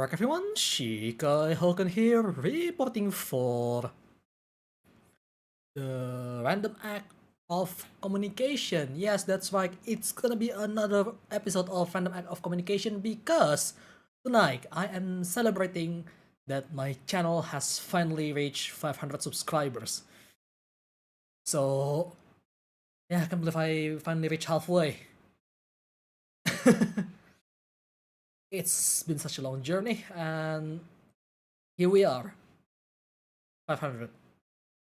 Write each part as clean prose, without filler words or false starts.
Alright everyone, Shikai Hoken here, reporting for the random act of communication. Yes, that's right, it's gonna be another episode of random act of communication because tonight I am celebrating that my channel has finally reached 500 subscribers. So, yeah, I can't believe I finally reached halfway. It's been such a long journey, and here we are, 500.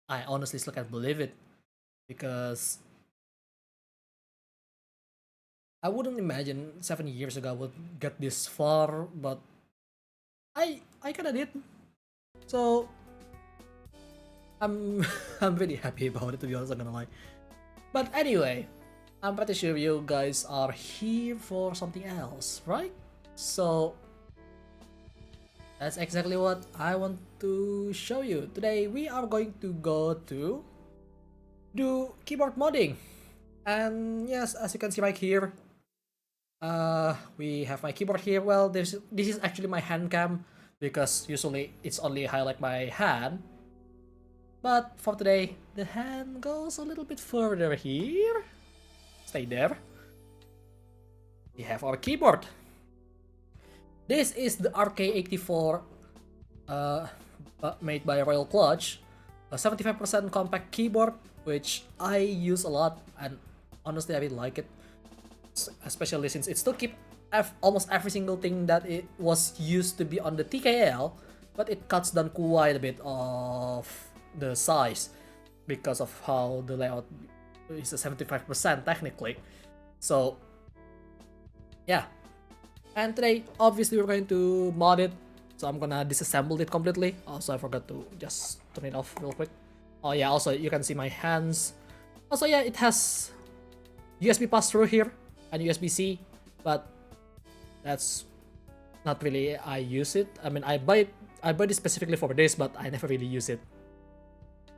I honestly still can't believe it because I wouldn't imagine 7 years ago I would get this far, but I kinda did. So I'm I'm really happy about it, to be honest, I'm gonna lie. But anyway, I'm pretty sure you guys are here for something else, right? So that's exactly what I want to show you. Today we are going to go to do keyboard modding. And yes, as you can see right here, we have my keyboard here. Well, this is actually my hand cam because usually it's only highlight my hand. But for today, the hand goes a little bit further here. Stay there. We have our keyboard. This is the RK84 made by Royal Clutch, a 75% compact keyboard, which I use a lot, and honestly I really like it, especially since it still keeps almost every single thing that it was used to be on the TKL, but it cuts down quite a bit of the size because of how the layout is a 75% technically. So yeah. And today, obviously, we're going to mod it, so I'm gonna disassemble it completely. Also, I forgot to just turn it off real quick. Oh yeah, also, you can see my hands. Also, yeah, it has USB pass-through here and USB-C, but that's not really I use it. I mean, I buy this specifically for this, but I never really use it.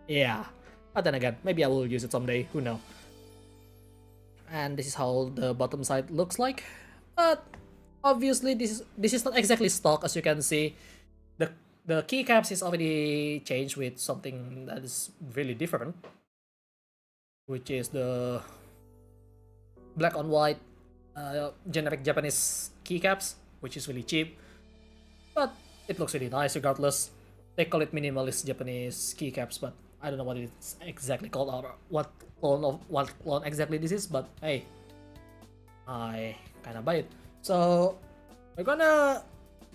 Yeah, but then again, maybe I will use it someday, who knows. And this is how the bottom side looks like, but obviously, this is not exactly stock, as you can see. The keycaps is already changed with something that is really different, which is the black on white generic Japanese keycaps, which is really cheap, but it looks really nice regardless. They call it minimalist Japanese keycaps, but I don't know what it's exactly called or what clone exactly this is, but hey, I kinda buy it. So we're gonna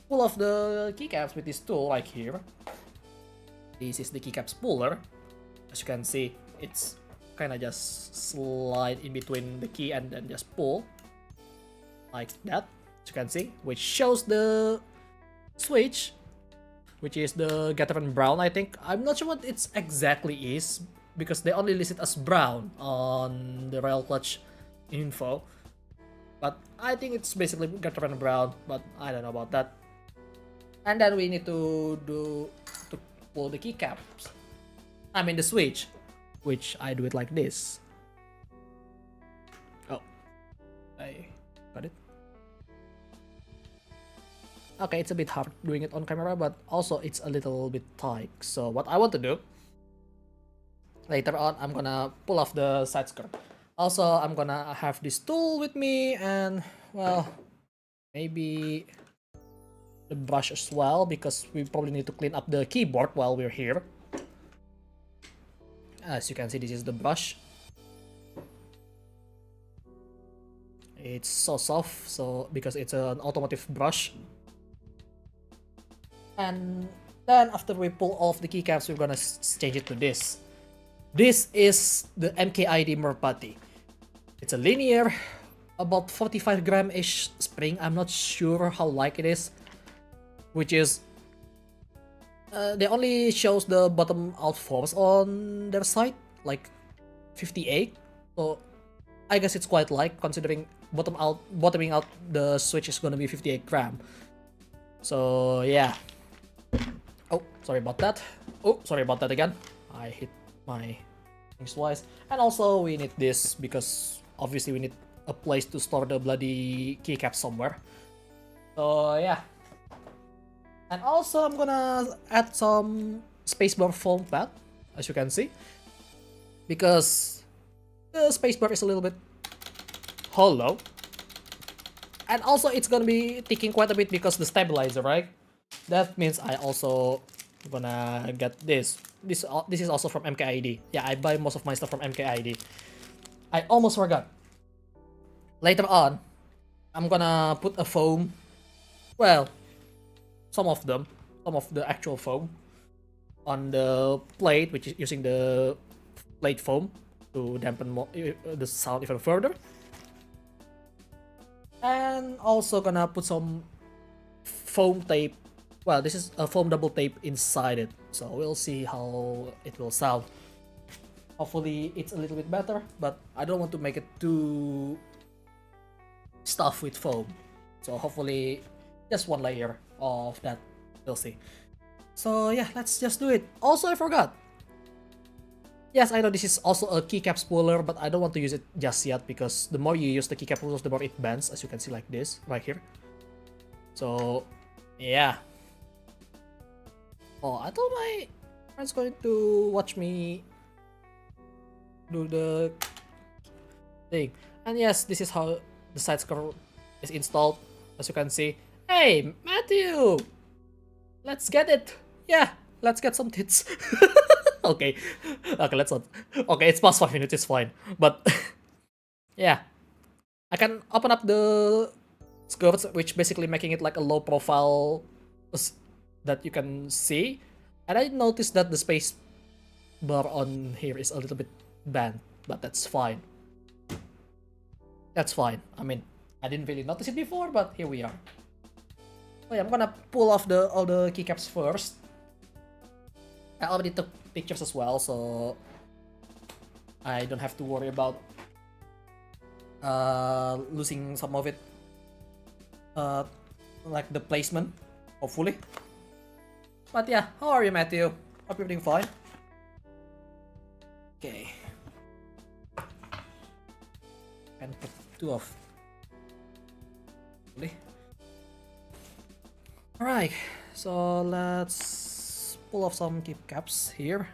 pull off the keycaps with this tool right here. This is the keycaps puller. As you can see, it's kinda just slide in between the key and then just pull like that, as you can see, which shows the switch, which is the Gateran brown, I think. I'm not sure what it exactly is because they only list it as brown on the Royal Clutch info. But I think it's basically Gateran brown, but I don't know about that. And then we need to pull the keycaps. I mean the switch, which I do it like this. Oh, I got it. Okay, it's a bit hard doing it on camera, but also it's a little bit tight. So what I want to do, later on I'm gonna pull off the side skirt. Also, I'm gonna have this tool with me and, well, maybe the brush as well, because we probably need to clean up the keyboard while we're here. As you can see, this is the brush. It's so soft, so because it's an automotive brush. And then after we pull off the keycaps, we're gonna change it to this. This is the MKID Merpati. It's a linear, about 45 gram-ish spring. I'm not sure how light it is, which is they only shows the bottom out force on their side, like 58. So I guess it's quite light considering bottoming out the switch is gonna be 58 gram. So yeah. Oh, sorry about that. Oh, sorry about that again. I hit my things twice. And also we need this because obviously we need a place to store the bloody keycap somewhere. So yeah. And also I'm gonna add some spacebar foam pad, as you can see, because the spacebar is a little bit hollow. And also it's gonna be ticking quite a bit because the stabilizer, right? That means I also gonna get this. This is also from MKID. Yeah, I buy most of my stuff from MKID. I almost forgot. Later on, I'm gonna put a foam. Well, some of them, some of the actual foam on the plate, which is using the plate foam to dampen the sound even further. And also gonna put some foam tape. Well, this is a foam double tape inside it, so we'll see how it will sound. Hopefully it's a little bit better, but I don't want to make it too stuffed with foam. So hopefully just one layer of that, we'll see. So yeah, let's just do it. Also, I forgot. Yes, I know this is also a keycap spooler, but I don't want to use it just yet because the more you use the keycap spoolers, the more it bends, as you can see like this, right here. So, yeah. Oh, I thought my friend's going to watch me do the thing. And yes, this is how the side cover is installed, as you can see. Hey, Matthew! Let's get it! Yeah, let's get some tits. Okay, let's not. Okay, it's past 5 minutes, it's fine. But, yeah. I can open up the skirts, which basically making it like a low profile that you can see. And I noticed that the space bar on here is a little bit bent, but that's fine. That's fine. I mean, I didn't really notice it before, but here we are. Oh yeah, I'm gonna pull off all the keycaps first. I already took pictures as well, so I don't have to worry about losing some of it, like the placement, hopefully. But yeah, how are you, Matthew? Hope you're doing fine. Okay. Can put 2 of. Alright, so let's pull off some keycaps here.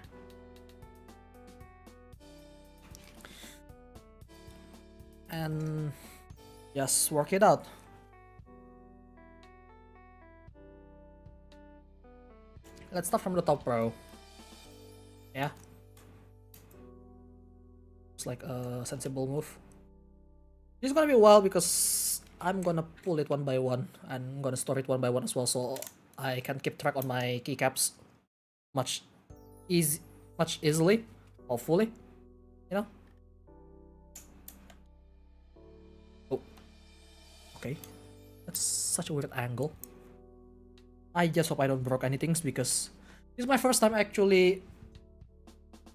And just work it out. Let's start from the top row. Yeah. It's like a sensible move. This is gonna be a while because I'm gonna pull it one by one and I'm gonna store it one by one as well, so I can keep track on my keycaps much easily, hopefully, you know. Oh, okay, that's such a weird angle. I just hope I don't broke anything because this is my first time actually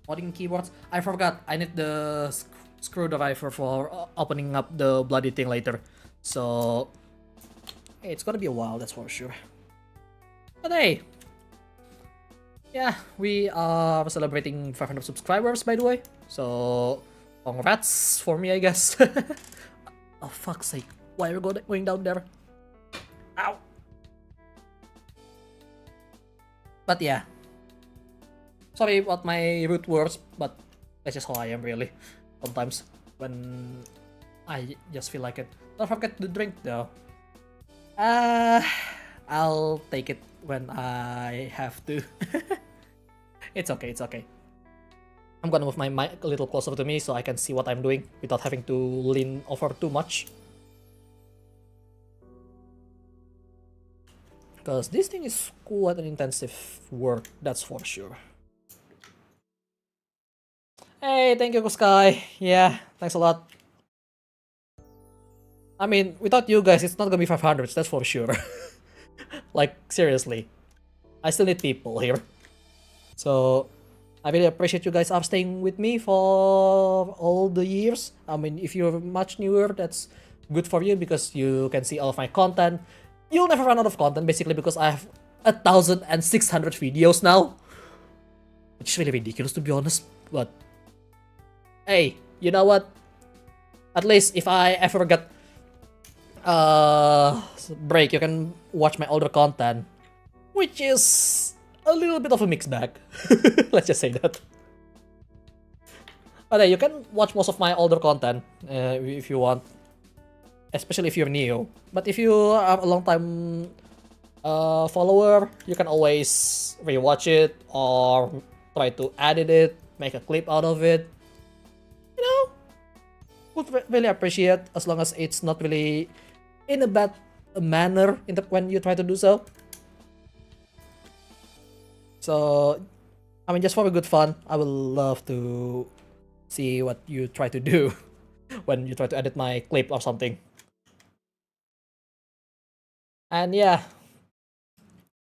modding keyboards. I forgot I need the screwdriver for opening up the bloody thing later. So, hey, it's gonna be a while, that's for sure. But hey, yeah, we are celebrating 500 subscribers, by the way. So, congrats for me, I guess. Oh, fuck's sake. Why are we going down there? Ow! But yeah. Sorry about my rude words, but that's just how I am, really. Sometimes, when I just feel like it. Don't forget to drink, though. I'll take it when I have to. It's okay, it's okay. I'm gonna move my mic a little closer to me so I can see what I'm doing without having to lean over too much. Because this thing is quite an intensive work, that's for sure. Hey, thank you, Sky. Yeah, thanks a lot. I mean, without you guys, it's not gonna be 500, that's for sure. Like, seriously. I still need people here. So, I really appreciate you guys are staying with me for all the years. I mean, if you're much newer, that's good for you because you can see all of my content. You'll never run out of content, basically, because I have 1,600 videos now. Which is really ridiculous, to be honest. But, hey, you know what? At least if I ever get break, you can watch my older content. which is a little bit of a mixed bag. Let's just say that. But you can watch most of my older content if you want, especially if you're new. But if you are a long time follower, you can always rewatch it or try to edit it, make a clip out of it. You know, would really appreciate as long as it's not really in a bad manner when you try to do so. So, I mean, just for a good fun, I would love to see what you try to do when you try to edit my clip or something. And yeah,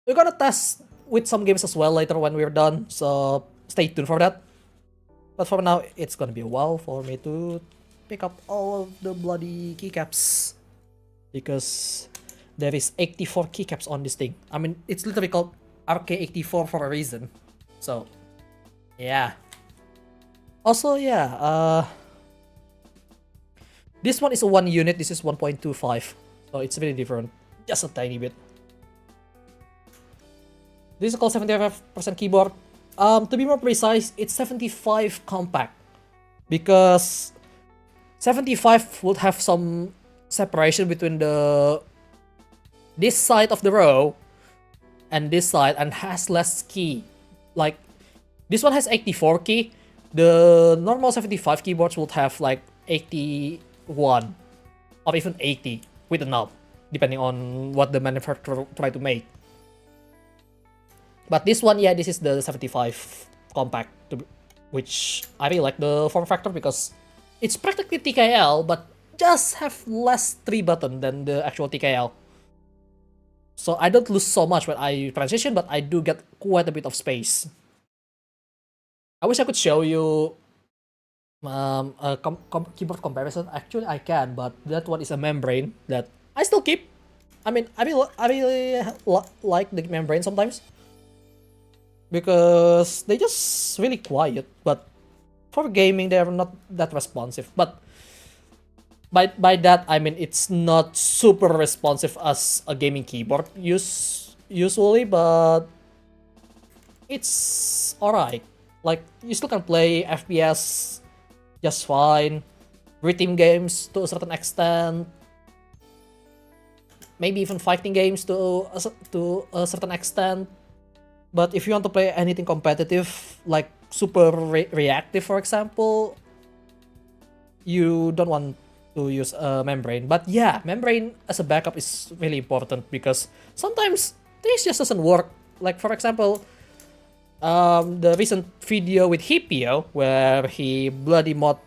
we're gonna test with some games as well later when we're done, so stay tuned for that. But for now, it's gonna be a while for me to pick up all of the bloody keycaps, because there is 84 keycaps on this thing. I mean, it's literally called RK84 for a reason. So, yeah. Also, yeah, this one is a 1 unit, this is 1.25, so it's really different, just a tiny bit. This is called 75% keyboard. To be more precise, it's 75 compact, because 75 would have some separation between this side of the row and this side, and has less key. Like, this one has 84 key. The normal 75 keyboards would have like 81 or even 80 with a knob, depending on what the manufacturer try to make. But this one, yeah, this is the 75 compact, which I really like the form factor because it's practically TKL, but just have less 3 button than the actual TKL. So I don't lose so much when I transition, but I do get quite a bit of space. I wish I could show you a keyboard comparison. Actually, I can, but that one is a membrane that I still keep. I mean, I really like the membrane sometimes, because they just really quiet, but for gaming they are not that responsive. But by that I mean it's not super responsive as a gaming keyboard usually, but it's alright. Like, you still can play FPS just fine, rhythm games to a certain extent, maybe even fighting games to a certain extent. But if you want to play anything competitive, like super reactive, for example, you don't want to use a membrane. But yeah, membrane as a backup is really important, because sometimes things just doesn't work. Like, for example, the recent video with Hipio, where he bloody mod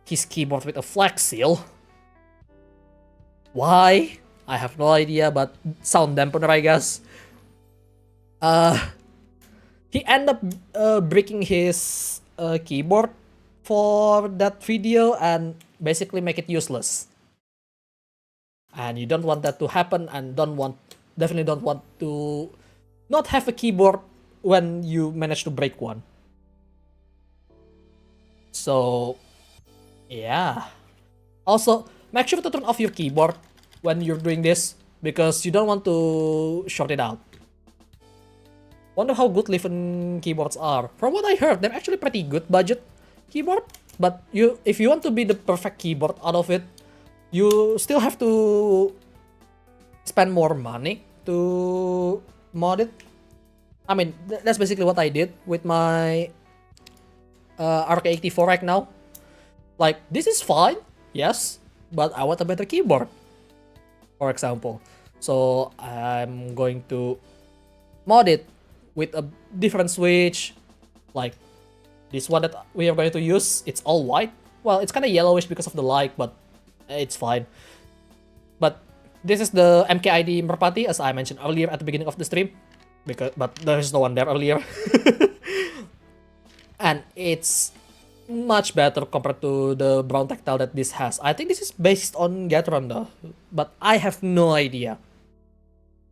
his keyboard with a flex seal. Why? I have no idea, but sound dampener, I guess. He ended up breaking his keyboard for that video and basically make it useless. And you don't want that to happen, and definitely don't want to not have a keyboard when you manage to break one. So, yeah. Also, make sure to turn off your keyboard when you're doing this, because you don't want to short it out. Wonder how good Liven keyboards are. From what I heard, they're actually pretty good budget keyboard. But if you want to be the perfect keyboard out of it, you still have to spend more money to mod it. I mean, that's basically what I did with my RK84 right now. Like, this is fine, yes, but I want a better keyboard, for example. So I'm going to mod it with a different switch, like this one that we are going to use. It's all white. Well, it's kind of yellowish because of the light, but it's fine. But this is the MKID Merpati, as I mentioned earlier at the beginning of the stream, but there is no one there earlier. And it's much better compared to the brown tactile that this has. I think this is based on Gatron though, but I have no idea,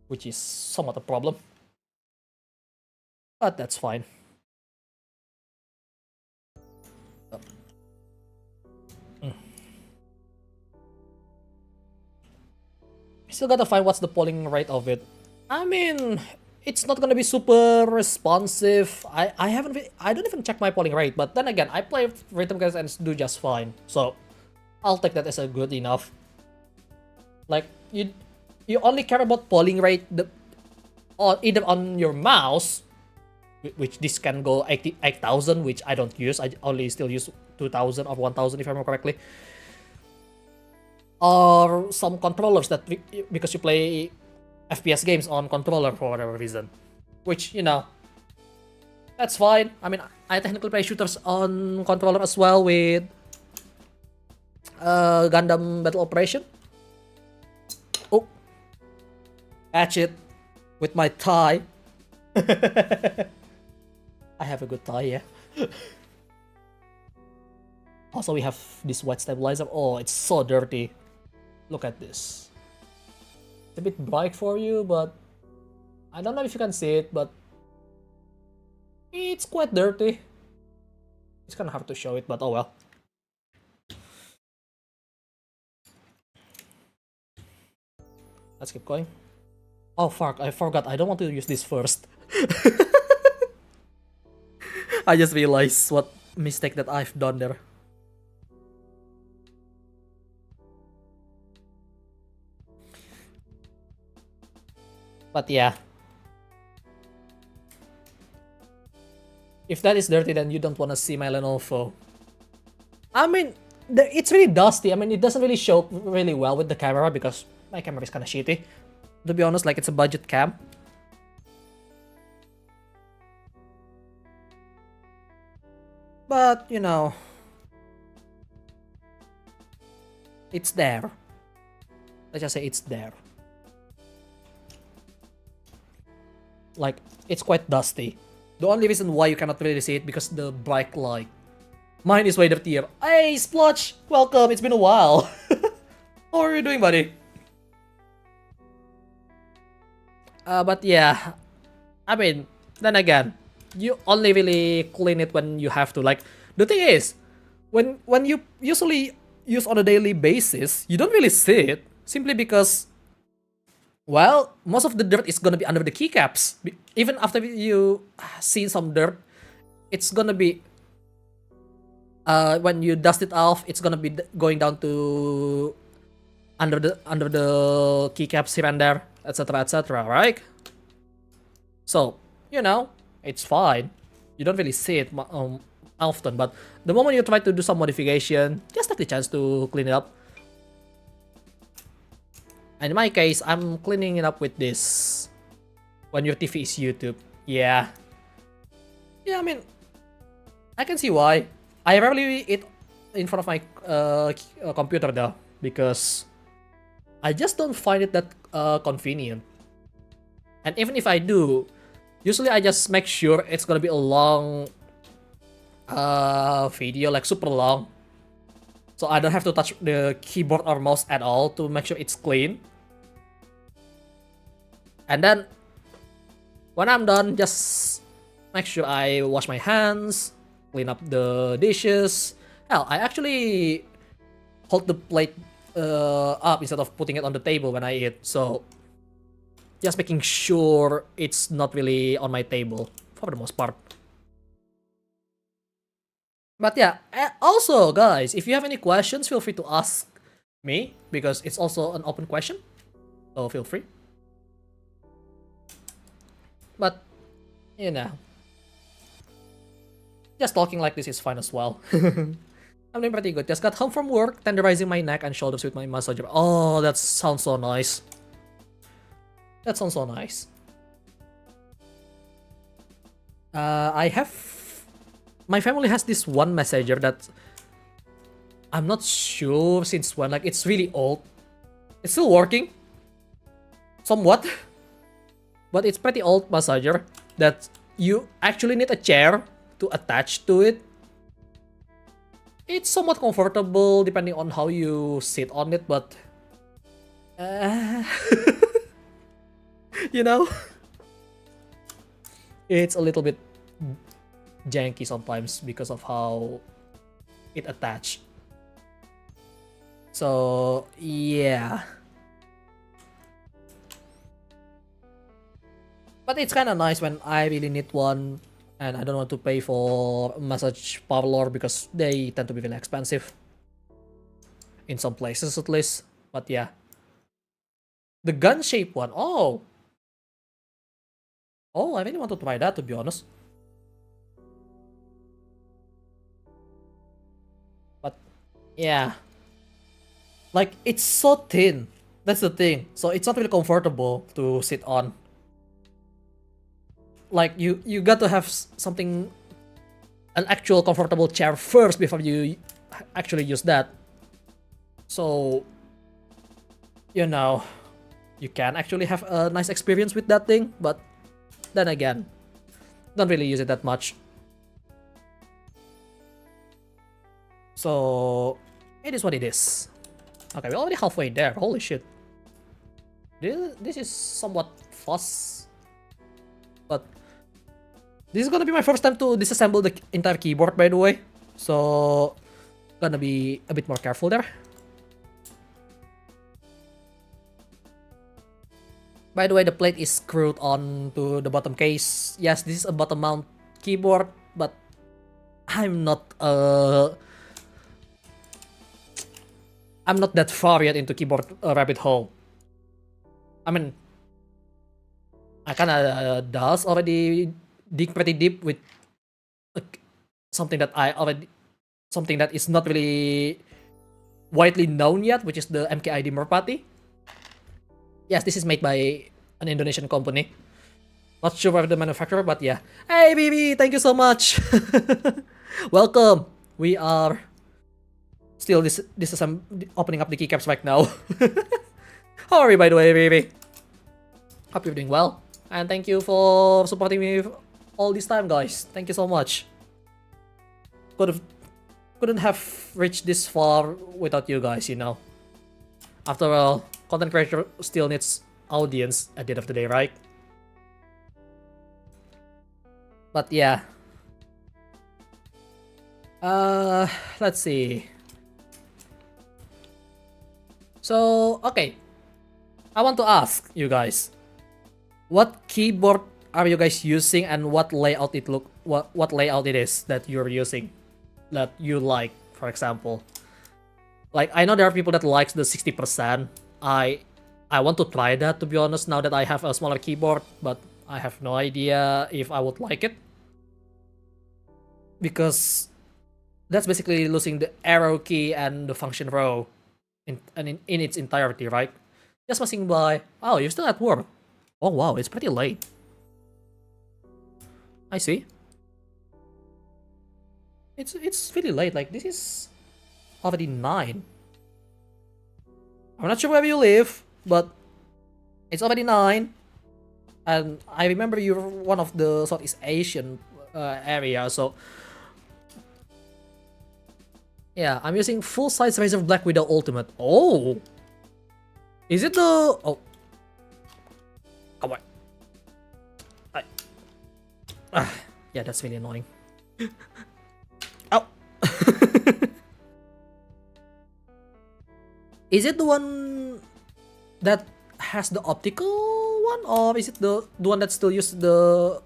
which is somewhat a problem. But that's fine. Still gotta find what's the polling rate of it. I mean, it's not gonna be super responsive. I don't even check my polling rate, but then again, I play rhythm games and do just fine. So I'll take that as a good enough. Like you only care about polling rate either on your mouse, which this can go 8,000, which I don't use. I only still use 2,000 or 1,000 if I remember correctly. Or some controllers that because you play FPS games on controller for whatever reason, which, you know, that's fine. I mean, I technically play shooters on controller as well with Gundam Battle Operation. Oh, catch it with my tie. I have a good tie, yeah. Also, we have this white stabilizer. Oh, it's so dirty. Look at this. It's a bit bright for you, but I don't know if you can see it, but it's quite dirty. It's kind of hard to show it, but oh well. Let's keep going. Oh fuck, I forgot. I don't want to use this first. I just realized what mistake that I've done there. But yeah. If that is dirty, then you don't want to see my Lenovo. I mean, it's really dusty. I mean, it doesn't really show really well with the camera because my camera is kind of shitty. To be honest, like, it's a budget cam. But, you know, it's there. Let's just say it's there. Like, it's quite dusty. The only reason why you cannot really see it because the bright light. Mine is way dirtier. Hey, Splotch! Welcome, it's been a while. How are you doing, buddy? But yeah, I mean, then again, you only really clean it when you have to. Like, the thing is, when you usually use on a daily basis, you don't really see it simply because, well, most of the dirt is gonna be under the keycaps. Even after you see some dirt, it's gonna be when you dust it off, it's gonna be going down to under the keycaps here and there, etc., etc., right? So, you know, it's fine. You don't really see it often, but the moment you try to do some modification, just take the chance to clean it up. And in my case, I'm cleaning it up with this. When your TV is YouTube, yeah. Yeah, I mean, I can see why. I rarely eat in front of my computer though, because I just don't find it that convenient. And even if I do, usually I just make sure it's gonna be a long video, like super long. So I don't have to touch the keyboard or mouse at all to make sure it's clean. And then, when I'm done, just make sure I wash my hands, clean up the dishes. Hell, I actually hold the plate up instead of putting it on the table when I eat. So, just making sure it's not really on my table, for the most part. But yeah, also guys, if you have any questions, feel free to ask me, because it's also an open question. So feel free. But, you know, just talking like this is fine as well. I'm doing pretty good. Just got home from work, tenderizing my neck and shoulders with my massager. Oh, that sounds so nice. That sounds so nice. My family has this one massager that I'm not sure since when. Like, it's really old. It's still working, somewhat. But it's pretty old massager that you actually need a chair to attach to it. It's somewhat comfortable depending on how you sit on it, but you know, it's a little bit janky sometimes because of how it attached. So yeah. But it's kind of nice when I really need one and I don't want to pay for massage parlor because they tend to be really expensive. In some places at least. But yeah. The gun shape one. Oh. Oh, I really want to try that, to be honest. But yeah. Like, it's so thin. That's the thing. So it's not really comfortable to sit on. Like, you got to have something, an actual comfortable chair first before you actually use that. So, you know, you can actually have a nice experience with that thing, but then again, don't really use it that much. So, it is what it is. Okay, we're already halfway there. Holy shit. This is somewhat fast. But this is gonna be my first time to disassemble the entire keyboard, by the way. So, gonna be a bit more careful there. By the way, the plate is screwed onto the bottom case. Yes, this is a bottom mount keyboard, but I'm not that far yet into keyboard rabbit hole. I mean, I kinda does already dig pretty deep with something that is not really widely known yet, which is the MKID Merpati. Yes, this is made by an Indonesian company. Not sure of the manufacturer, but yeah. Hey, BB, thank you so much. Welcome. We are still opening up the keycaps right now. How are you, by the way, BB? Hope you're doing well. And thank you for supporting me all this time, guys. Thank you so much. Couldn't have reached this far without you guys, you know. After all, content creator still needs audience at the end of the day, right? But yeah. Let's see. So, okay. I want to ask you guys, what keyboard are you guys using and what layout what layout it is that you're using that you like, for example? Like, I know there are people that likes the 60%. I want to try that, to be honest, now that I have a smaller keyboard, but I have no idea if I would like it. Because that's basically losing the arrow key and the function row in its entirety, right? Just passing by. Oh, you're still at work. Oh wow, it's pretty late. I see. It's really late. Like, this is already 9. I'm not sure where you live, but it's already 9. And I remember you're one of the Southeast Asian area, so yeah, I'm using full-size Razer Black Widow Ultimate. Oh! Is it the... Oh. Come on. Yeah, that's really annoying. Ow! Is it the one that has the optical one? Or is it the one that still uses the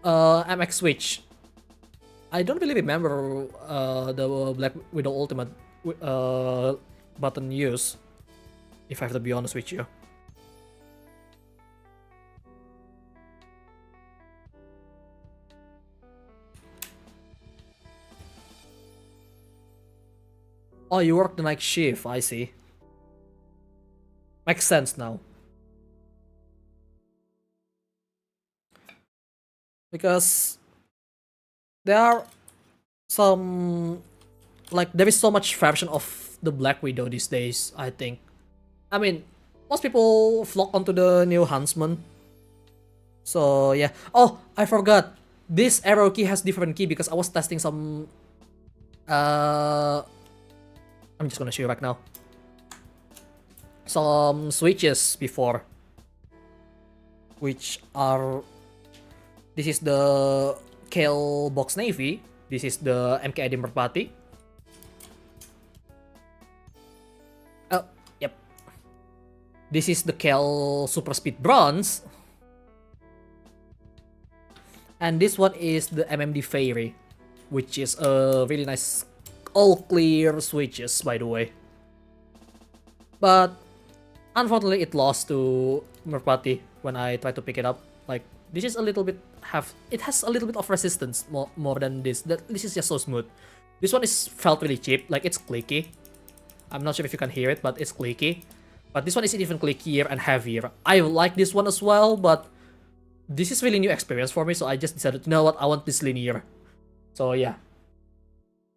MX switch? I don't really remember the Black Widow Ultimate button use, if I have to be honest with you. Oh, you work the night shift, I see. Makes sense now. Because there are some, like, there is so much version of the Black Widow these days, I think. I mean, most people flock onto the new Huntsman. So yeah. Oh, I forgot. This arrow key has different key because I was testing some I'm just gonna show you right now. Some switches before, which are, this is the Kale Box Navy, this is the MKID Merpati. Oh, yep. This is the Kale Super Speed Bronze. And this one is the MMD Fairy, which is a really nice all clear switches, by the way. But unfortunately, it lost to Merpati when I tried to pick it up. Like, this is a little bit it has a little bit of resistance more than this. This is just so smooth. This one is felt really cheap, like it's clicky. I'm not sure if you can hear it, but it's clicky. But this one is even clickier and heavier. I like this one as well, but this is really new experience for me, so I just decided, you know what, I want this linear. So yeah,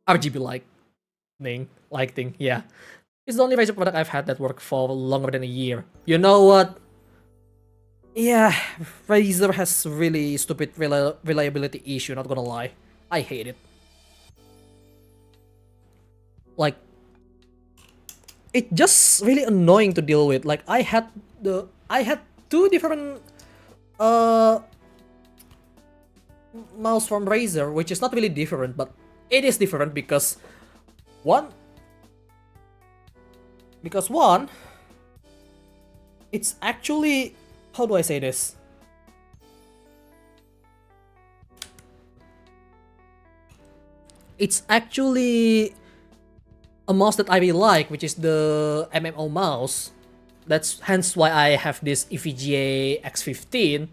RGB thing, yeah. It's the only Razer product I've had that worked for longer than a year. You know what? Yeah, Razer has really stupid reliability issue, not gonna lie. I hate it. Like, it's just really annoying to deal with. Like, I had two different mouse from Razer, which is not really different, but it is different because one, it's actually, how do I say this? It's actually a mouse that I really like, which is the MMO mouse. That's hence why I have this EVGA X15,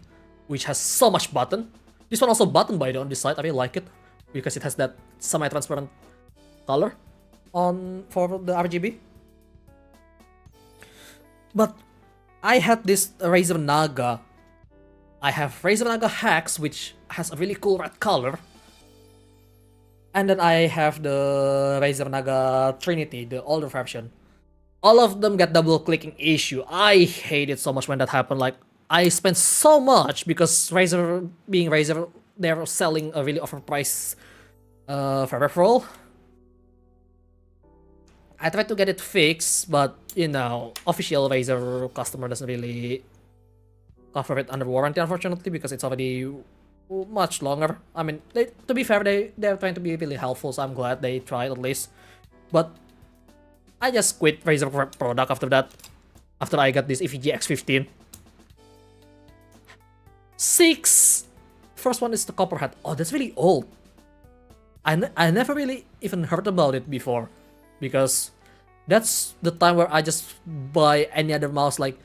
which has so much button. This one also button by the on this side. I really like it because it has that semi-transparent color for the RGB. But I had this Razer Naga. I have Razer Naga Hex, which has a really cool red color. And then I have the Razer Naga Trinity, the older version. All of them got double clicking issue. I hate it so much when that happened. Like, I spent so much because Razer, being Razer, they're selling a really overpriced peripheral. I tried to get it fixed, but you know, official Razer customer doesn't really cover it under warranty, unfortunately, because it's already much longer. I mean, to be fair, they're trying to be really helpful, so I'm glad they tried at least. But I just quit Razer product after that, after I got this EVGA X15. First one is the Copperhead. Oh, that's really old. I never really even heard about it before, because that's the time where I just buy any other mouse like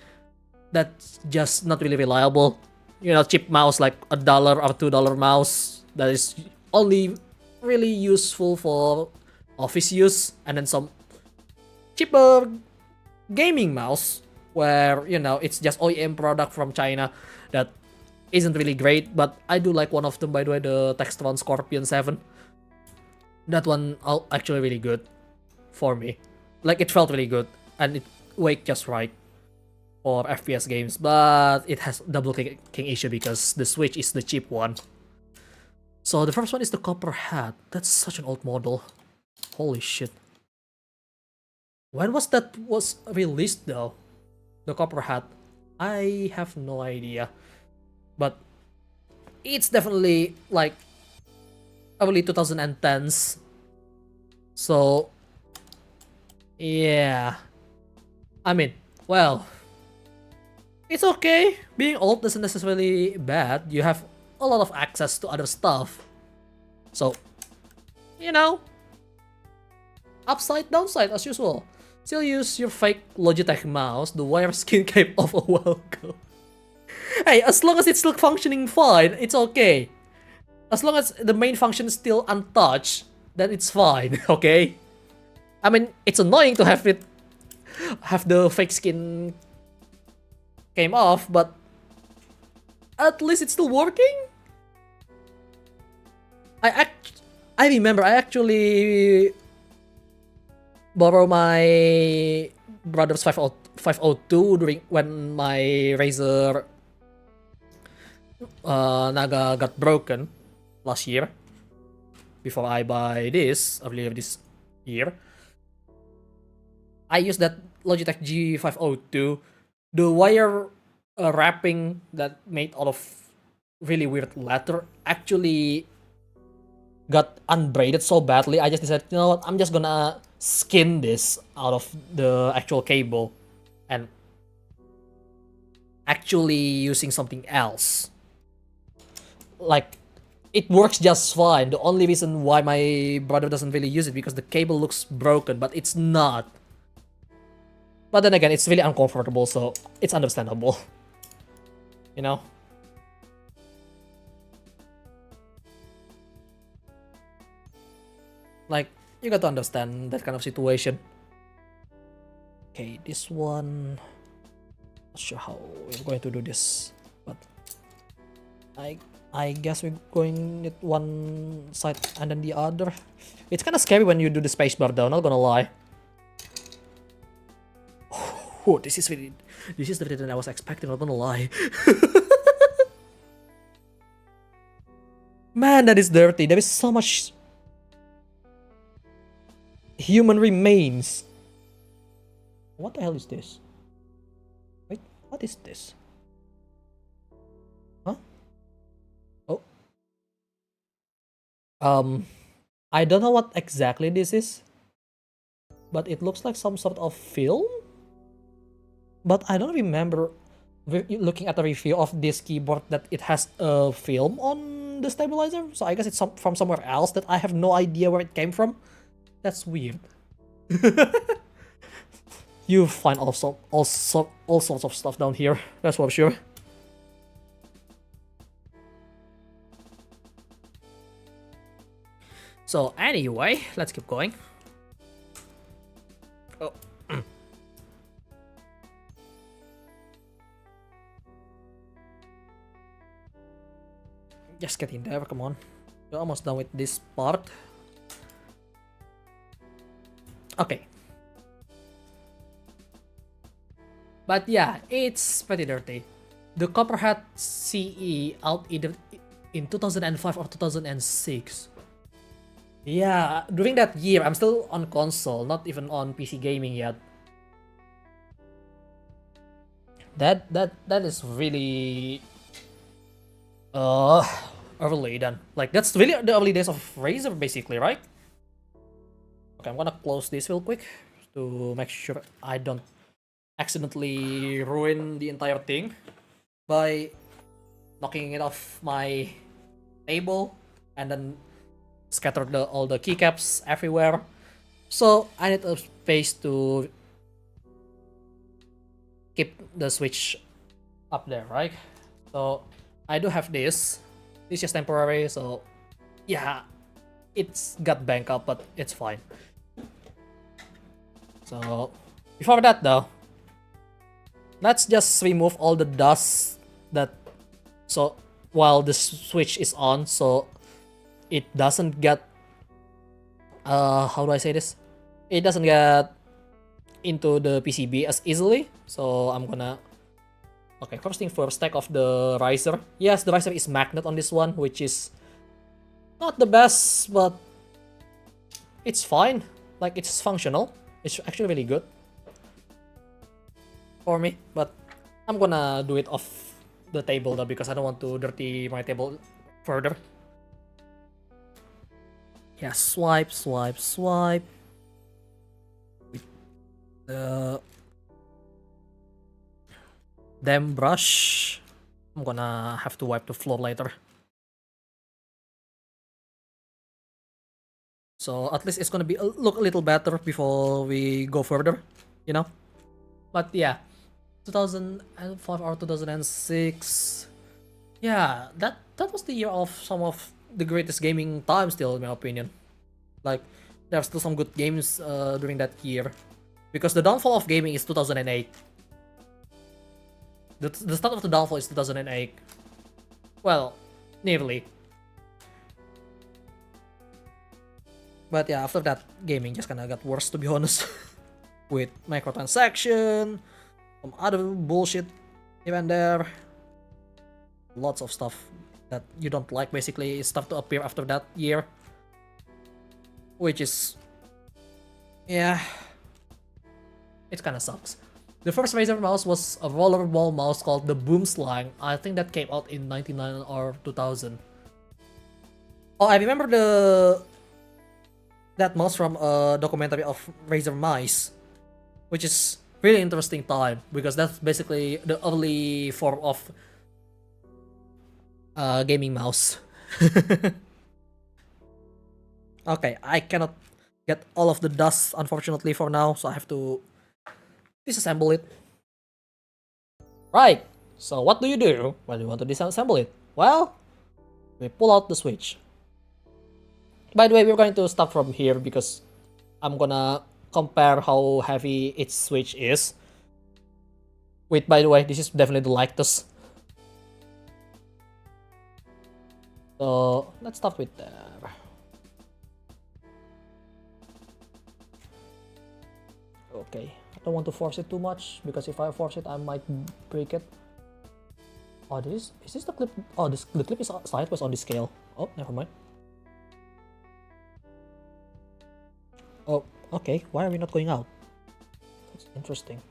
that's just not really reliable. You know, cheap mouse like $1 or $2 mouse that is only really useful for office use, and then some cheaper gaming mouse where, you know, it's just OEM product from China that isn't really great. But I do like one of them, by the way, the Textron Scorpion 7. That one actually really good for me. Like, it felt really good and it worked just right for FPS games, but it has double clicking issue because the Switch is the cheap one. So the first one is the Copperhead. That's such an old model. Holy shit. When was that released though? The Copperhead? I have no idea. But it's definitely like early 2010s. So yeah. I mean, well, it's okay. Being old isn't necessarily bad. You have a lot of access to other stuff. So, you know, upside, downside as usual. Still use your fake Logitech mouse. The wire skin came off a while ago. Hey, as long as it's still functioning fine, it's okay. As long as the main function is still untouched, then it's fine, okay? I mean, it's annoying to have the fake skin came off, but at least it's still working. I remember I actually borrow my brother's 502 during when my Razer Naga got broken last year. Before I buy this earlier this year, I used that Logitech G502. The wire wrapping that made out of really weird leather actually got unbraided so badly. I just decided, you know what, I'm just gonna skin this out of the actual cable and actually using something else. Like, it works just fine. The only reason why my brother doesn't really use it because the cable looks broken, but it's not. But then again, it's really uncomfortable, so it's understandable. You know? Like, you got to understand that kind of situation. Okay, this one... Not sure how we're going to do this, but... I guess we're going it one side and then the other. It's kind of scary when you do the spacebar though, not gonna lie. Oh, this is the return I was expecting, not gonna lie. Man, that is dirty. There is so much human remains. What the hell is this? Wait, what is this? Huh? Oh. I don't know what exactly this is, but it looks like some sort of film. But I don't remember looking at the review of this keyboard that it has a film on the stabilizer. So I guess it's from somewhere else that I have no idea where it came from. That's weird. You find all sorts of stuff down here. That's for sure. So anyway, let's keep going. Oh. Just get in there, come on. We're almost done with this part. Okay. But yeah, it's pretty dirty. The Copperhead CE out either in 2005 or 2006. Yeah, during that year, I'm still on console, not even on PC gaming yet. That is really early then. Like, that's really the early days of Razer, basically, right? Okay, I'm gonna close this real quick to make sure I don't accidentally ruin the entire thing by knocking it off my table and then scatter all the keycaps everywhere. So I need a space to keep the Switch up there, right? So I do have this. This is just temporary, so yeah, it's got banged up, but it's fine. So before that though, let's just remove all the dust that, so while the Switch is on, so it doesn't get how do I say this? It doesn't get into the PCB as easily. So I'm gonna, okay, first thing first, take off the riser. Yes, the riser is magnet on this one, which is not the best, but it's fine. Like, it's functional. It's actually really good for me, but I'm gonna do it off the table though because I don't want to dirty my table further. Yeah, swipe. With the damn brush. I'm gonna have to wipe the floor later. So at least it's gonna be look a little better before we go further, you know? But yeah, 2005 or 2006. Yeah, that was the year of some of the greatest gaming time still, in my opinion. Like, there are still some good games during that year. Because the downfall of gaming is 2008. The start of the downfall is 2008. Well, nearly. But yeah, after that, gaming just kinda got worse, to be honest. With microtransaction, some other bullshit even there. Lots of stuff that you don't like basically start to appear after that year. Which is, yeah, it kinda sucks. The first Razer mouse was a rollerball mouse called the Boomslang. I think that came out in 1999 or 2000. Oh, I remember that mouse from a documentary of Razer mice, which is really interesting time because that's basically the early form of gaming mouse. Okay, I cannot get all of the dust, unfortunately, for now, so I have to disassemble it. Right, so what do you do when you want to disassemble it? Well, we pull out the switch. By the way, we're going to start from here because I'm gonna compare how heavy its switch is. Wait, by the way, this is definitely the lightest. So let's start with that. Okay, I don't want to force it too much because if I force it, I might break it. Oh, is this the clip? Oh, the clip is sideways on the scale. Oh, never mind. Oh, okay. Why are we not going out? That's interesting.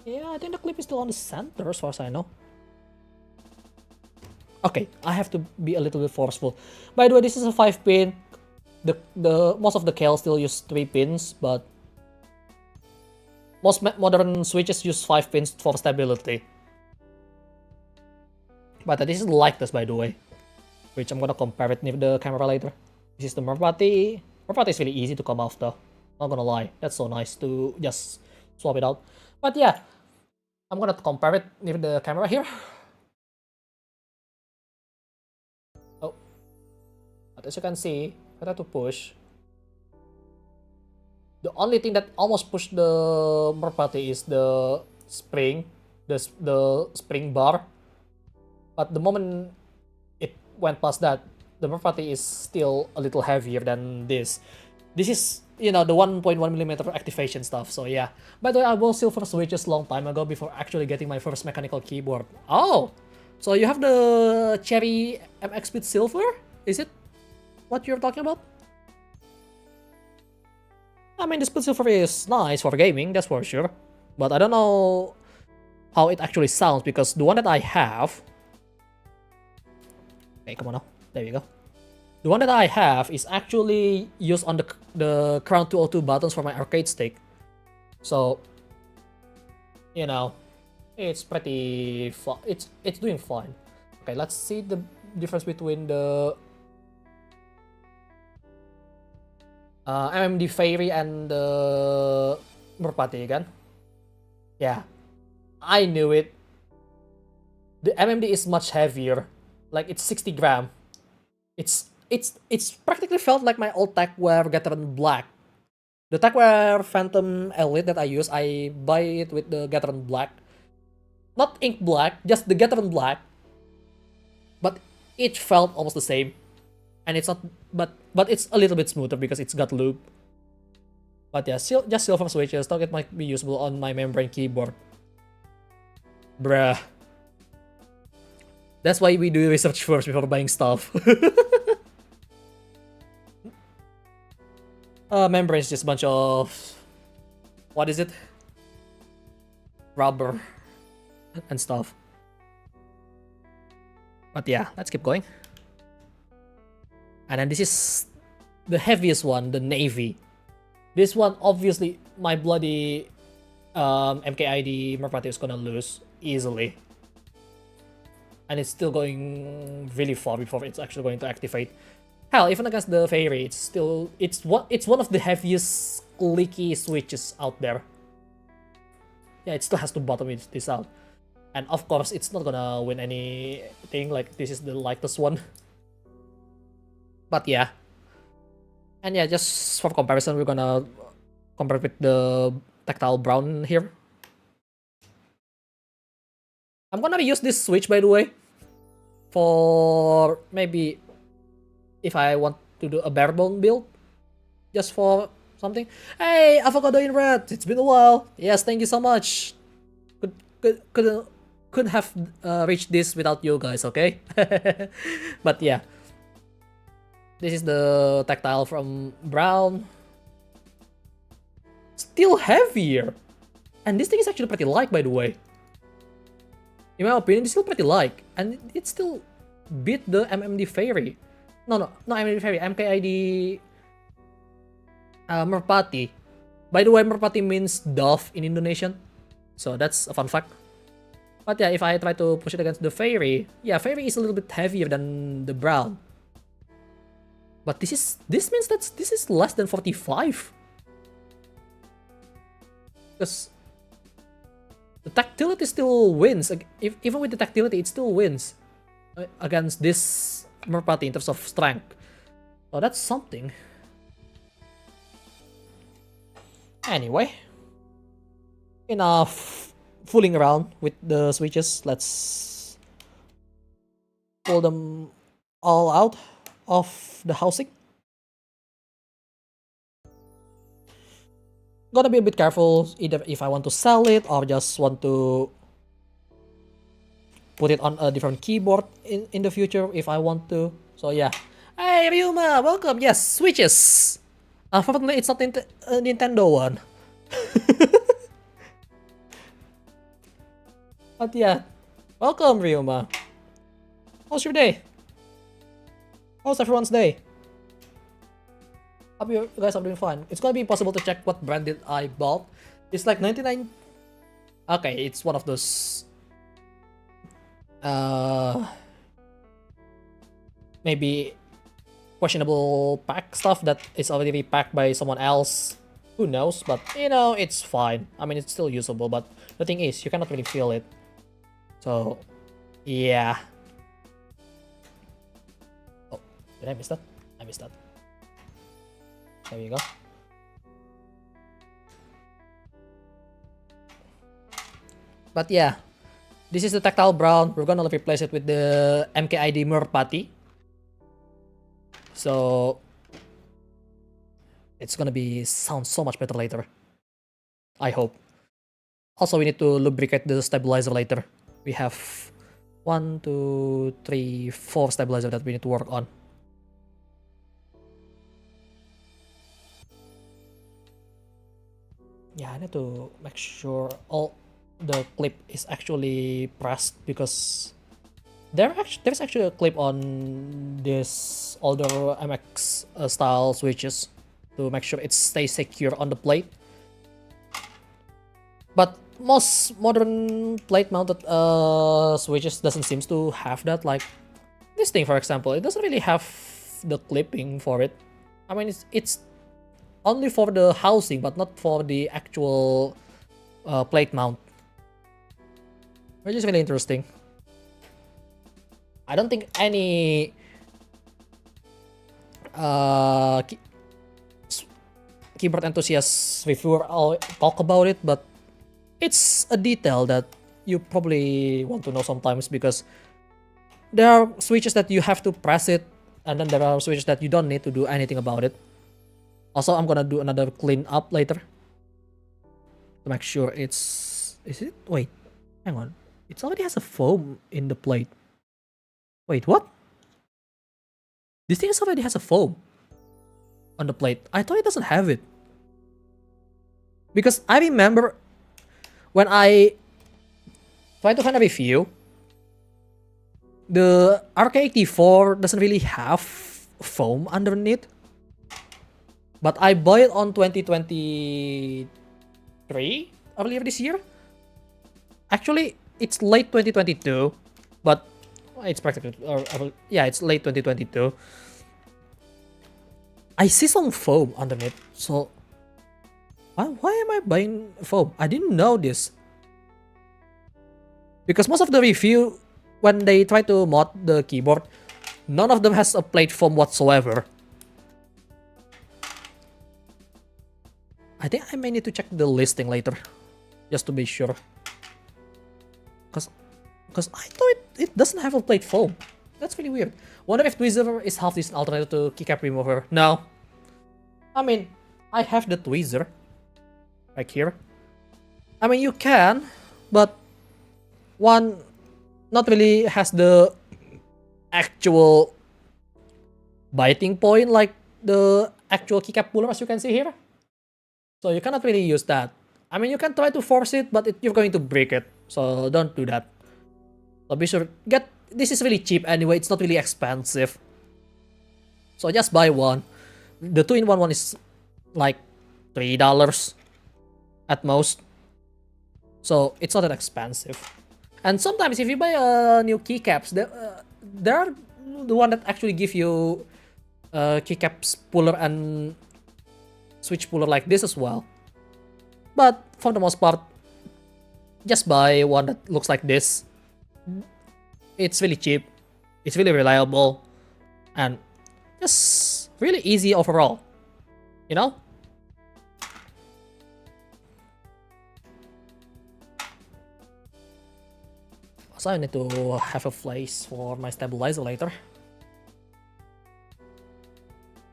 Yeah, I think the clip is still on the center as far as I know. Okay, I have to be a little bit forceful. By the way, this is a 5-pin. The most of the KL still use 3 pins, but most modern switches use 5 pins for stability. But this is the lightest, by the way, which I'm gonna compare it with the camera later. This is the Merpati. Merpati is really easy to come off though. Not gonna lie, that's so nice to just swap it out. But yeah, I'm gonna compare it with the camera here. Oh, but as you can see, I try to push. The only thing that almost pushed the Merpati is the spring, the spring bar. But the moment it went past that, the Merpati is still a little heavier than this. This is, you know, the 1.1mm activation stuff, so yeah. By the way, I bought silver switches long time ago before actually getting my first mechanical keyboard. Oh! So you have the Cherry MX Speed Silver? Is it what you're talking about? I mean, the Speed Silver is nice for gaming, that's for sure. But I don't know how it actually sounds because the one that I have... Okay, come on now. There you go. The one that I have is actually used on the Crown 202 buttons for my arcade stick. So, you know, it's pretty fun. It's doing fine. Okay, let's see the difference between the MMD Fairy and the Merpati again. Yeah, I knew it. The MMD is much heavier. Like, it's 60 gram. It's practically felt like my old Techwear Gateron Black. The Techwear Phantom Elite that I use, I buy it with the Gateron Black. Not ink black, just the Gateron Black. But it felt almost the same. And it's not, but it's a little bit smoother because it's got lube. But yeah, just silver switches, thought it might be usable on my membrane keyboard. Bruh. That's why we do research first before buying stuff. Membrane is just a bunch of... What is it? Rubber. And stuff. But yeah, let's keep going. And then this is the heaviest one, the Navy. This one, obviously, my bloody MKID Merpati is gonna lose easily. And it's still going really far before it's actually going to activate. Hell, even against the Fairy, it's one of the heaviest clicky switches out there. Yeah, it still has to bottom this out. And of course, it's not gonna win anything, like this is the lightest one. But yeah. And yeah, just for comparison, we're gonna compare with the Tactile Brown here. I'm gonna use this switch, by the way, for maybe if I want to do a bare bone build, just for something. Hey, Avocado in Red, it's been a while. Yes, thank you so much. Couldn't have reached this without you guys, okay? But yeah, this is the Tactile from Brown. Still heavier, and this thing is actually pretty light, by the way. In my opinion, it's still pretty light, and it still beat the MMD Fairy. No, MMD Fairy, MKID Merpati. By the way, Merpati means dove in Indonesian, so that's a fun fact. But yeah, if I try to push it against the Fairy, yeah, Fairy is a little bit heavier than the brown. But this means that this is less than 45. Because the tactility still wins. Even with the tactility, it still wins against this Merpati in terms of strength. So that's something. Anyway, enough fooling around with the switches. Let's pull them all out of the housing. Gotta be a bit careful either if I want to sell it or just want to put it on a different keyboard in the future if I want to. So yeah. Hey Ryuma, welcome. Yes, switches. Unfortunately, it's not a Nintendo one. But yeah, welcome Ryuma. How's your day? How's everyone's day? Hope you guys are doing fine. It's gonna be impossible to check what brand did I bought. It's like 99. Okay, it's one of those maybe questionable pack stuff that is already repacked by someone else. Who knows? But you know, it's fine. I mean, it's still usable, but the thing is, you cannot really feel it. So, yeah. Oh, did I miss that? I missed that. There you go. But yeah, this is the tactile brown. We're gonna replace it with the MKID Merpati. So it's gonna sound so much better later. I hope. Also, we need to lubricate the stabilizer later. We have 1, 2, 3, 4 stabilizer that we need to work on. Yeah, I need to make sure all the clip is actually pressed because there's actually a clip on this older MX style switches to make sure it stays secure on the plate. But most modern plate mounted switches doesn't seem to have that. Like this thing, for example, it doesn't really have the clipping for it. I mean, it's only for the housing, but not for the actual plate mount, which is really interesting. I don't think any keyboard enthusiast reviewer talk about it, but it's a detail that you probably want to know sometimes because there are switches that you have to press it, and then there are switches that you don't need to do anything about it. Also, I'm gonna do another clean up later to make sure it's... Is it? Wait, hang on. It already has a foam in the plate. Wait, what? This thing already has a foam on the plate. I thought it doesn't have it. Because I remember when I tried to find a review, the RK84 doesn't really have foam underneath. But I bought it on 2023, earlier this year. Actually, it's late 2022, but it's practically, yeah, it's late 2022. I see some foam underneath, so why am I buying foam? I didn't know this. Because most of the review, when they try to mod the keyboard, none of them has a plate foam whatsoever. I think I may need to check the listing later, just to be sure. Because I thought it doesn't have a plate foam. That's really weird. Wonder if tweezer is half decent alternative to keycap remover. No. I mean, I have the tweezer right here. I mean, you can, but one not really has the actual biting point like the actual keycap puller, as you can see here. So you cannot really use that. I mean, you can try to force it, but you're going to break it. So don't do that. So be sure, this is really cheap anyway. It's not really expensive. So just buy one. The 2-in-1 one is like $3 at most. So it's not that expensive. And sometimes if you buy a new keycaps, there are the one that actually give you keycaps puller and switch puller like this as well. But for the most part, just buy one that looks like this. It's really cheap, it's really reliable, and just really easy overall, you know? So I need to have a place for my stabilizer later.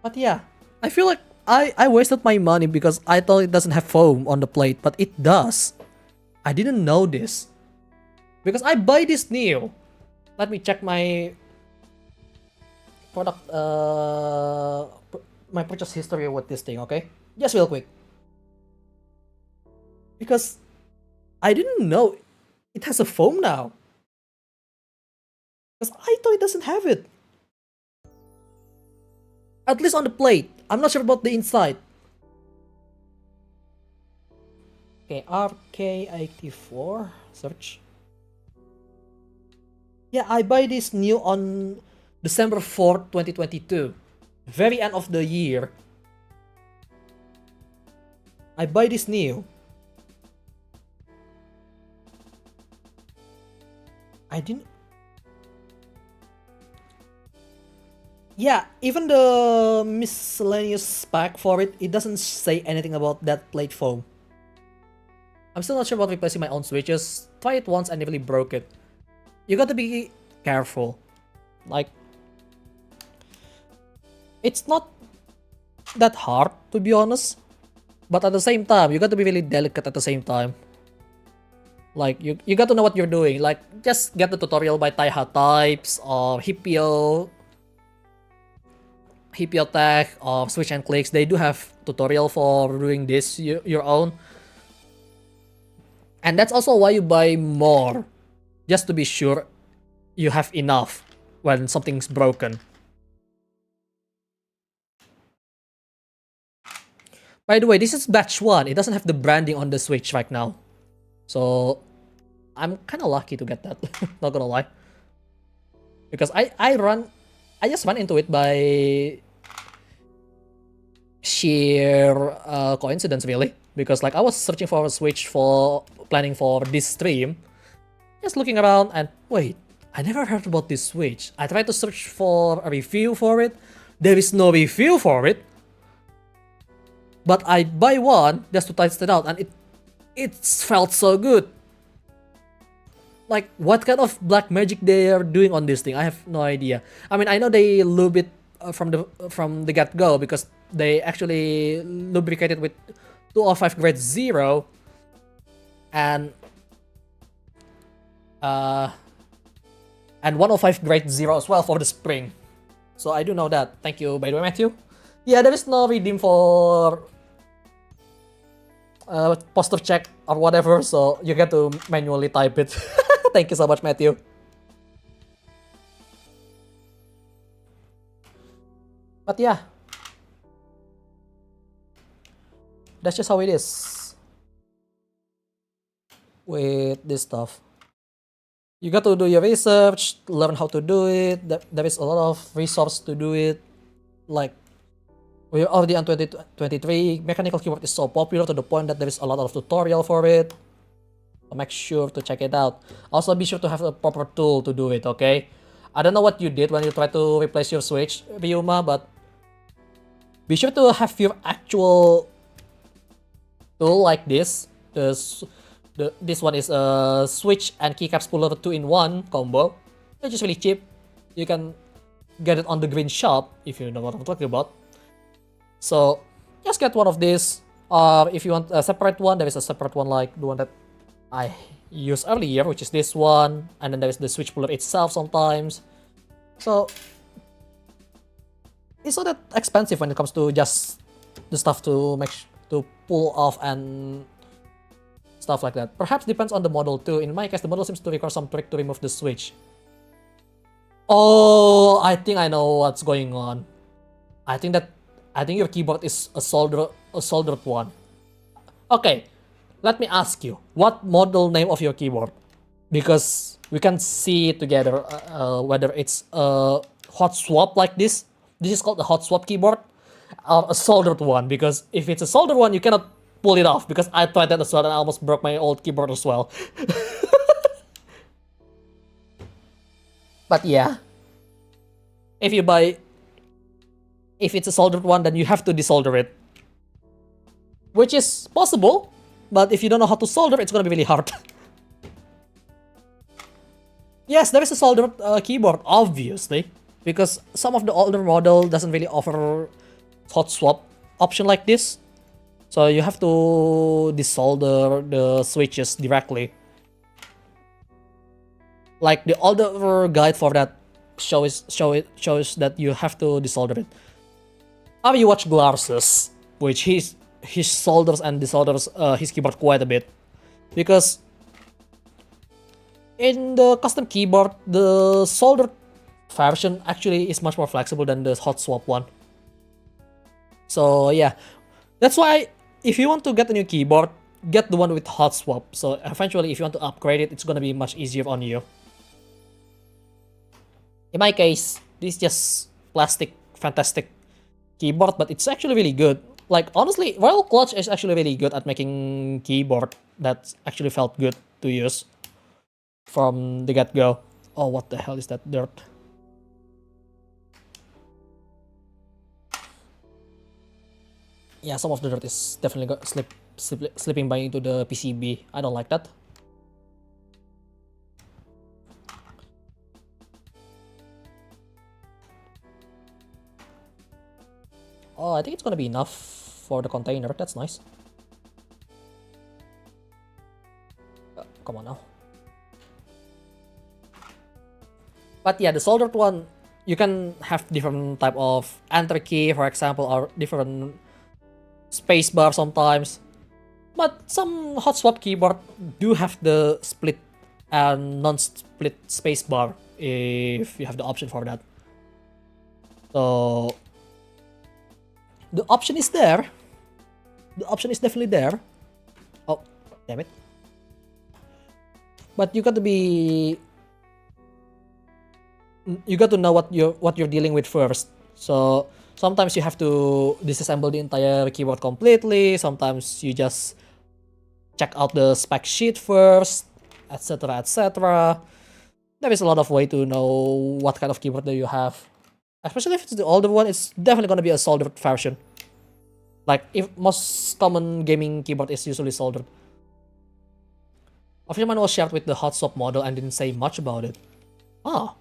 But yeah, I feel like I wasted my money because I thought it doesn't have foam on the plate, but it does. I didn't know this. Because I buy this new. Let me check my product, my purchase history with this thing, okay? Just real quick. Because I didn't know it has a foam now. Because I thought it doesn't have it. At least on the plate. I'm not sure about the inside. Okay, RK84. Search. Yeah, I buy this new on December 4th, 2022. Very end of the year. I buy this new. I didn't... Yeah, even the miscellaneous spec for it, it doesn't say anything about that plate foam. I'm still not sure about replacing my own switches. Try it once and nearly broke it. You got to be careful. Like, it's not that hard, to be honest. But at the same time, you got to be really delicate at the same time. Like, you got to know what you're doing. Like, just get the tutorial by Taiha Types or Hipio Tech or Switch and Clicks. They do have tutorial for doing this your own. And that's also why you buy more. Just to be sure you have enough when something's broken. By the way, this is batch 1. It doesn't have the branding on the Switch right now. So, I'm kind of lucky to get that. Not gonna lie. Because I just ran into it by sheer coincidence, really. Because like I was searching for a Switch for planning for this stream. Just looking around and wait, I never heard about this Switch. I tried to search for a review for it. There is no review for it. But I buy one just to test it out and it felt so good. Like, what kind of black magic they are doing on this thing? I have no idea. I mean, I know they lube it from the get-go because they actually lubricated with 205 grade 0 and 105 grade 0 as well for the spring. So I do know that. Thank you, by the way, Matthew. Yeah, there is no redeem for poster check or whatever, so you get to manually type it. Thank you so much, Matthew. But yeah, that's just how it is with this stuff. You got to do your research, learn how to do it. There is a lot of resource to do it. Like, we're already on 2023. Mechanical keyboard is so popular to the point that there is a lot of tutorial for it. So make sure to check it out. Also, be sure to have a proper tool to do it, okay? I don't know what you did when you tried to replace your Switch, Ryuma, but be sure to have your actual tool like this. This one is a Switch and keycaps puller 2-in-1 combo. It's just really cheap. You can get it on the green shop if you know what I'm talking about. So just get one of these. Or if you want a separate one, there is a separate one like the one that I used earlier, which is this one. And then there is the Switch puller itself sometimes. So it's not that expensive when it comes to just the stuff to pull off and stuff like that. Perhaps depends on the model too. In my case, the model seems to require some trick to remove the switch. Oh, I think I know what's going on. I think your keyboard is a soldered one. Okay, let me ask you, what model name of your keyboard? because we can see together whether it's a hot swap like this. This is called the hot swap keyboard, or a soldered one. Because if it's a soldered one, you cannot pull it off. Because I tried that as well, and I almost broke my old keyboard as well. But yeah, if it's a soldered one, then you have to desolder it, which is possible. But if you don't know how to solder, it's gonna be really hard. Yes, there is a soldered keyboard, obviously, because some of the older model doesn't really offer hot swap option like this. So you have to desolder the switches directly. Like the older guide for that shows that you have to desolder it. How you watch Glarsus, which he solders and desolders his keyboard quite a bit, because in the custom keyboard, the soldered version actually is much more flexible than the hot swap one. So yeah, that's why if you want to get a new keyboard, get the one with hot swap. So eventually, if you want to upgrade it, it's gonna be much easier on you. In my case, this is just plastic, fantastic keyboard, but it's actually really good. Like honestly, Royal Clutch is actually really good at making keyboard that actually felt good to use from the get-go. Oh, what the hell is that dirt? Yeah, some of the dirt is definitely slipping by into the PCB. I don't like that. Oh, I think it's gonna be enough for the container. That's nice. Come on now. But yeah, the soldered one, you can have different type of enter key, for example, or different spacebar sometimes. But some hot swap keyboard do have the split and non-split spacebar if you have the option for that. So the option is there. The option is definitely there. Oh, damn it. But you got to know what you're dealing with first. So sometimes you have to disassemble the entire keyboard completely. Sometimes you just check out the spec sheet first, etc., etc. There is a lot of way to know what kind of keyboard do you have. Especially if it's the older one, it's definitely gonna be a soldered version. Like if most common gaming keyboard is usually soldered. Official manual was shared with the hot swap model and didn't say much about it. Ah.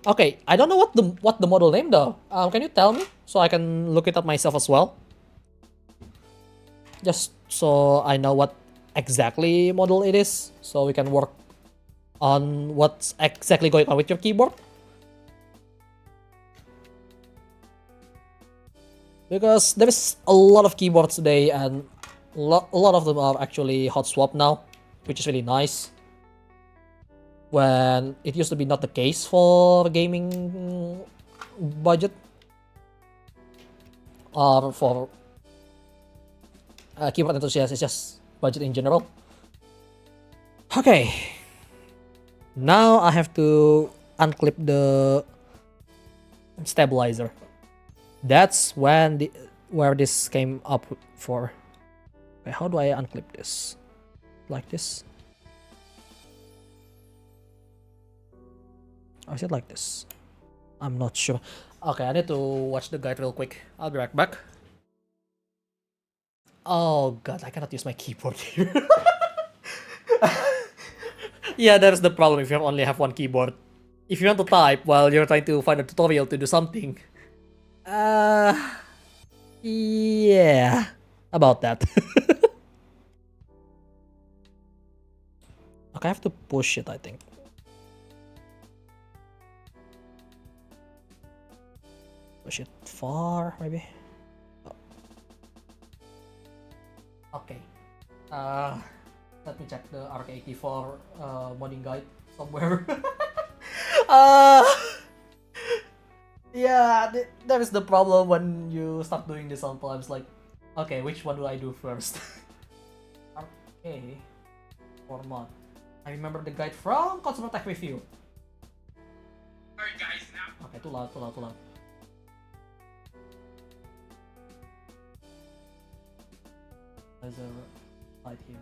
Okay, I don't know what the model name though. Can you tell me so I can look it up myself as well? Just so I know what exactly model it is, so we can work on what's exactly going on with your keyboard. Because there is a lot of keyboards today, and a lot of them are actually hot swap now, which is really nice. When it used to be not the case for gaming budget or for keyboard enthusiasts, it's just budget in general. Okay, now I have to unclip the stabilizer. That's where this came up for. Okay, how do I unclip this? Like this? Or is it like this? I'm not sure. Okay, I need to watch the guide real quick. I'll be right back. Oh god, I cannot use my keyboard here. Yeah, that's the problem if you only have one keyboard. If you want to type while you're trying to find a tutorial to do something. Yeah, about that. Okay, I have to push it, I think. Push it far, maybe. Oh. Okay. Let me check the RK84 modding guide somewhere. uh, yeah, that is the problem when you start doing this sometimes. Like, okay, which one do I do first? RK for mod. I remember the guide from Consumer Tech Review. Alright guys, now. Okay, too loud, too loud, too loud. There's a light here.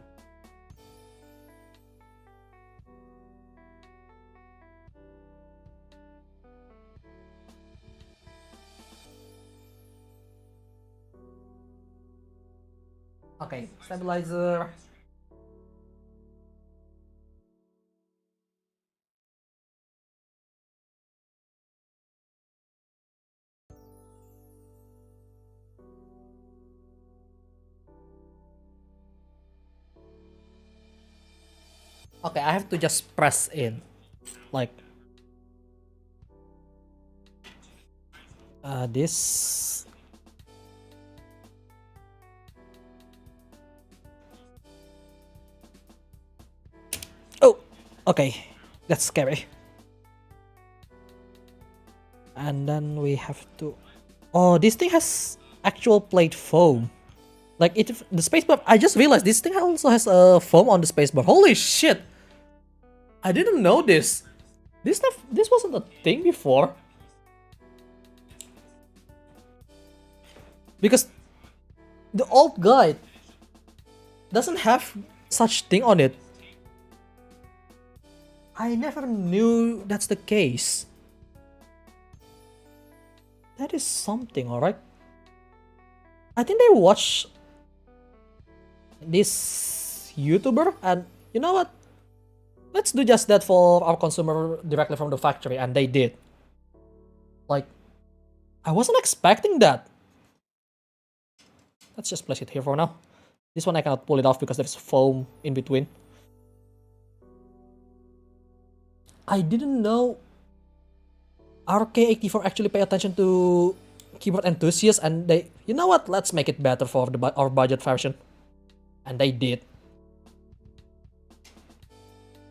Okay, stabilizer. Okay, I have to just press in. Like this. Oh, okay, that's scary. And then we have to. Oh, this thing has actual plate foam. Like it, the spacebar. I just realized this thing also has a foam on the spacebar. Holy shit! I didn't know this. This wasn't a thing before. Because the old guide doesn't have such thing on it. I never knew that's the case. That is something, alright? I think they watch this YouTuber and you know what? Let's do just that for our consumer directly from the factory, and they did. Like, I wasn't expecting that. Let's just place it here for now. This one I cannot pull it off because there's foam in between. I didn't know RK84 actually pay attention to keyboard enthusiasts, and they, you know what? Let's make it better for our budget version, and they did.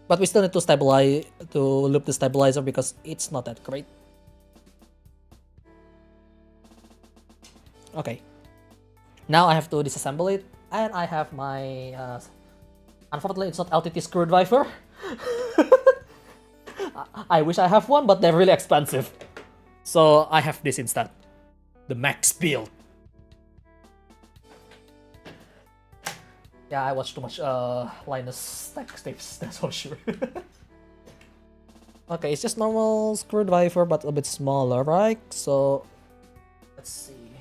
But we still need to loop the stabilizer because it's not that great. Okay. Now I have to disassemble it, and I have my. Unfortunately, it's not LTT screwdriver. I wish I have one, but they're really expensive. So I have this instead. The Max Build. Yeah, I watched too much Linus Tech Tips, that's for sure. Okay, it's just normal screwdriver, but a bit smaller, right? So, let's see.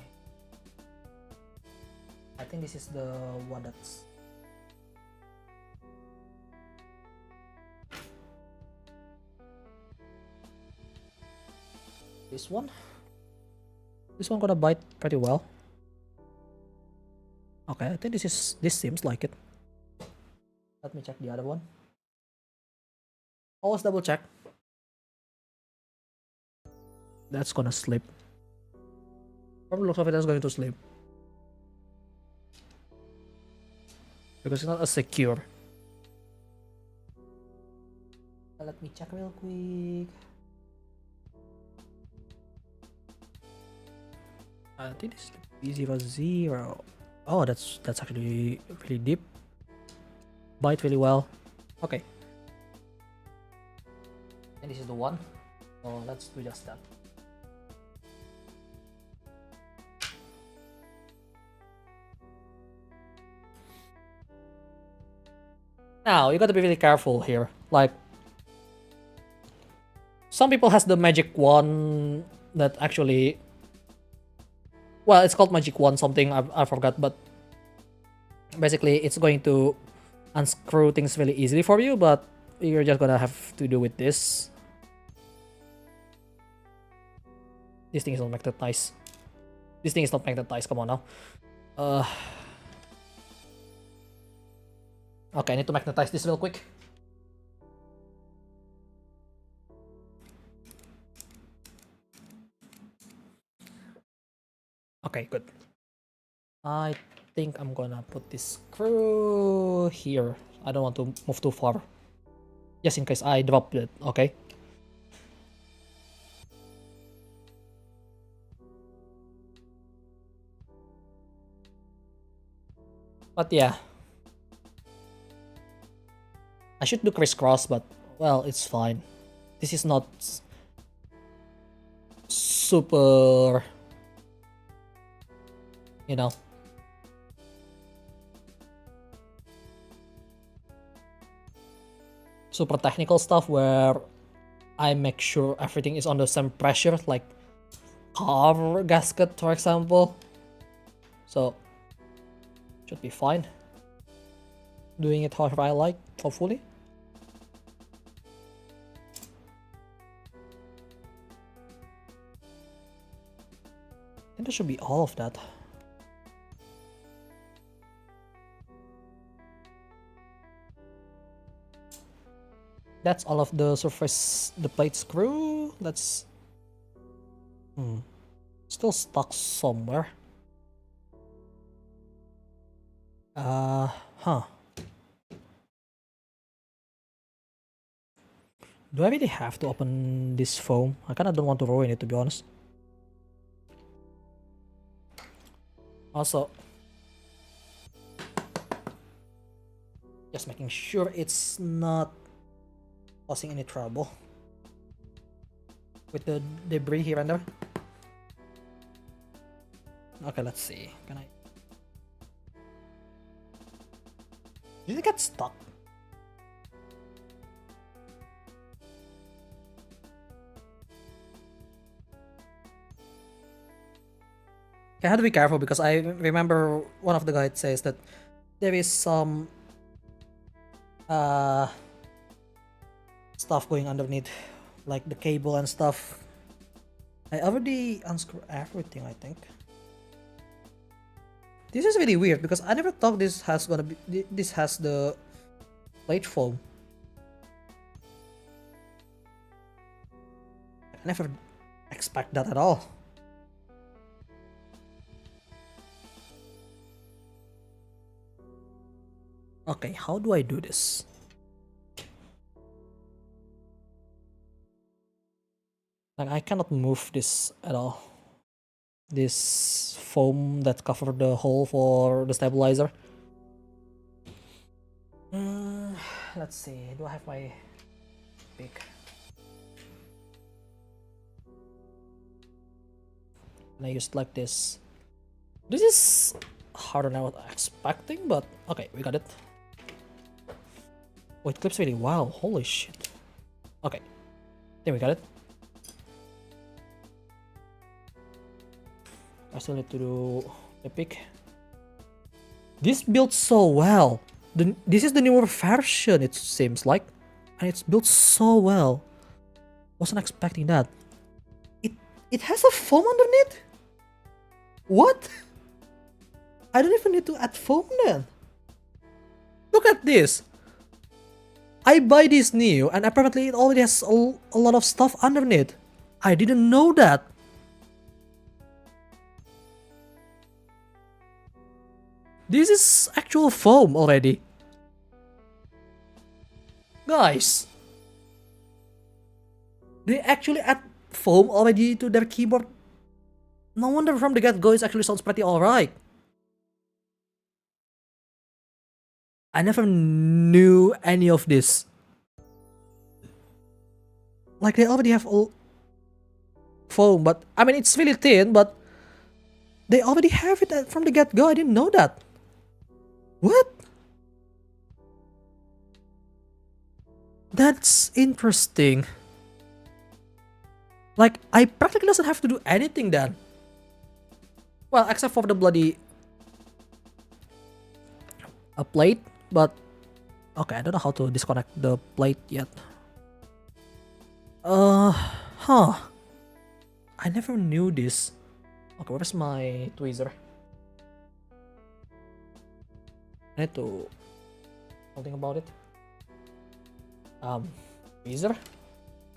I think this is the one that's... This one? This one gonna bite pretty well. Okay, I think this seems like it. Let me check the other one. Always double check. That's gonna slip. From the looks of it, that's going to slip. Because it's not as secure. Let me check real quick. I think this is B00. Oh, that's actually really deep. Bite really well. Okay. And this is the one. So let's do just that. Now you gotta be really careful here. Like, some people has the magic wand that actually, well, it's called magic wand something, I forgot, but basically it's going to unscrew things really easily for you, but you're just gonna have to do with this. This thing is not magnetized. This thing is not magnetized, come on now. Okay, I need to magnetize this real quick. Okay, good. I think I'm gonna put this screw here. I don't want to move too far. Just in case I drop it, okay? But yeah. I should do crisscross, but well, it's fine. This is not super, you know. Super technical stuff where I make sure everything is under some pressure, like car gasket, for example. So, should be fine. Doing it however I like, hopefully. I think that should be all of that. That's all of the surface, the plate screw. That's still stuck somewhere. Huh. Do I really have to open this foam? I kinda don't want to ruin it, to be honest. Also, just making sure it's not causing any trouble with the debris here and there. Okay, let's see. Can I? Did it get stuck? Okay, I had to be careful because I remember one of the guides says that there is some stuff going underneath, like the cable and stuff. I already unscrewed everything, I think. This is really weird because I never thought this has the plate foam. I never expect that at all. Okay, how do I do this? Like, I cannot move this at all. This foam that covered the hole for the stabilizer. Let's see, do I have my pick? And I used like this. This is harder than I was expecting, but okay, we got it. Oh, it clips really well. Holy shit. Okay, there we got it. I still need to do the pick. This built so well. This is the newer version, it seems like, and it's built so well. Wasn't expecting that. It has a foam underneath. What? I don't even need to add foam then. Look at this. I buy this new, and apparently it already has a lot of stuff underneath. I didn't know that. This is actual foam already. Guys, they actually add foam already to their keyboard. No wonder from the get-go it actually sounds pretty alright. I never knew any of this. Like, they already have foam, but I mean, it's really thin, but they already have it from the get-go. I didn't know that. What? That's interesting. Like, I practically doesn't have to do anything then. Well, except for the bloody plate, but okay, I don't know how to disconnect the plate yet. I never knew this. Okay, where's my tweezer? I need to something about it. Tweezer?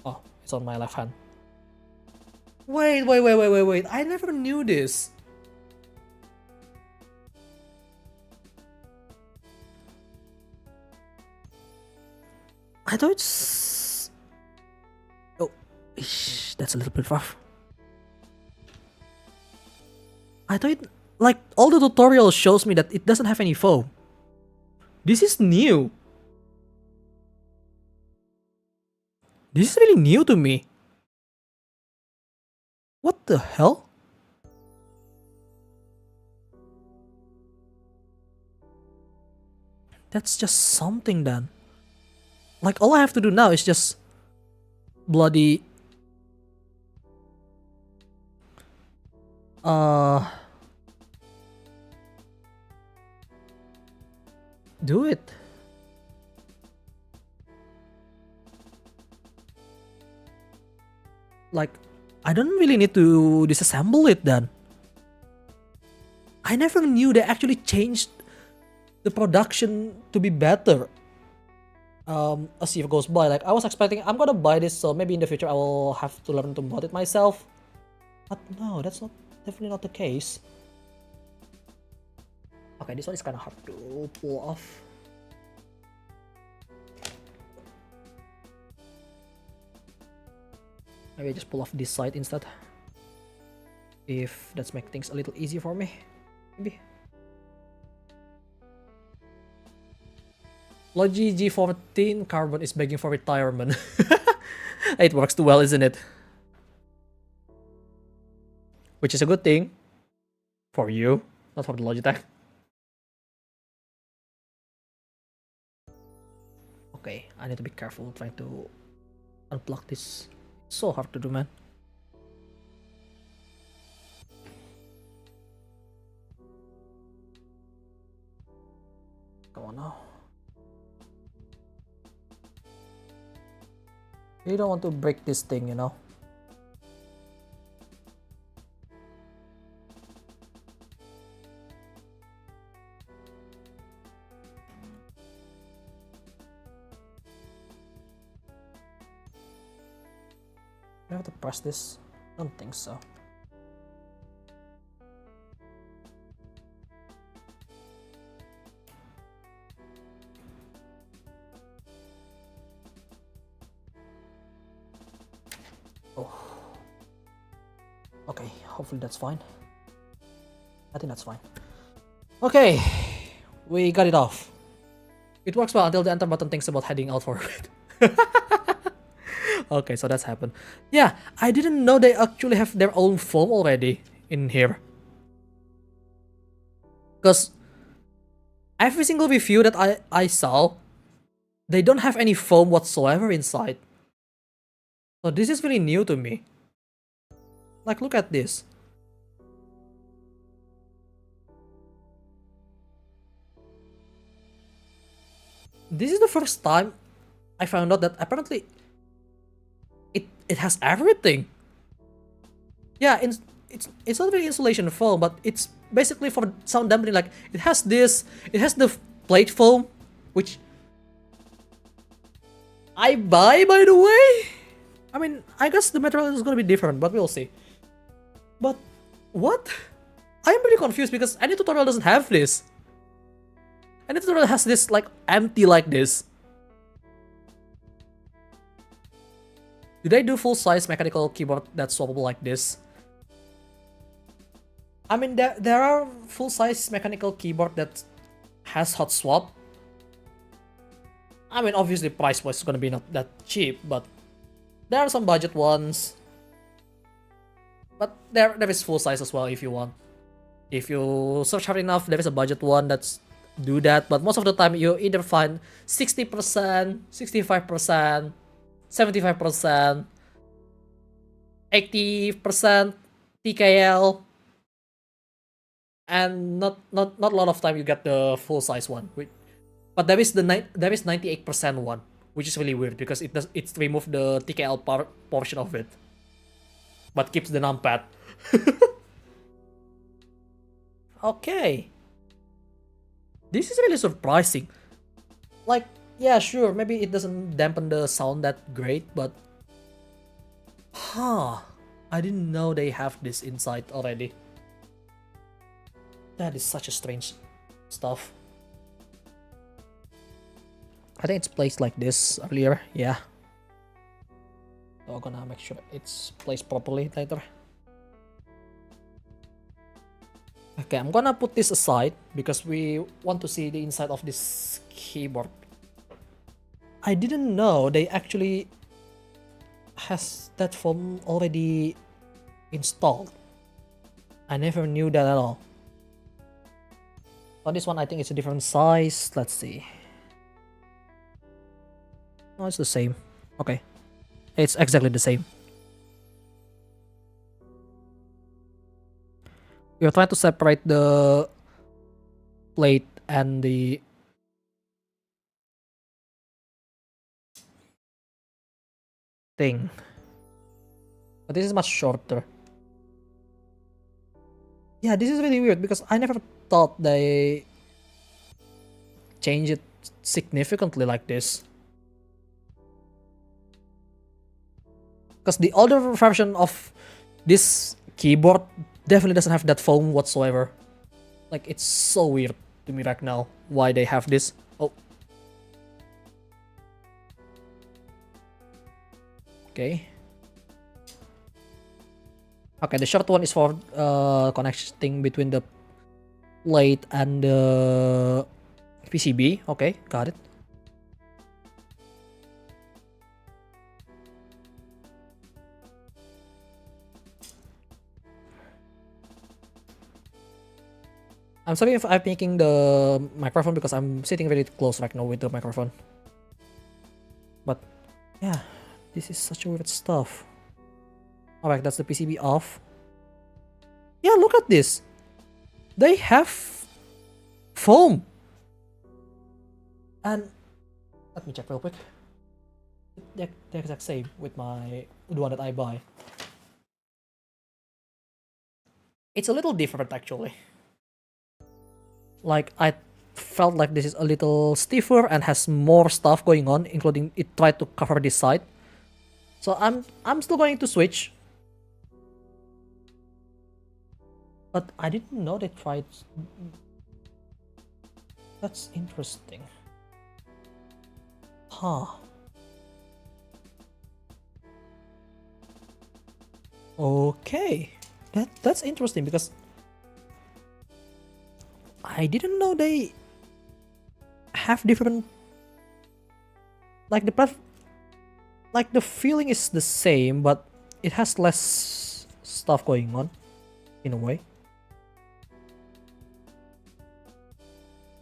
Oh, it's on my left hand. Wait. I never knew this. I thought it's... Oh, that's a little bit rough. I thought it... Like, all the tutorial shows me that it doesn't have any foam. This is new. This is really new to me. What the hell? That's just something then. Like, all I have to do now is just bloody do it. Like, I don't really need to disassemble it then. I never knew they actually changed the production to be better. As year goes by, like I was expecting I'm gonna buy this, so maybe in the future I will have to learn to mod it myself. But no, that's definitely not the case. Okay, this one is kind of hard to pull off. Maybe I just pull off this side instead. If that's make things a little easier for me, maybe. Logi G14 Carbon is begging for retirement. It works too well, isn't it? Which is a good thing. For you, not for the Logitech. Okay, I need to be careful trying to unplug this. It's so hard to do, man. Come on now. You don't want to break this thing, you know. Do I have to press this? I don't think so. Okay, hopefully that's fine. I think that's fine. Okay, we got it off. It works well until the enter button thinks about heading out for it. Okay, so that's happened. Yeah, I didn't know they actually have their own foam already in here. Because every single review that I saw, they don't have any foam whatsoever inside. So this is really new to me. Like, look at this. This is the first time I found out that apparently it has everything. Yeah, it's not really insulation foam, but it's basically for sound dampening. Like, it has this, it has the plate foam, which I buy, by the way. I mean, I guess the material is gonna be different, but we'll see. But what? I'm pretty confused because any tutorial doesn't have this. Any tutorial has this like empty like this. Do they do full-size mechanical keyboard that's swappable like this? I mean, there are full-size mechanical keyboard that has hot swap. I mean, obviously price-wise is gonna be not that cheap, but there are some budget ones. But there is full size as well if you want. If you search hard enough, there is a budget one that's do that. But most of the time, you either find 60%, 65%, 75%, 80% TKL, and not a lot of time you get the full size one. But there is 98% one, which is really weird because it's removed the TKL portion of it, but keeps the numpad. Okay. This is really surprising. Like, yeah, sure, maybe it doesn't dampen the sound that great, but I didn't know they have this inside already. That is such a strange stuff. I think it's placed like this earlier, yeah. So I'm gonna make sure it's placed properly later. Okay, I'm gonna put this aside because we want to see the inside of this keyboard. I didn't know they actually has that foam already installed. I never knew that at all. On this one, I think it's a different size. Let's see. Oh, it's the same. Okay. It's exactly the same. We're trying to separate the plate and the thing. But this is much shorter. Yeah, this is really weird because I never thought they change it significantly like this. Because the older version of this keyboard definitely doesn't have that foam whatsoever. Like, it's so weird to me right now why they have this. Oh. Okay. Okay, the short one is for connecting between the plate and the PCB. Okay, got it. I'm sorry if I'm making the microphone because I'm sitting very close right now with the microphone. But yeah, this is such weird stuff. Alright, that's the PCB off. Yeah, look at this. They have foam. And let me check real quick. They're the exact same with the one that I buy. It's a little different actually. Like, I felt like this is a little stiffer and has more stuff going on, including it tried to cover this side. So I'm still going to switch. But I didn't know they tried. That's interesting. Huh. Okay. That's interesting because I didn't know they have different, like the feeling is the same, but it has less stuff going on in a way.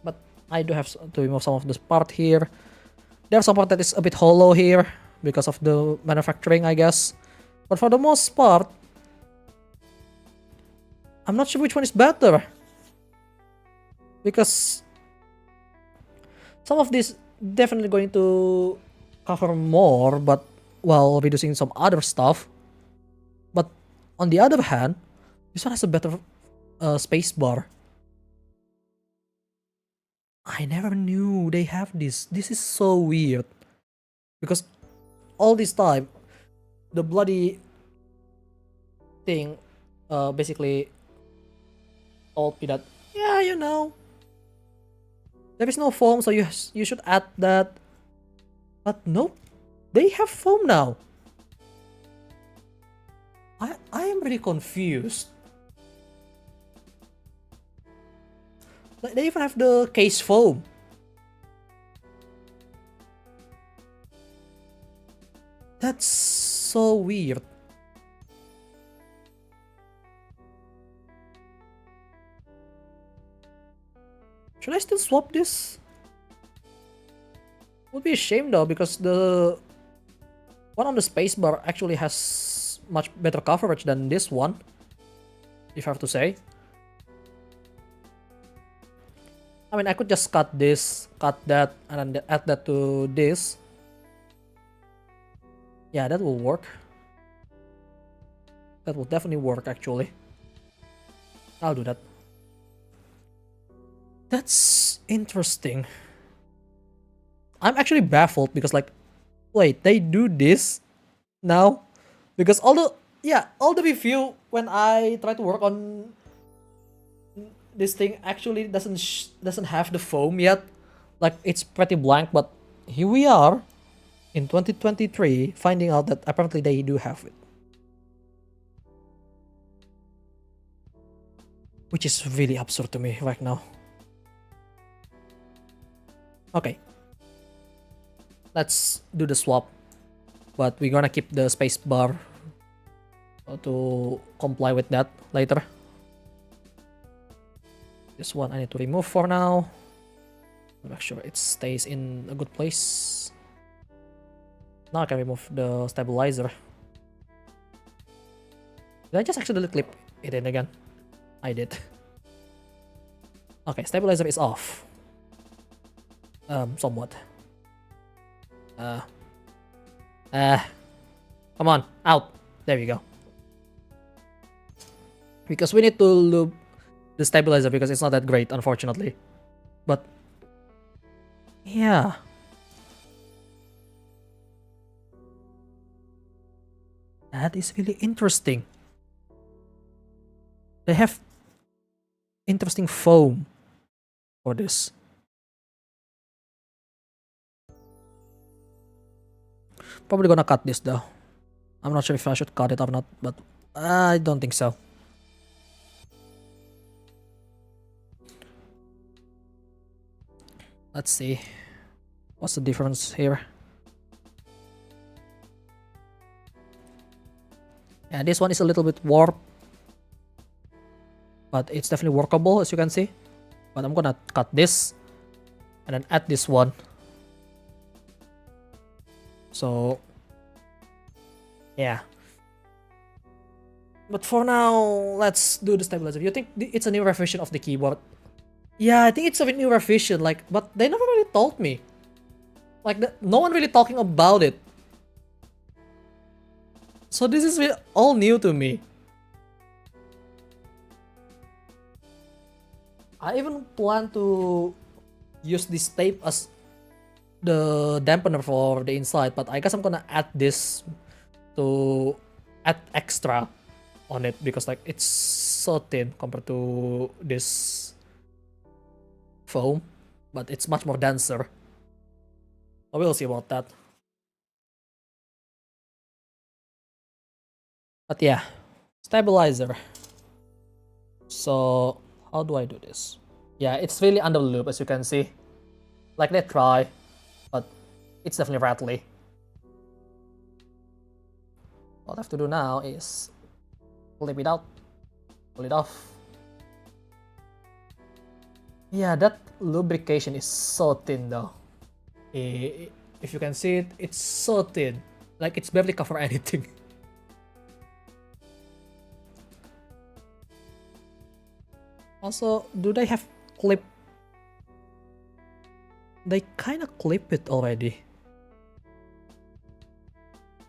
But I do have to remove some of this part here. There's some part that is a bit hollow here because of the manufacturing, I guess. But for the most part, I'm not sure which one is better. Because some of this definitely going to cover more, but while reducing some other stuff. But on the other hand, this one has a better space bar. I never knew they have this. This is so weird. Because all this time, the bloody thing basically told me that, yeah, you know, there is no foam, so you should add that. But nope, they have foam now. I am really confused. Like, they even have the case foam. That's so weird. Should I still swap this? Would be a shame though, because the one on the spacebar actually has much better coverage than this one, if I have to say. I mean, I could just cut this, cut that, and then add that to this. Yeah, that will work. That will definitely work actually. I'll do that. That's interesting. I'm actually baffled because, like, wait, they do this now? Because all the review when I try to work on this thing actually doesn't have the foam yet. Like, it's pretty blank, but here we are in 2023 finding out that apparently they do have it. Which is really absurd to me right now. Okay. Let's do the swap but we're gonna keep the space bar to comply with that later. This one I need to remove for now. Make sure it stays in a good place. Now I can remove the stabilizer. Did I just accidentally clip it in again? I did. Okay, stabilizer is off. Somewhat. Come on, out. There we go. Because we need to loop the stabilizer because it's not that great, unfortunately. But yeah. That is really interesting. They have interesting foam for this. Probably gonna cut this though. I'm not sure if I should cut it or not, but I don't think so. Let's see. What's the difference here? Yeah, this one is a little bit warped, but it's definitely workable, as you can see. But I'm gonna cut this and then add this one. So yeah. But for now, let's do the stabilizer. You think it's a new revision of the keyboard? Yeah, I think it's a new revision, like, but they never really told me. Like, no one really talking about it. So this is really all new to me. I even plan to use this tape as the dampener for the inside, but I guess I'm gonna add this to add extra on it because like it's so thin compared to this foam, but it's much more denser. So we'll see about that. But yeah, stabilizer. So how do I do this? Yeah, it's really under the loop, as you can see. Like, they try, but it's definitely rattly. What I have to do now is flip it out, pull it off. Yeah, that lubrication is so thin though. If you can see it, it's so thin. Like, it's barely cover anything. Also, do they have clip? They kind of clip it already.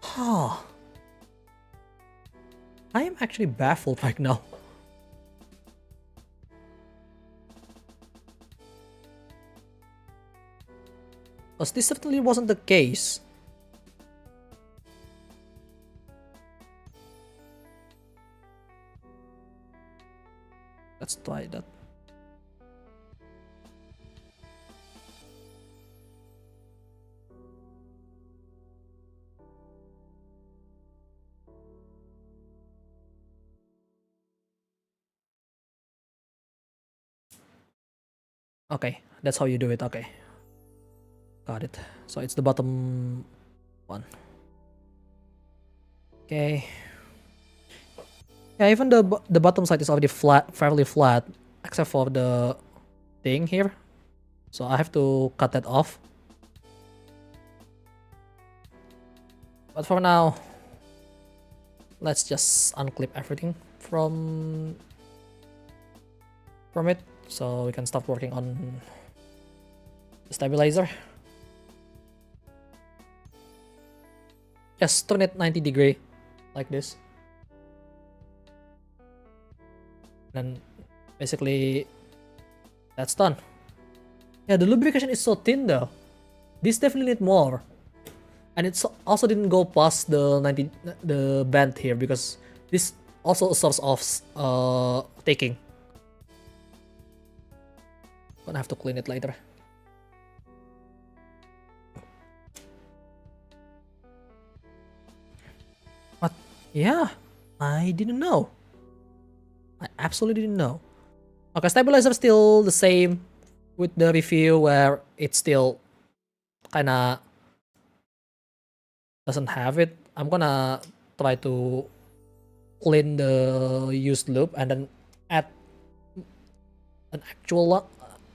Huh. I am actually baffled right now. Because this certainly wasn't the case. Let's try that. Okay, that's how you do it. Okay, got it. So it's the bottom one. Okay. Yeah, even the bottom side is already flat, fairly flat, except for the thing here. So I have to cut that off. But for now, let's just unclip everything from it, so we can start working on the stabilizer. Just turn it 90 degree, like this. And basically, that's done. Yeah, the lubrication is so thin though. This definitely need more. And it also didn't go past the band here because this also a source of taking. Gonna have to clean it later. But yeah, I didn't know. I absolutely didn't know. Okay, stabilizer still the same with the review where it's still kinda doesn't have it, I'm gonna try to clean the used loop and then add an actual one,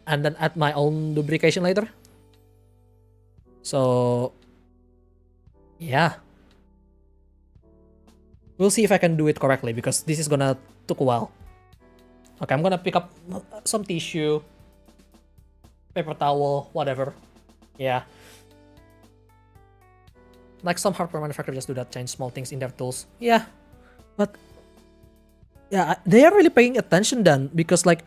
and then add my own lubrication later. So yeah, we'll see if I can do it correctly because this is gonna took a while. Okay, I'm gonna pick up some tissue, paper towel, whatever. Yeah. Like some hardware manufacturers just do that, change small things in their tools. Yeah, but yeah, they are really paying attention then because like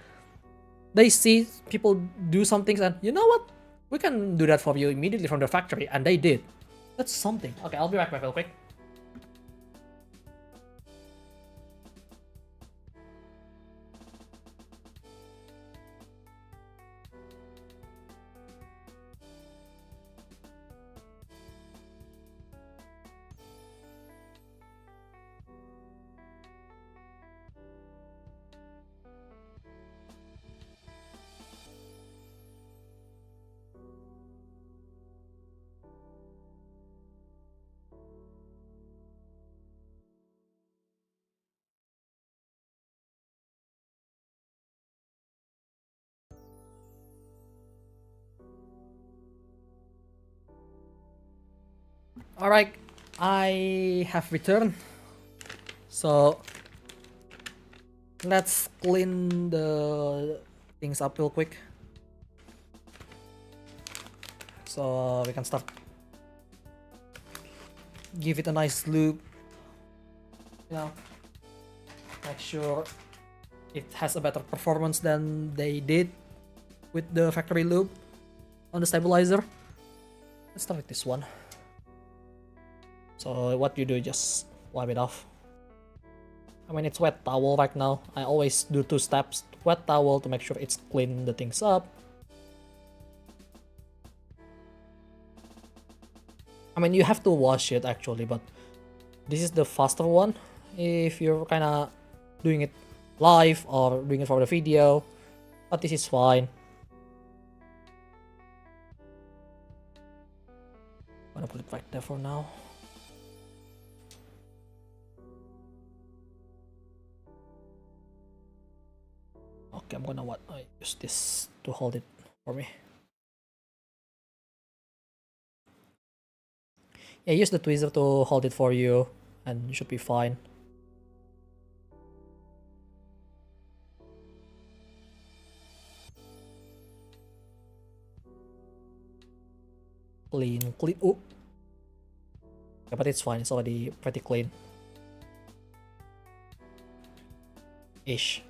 they see people do some things and you know what? We can do that for you immediately from the factory, and they did. That's something. Okay, I'll be back real quick. Alright, I have returned. So let's clean the things up real quick. So we can start. Give it a nice loop. You know, make sure it has a better performance than they did with the factory loop on the stabilizer. Let's start with this one. So what you do, just wipe it off. I mean, it's wet towel right now. I always do 2 steps. Wet towel to make sure it's clean the things up. I mean, you have to wash it actually, but this is the faster one if you're kinda doing it live or doing it for the video, but this is fine. I'm gonna put it right there for now. Okay, I'm gonna I use this to hold it for me. Yeah, use the tweezer to hold it for you and you should be fine. Clean. Oh. Yeah, but it's fine, it's already pretty clean. Ish.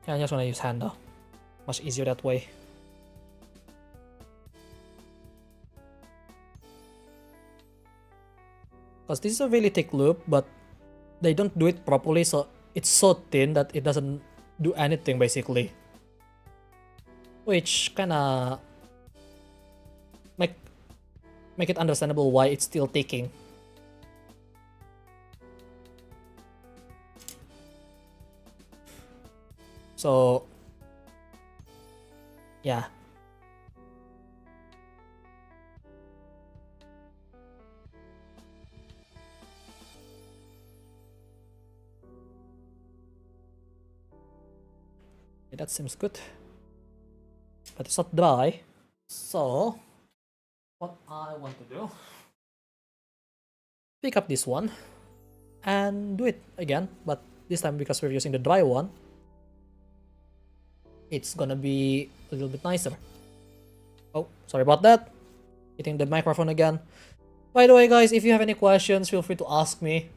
Yeah, I'm just gonna use hand though. Much easier that way. Because this is a really thick loop, but they don't do it properly, so it's so thin that it doesn't do anything basically. Which kinda make it understandable why it's still ticking. So yeah. Okay, that seems good. But it's not dry. So what I want to do, pick up this one and do it again, but this time because we're using the dry one, it's gonna be a little bit nicer. Oh, sorry about that. Hitting the microphone again. By the way, guys, if you have any questions, feel free to ask me.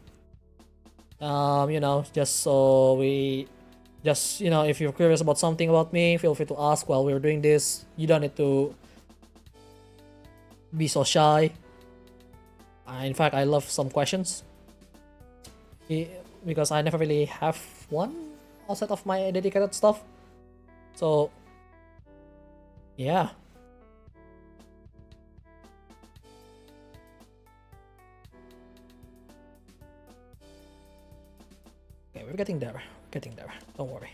You know, just so you know, if you're curious about something about me, feel free to ask while we're doing this. You don't need to be so shy. In fact, I love some questions because I never really have one outside of my dedicated stuff. So yeah. Okay, we're getting there. Getting there. Don't worry.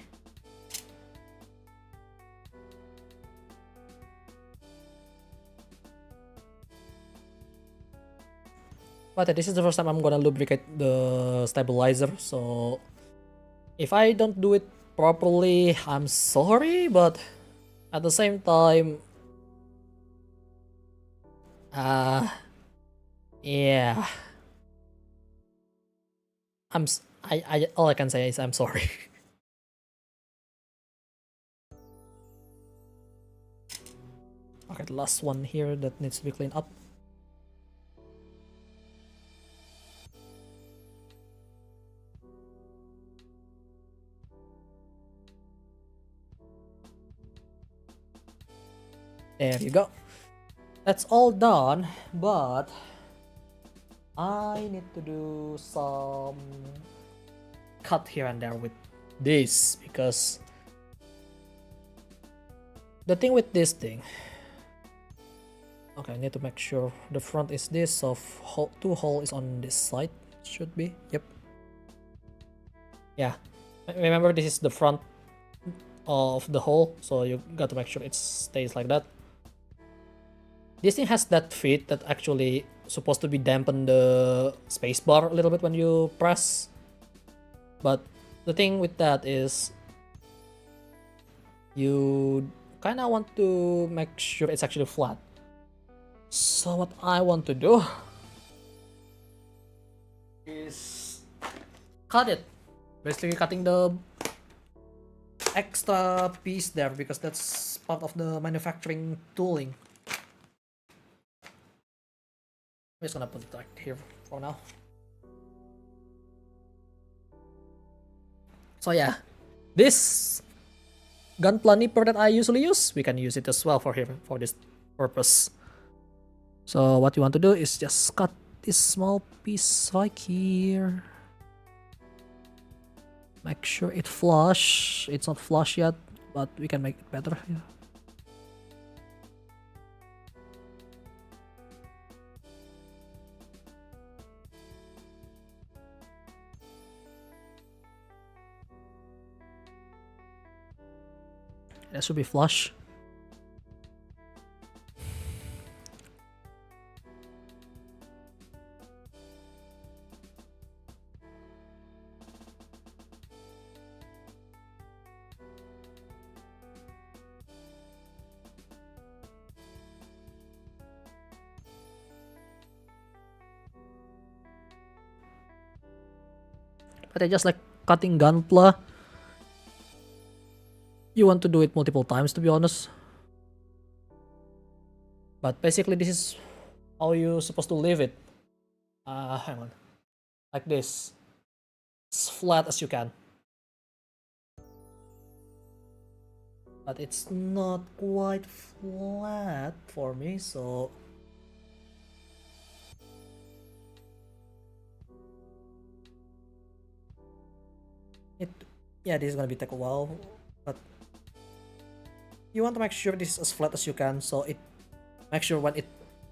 But this is the first time I'm gonna lubricate the stabilizer, so if I don't do it properly, I'm sorry, but at the same time, yeah, all I can say is I'm sorry. Okay, the last one here that needs to be cleaned up. There you go. That's all done, but I need to do some cut here and there with this, because the thing with this thing, okay, I need to make sure the front is this, so two hole is on this side, should be, yep. Yeah, remember this is the front of the hole, so you got to make sure it stays like that. This thing has that fit that actually supposed to be dampen the spacebar a little bit when you press, but the thing with that is you kind of want to make sure it's actually flat. So what I want to do is cut it, basically cutting the extra piece there, because that's part of the manufacturing tooling. I'm just gonna put it right here for now. So yeah, this gunpla nipper that I usually use, we can use it as well for here for this purpose. So what you want to do is just cut this small piece right here. Make sure it flush. It's not flush yet, but we can make it better. Yeah. That should be flush. But I just like cutting gunpla. You want to do it multiple times, to be honest. But basically this is how you're supposed to leave it. Hang on. Like this. As flat as you can. But it's not quite flat for me, so... Yeah, this is gonna take a while, but you want to make sure this is as flat as you can, so it make sure when it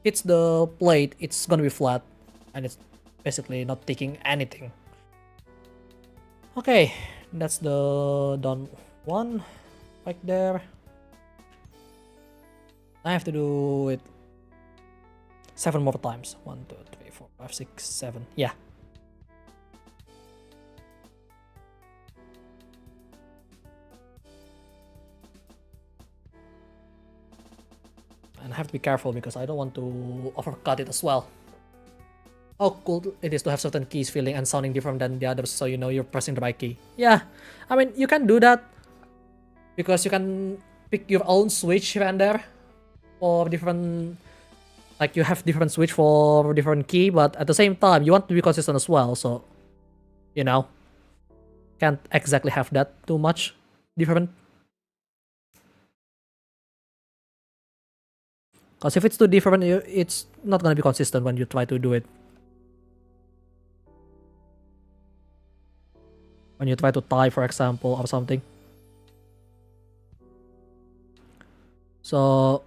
hits the plate, it's gonna be flat, and it's basically not taking anything. Okay, that's the done one, right there. I have to do it 7 more times. 1, 2, 3, 4, 5, 6, 7. Yeah. And I have to be careful because I don't want to overcut it as well. How cool it is to have certain keys feeling and sounding different than the others, so you know you're pressing the right key. Yeah, I mean, you can do that because you can pick your own switch here and there for different, like you have different switch for different key, but at the same time you want to be consistent as well, so you know, can't exactly have that too much different. Because if it's too different, it's not gonna be consistent when you try to do it. When you try to tie, for example, or something. So,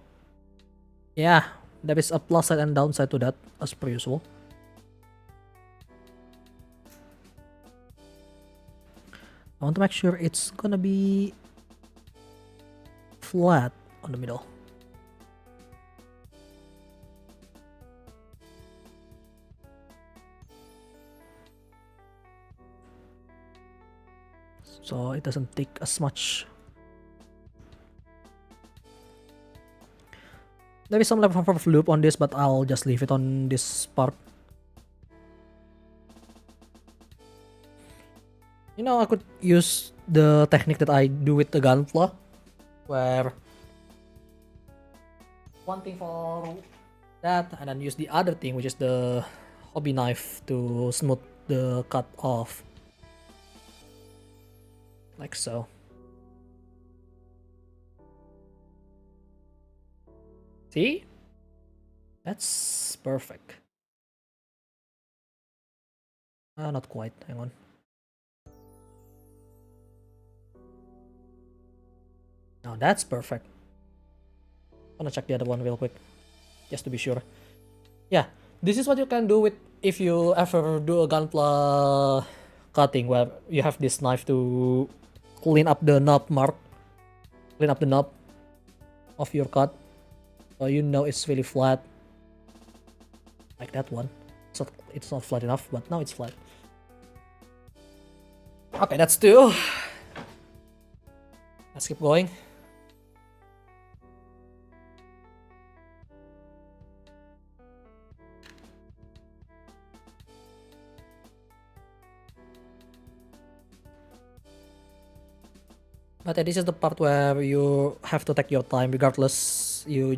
yeah, there is a plus side and downside to that, as per usual. I want to make sure it's gonna be flat on the middle. so it doesn't take as much. Maybe some level of loop on this, but I'll just leave it on this part. You know, I could use the technique that I do with the gunpla, where one thing for that, and then use the other thing, which is the hobby knife, to smooth the cut off. Like so. See? That's perfect. Not quite, hang on. Now that's perfect. I'm gonna check the other one real quick, just to be sure. Yeah, this is what you can do with if you ever do a gunpla cutting, where you have this knife to clean up the knob mark, clean up the knob of your cut, so you know it's really flat. Like that one. It's not flat enough, but now it's flat. Okay, that's two. Let's keep going. But this is the part where you have to take your time, regardless you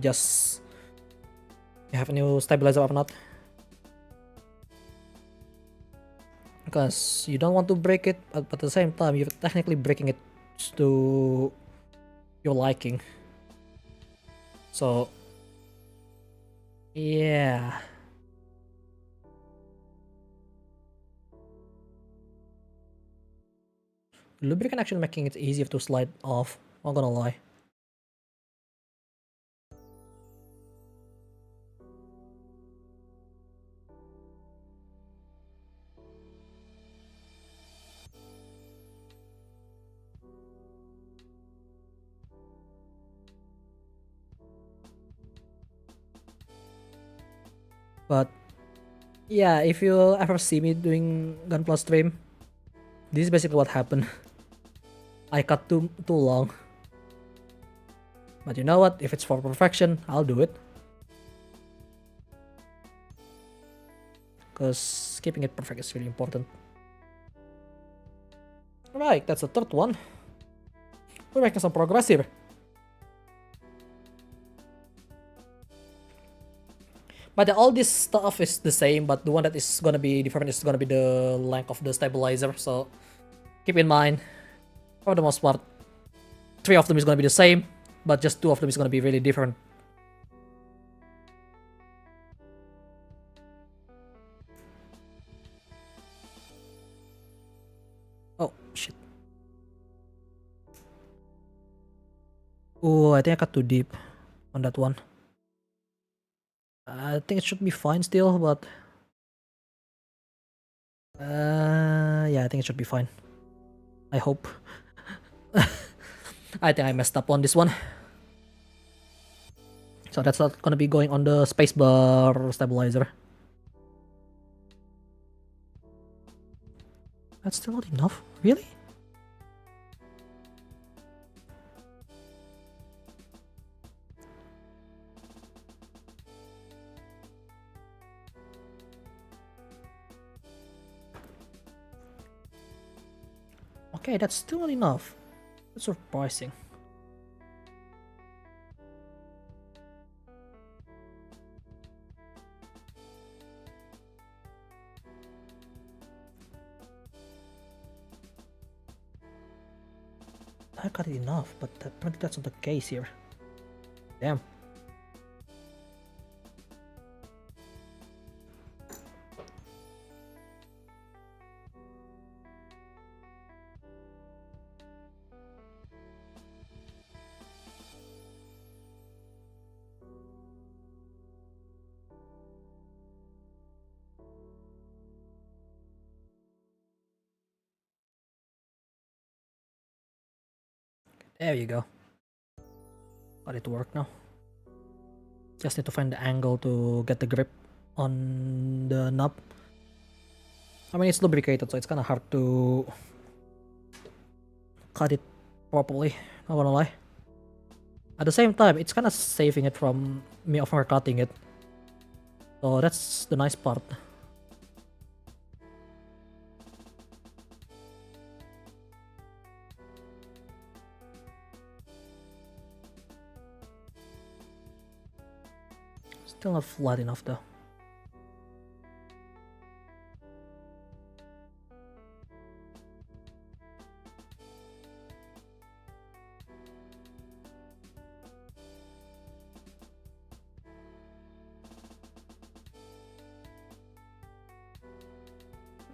have a new stabilizer or not, because you don't want to break it, but at the same time you're technically breaking it to your liking. So yeah. Lubricant actually making it easier to slide off, not gonna lie. But yeah, if you ever see me doing Gunpla stream, this is basically what happened. I cut too long. But you know what? If it's for perfection, I'll do it. Because keeping it perfect is really important. Right, that's the third one. We're making some progress here. But all this stuff is the same, but the one that is gonna be different is gonna be the length of the stabilizer. So keep in mind, for the most part, 3 of them is gonna be the same, but just 2 of them is gonna be really different. Oh shit. Oh, I think I cut too deep on that one. I think it should be fine still, but yeah, I think it should be fine. I hope. I think I messed up on this one. So that's not gonna be going on the spacebar stabilizer. That's still not enough? Really? Okay, that's still not enough. That's surprising. I got it enough, but apparently that's not the case here. Damn. There you go. Got it to work now. Just need to find the angle to get the grip on the knob. I mean, it's lubricated, so it's kind of hard to cut it properly, not gonna lie. At the same time, it's kind of saving it from me overcutting it. So that's the nice part. Still not flat enough though.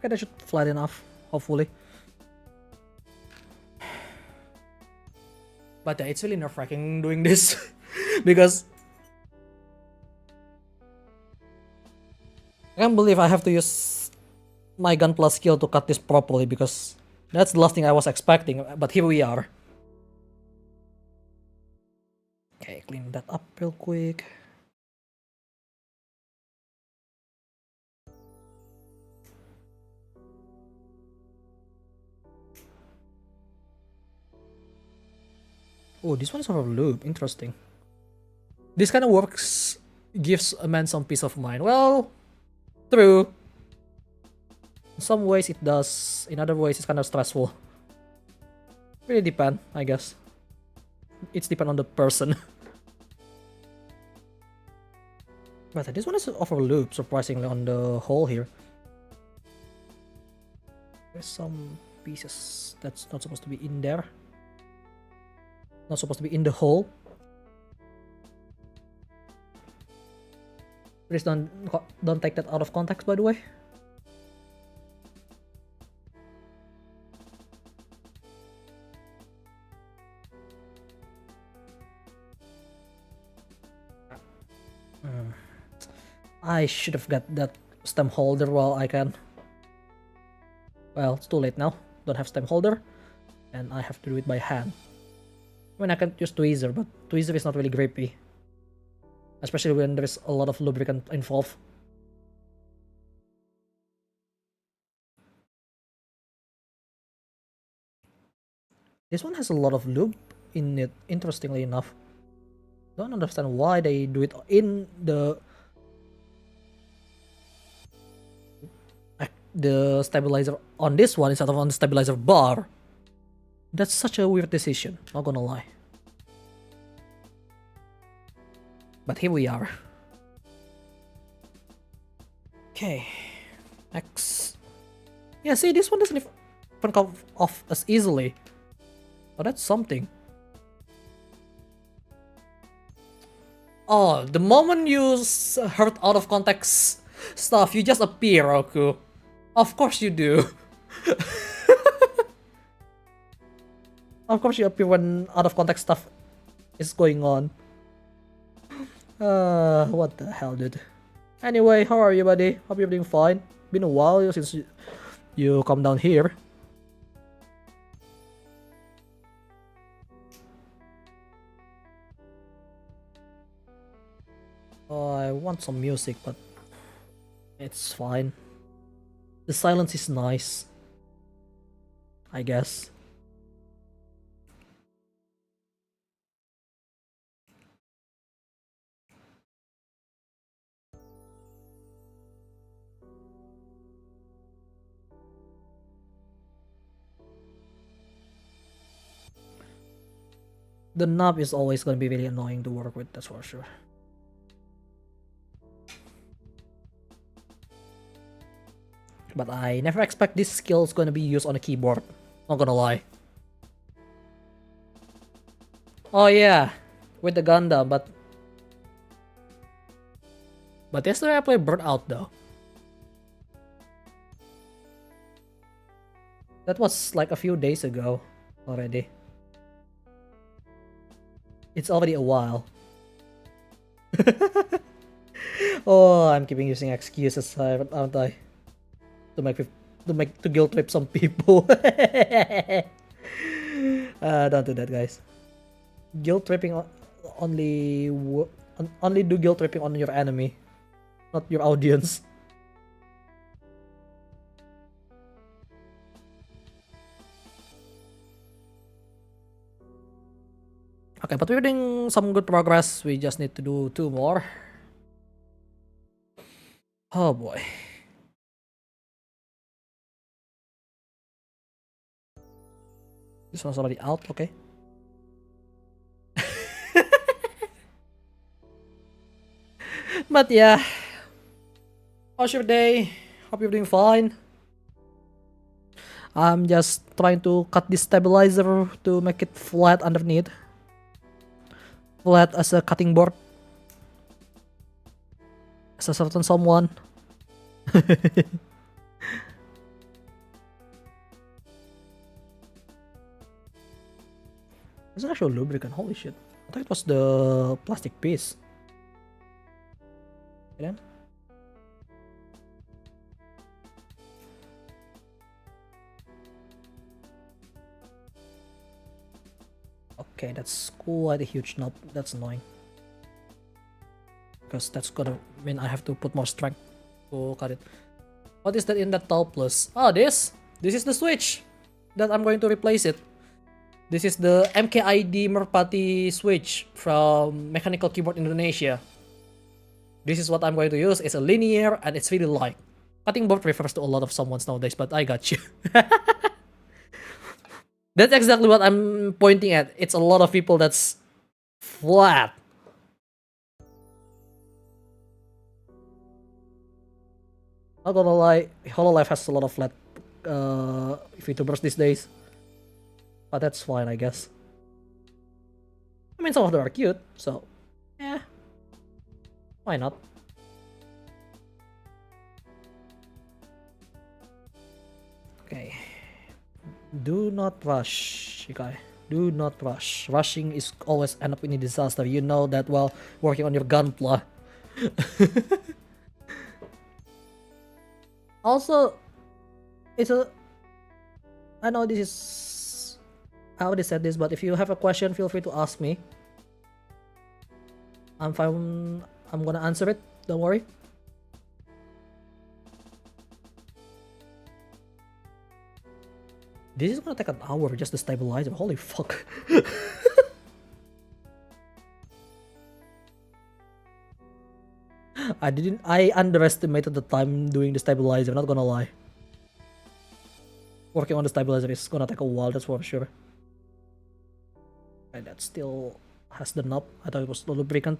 Okay, that should flat enough, hopefully. But yeah, it's really nerve-wracking doing this because I can't believe I have to use my gun plus skill to cut this properly because that's the last thing I was expecting, but here we are. Okay, clean that up real quick. Oh, this one is over loop. Interesting. This kind of works, gives a man some peace of mind. Well, true. In some ways it does. In other ways it's kind of stressful. Really depend, I guess. It's depend on the person. But this one is over loop, surprisingly, on the hole here. There's some pieces that's not supposed to be in there. Not supposed to be in the hole. Please don't take that out of context, by the way. I should have got that stem holder while I can. Well, it's too late now. Don't have stem holder, and I have to do it by hand. I mean, I can use tweezer, but tweezer is not really grippy, especially when there is a lot of lubricant involved. This one has a lot of lube in it, interestingly enough. Don't understand why they do it in the stabilizer on this one instead of on the stabilizer bar. That's such a weird decision, not gonna lie. But here we are. Okay, next. Yeah, see, this one doesn't even come off as easily. Oh, that's something. Oh, the moment you heard out of context stuff, you just appear, Roku. Of course you do. Of course you appear when out of context stuff is going on. What the hell, dude. Anyway, how are you, buddy? Hope you're doing fine. Been a while since you come down here. Oh, I want some music, but it's fine. The silence is nice, I guess. The knob is always going to be really annoying to work with, that's for sure. But I never expect this skill is going to be used on a keyboard, not gonna lie. Oh yeah, with the Gundam, but yesterday I played Burnout though. That was like a few days ago already. It's already a while. Oh, I'm keeping using excuses, aren't I? To guilt trip some people. Don't do that, guys. Guilt tripping only do guilt tripping on your enemy, not your audience. Okay, but we're doing some good progress. We just need to do 2 more. Oh boy. This one's already out, okay. But yeah. How's your day? Hope you're doing fine. I'm just trying to cut this stabilizer to make it flat underneath. Flat as a cutting board. As a certain someone. It's an actual lubricant, holy shit. I thought it was the plastic piece. Okay, then. Okay, that's quite a huge knob. That's annoying. Because that's gonna mean I have to put more strength to cut it. What is that in that tall plus? Oh, this is the switch that I'm going to replace it. This is the MKID Merpati switch from Mechanical Keyboard Indonesia. This is what I'm going to use. It's a linear and it's really light. Cutting board refers to a lot of someones nowadays, but I got you. That's exactly what I'm pointing at. It's a lot of people that's flat. Not gonna lie, Hololive has a lot of flat VTubers these days. But that's fine, I guess. I mean, some of them are cute, so yeah. Why not? Okay. Do not rush, Shikai. Do not rush. Rushing is always end up in a disaster. You know that while working on your gunpla. Also, I know this is... I already said this, but if you have a question, feel free to ask me. I'm fine. I'm gonna answer it. Don't worry. This is gonna take an hour just to stabilize it. Holy fuck. I underestimated the time doing the stabilizer, not gonna lie. Working on the stabilizer is gonna take a while, that's for sure. And that still has the knob. I thought it was the lubricant.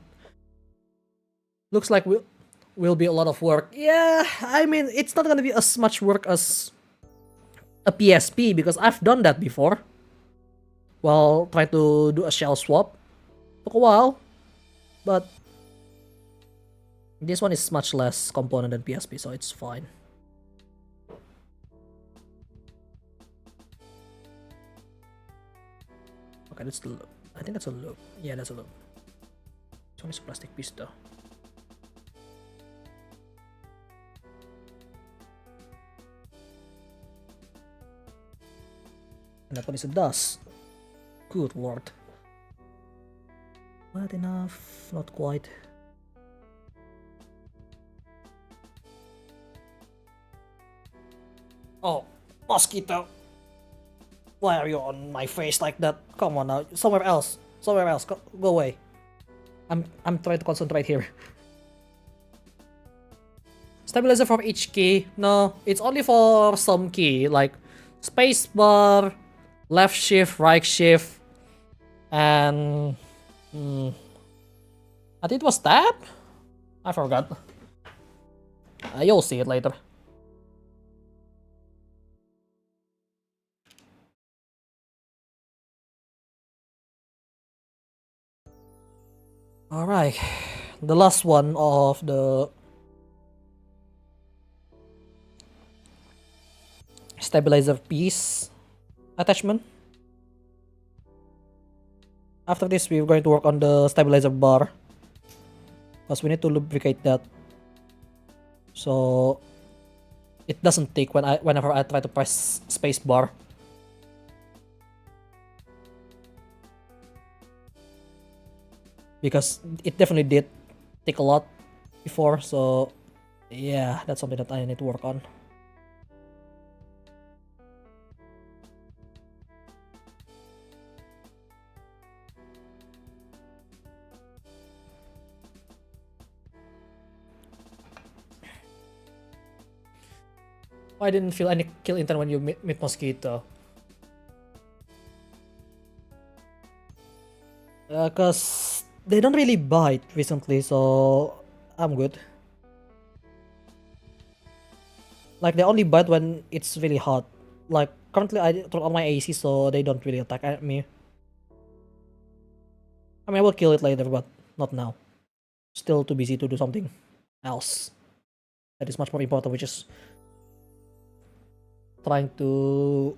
Looks like will be a lot of work. Yeah, I mean, it's not gonna be as much work as a PSP because I've done that before. While trying to do a shell swap. Took a while, but this one is much less component than PSP, so it's fine. Okay, that's the loop. I think that's a loop. Yeah, that's a loop. This one is a plastic piece though. And that one is a dust. Good lord. Not enough. Not quite. Oh, mosquito. Why are you on my face like that? Come on now. Somewhere else. Somewhere else. Go away. I'm trying to concentrate here. Stabilizer for each key? No, it's only for some key, like spacebar, left shift, right shift, and I think it was tab? I forgot. You'll see it later. Alright, the last one of the stabilizer piece attachment. After this, we're going to work on the stabilizer bar because we need to lubricate that so it doesn't take whenever I try to press space bar. Because it definitely did take a lot before, so yeah, that's something that I need to work on. I didn't feel any kill intent when you meet mosquito. Cause they don't really bite recently, so I'm good. Like they only bite when it's really hot. Like currently I turn on my AC, so they don't really attack at me. I mean, I will kill it later, but not now. Still too busy to do something else that is much more important, which is trying to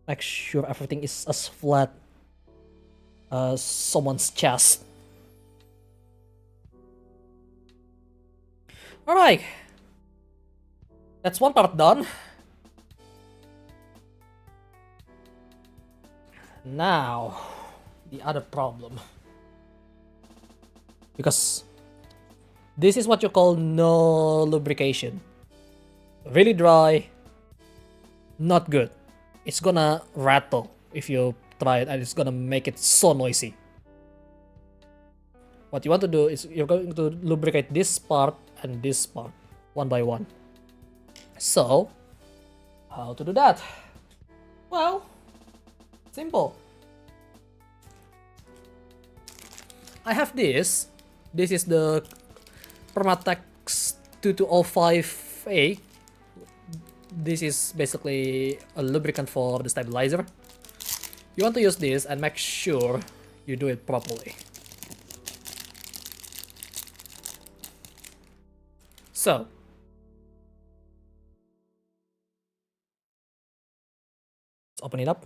make sure everything is as flat as someone's chest. Alright. That's one part done. Now, the other problem. Because this is what you call no lubrication. Really dry, not good. It's gonna rattle if you try it, and it's gonna make it so noisy. What you want to do is you're going to lubricate this part and this part one by one. So, how to do that? Well, simple. I have this. This is the Permatex 2205A. This is basically a lubricant for the stabilizer. You want to use this and make sure you do it properly. So, let's open it up.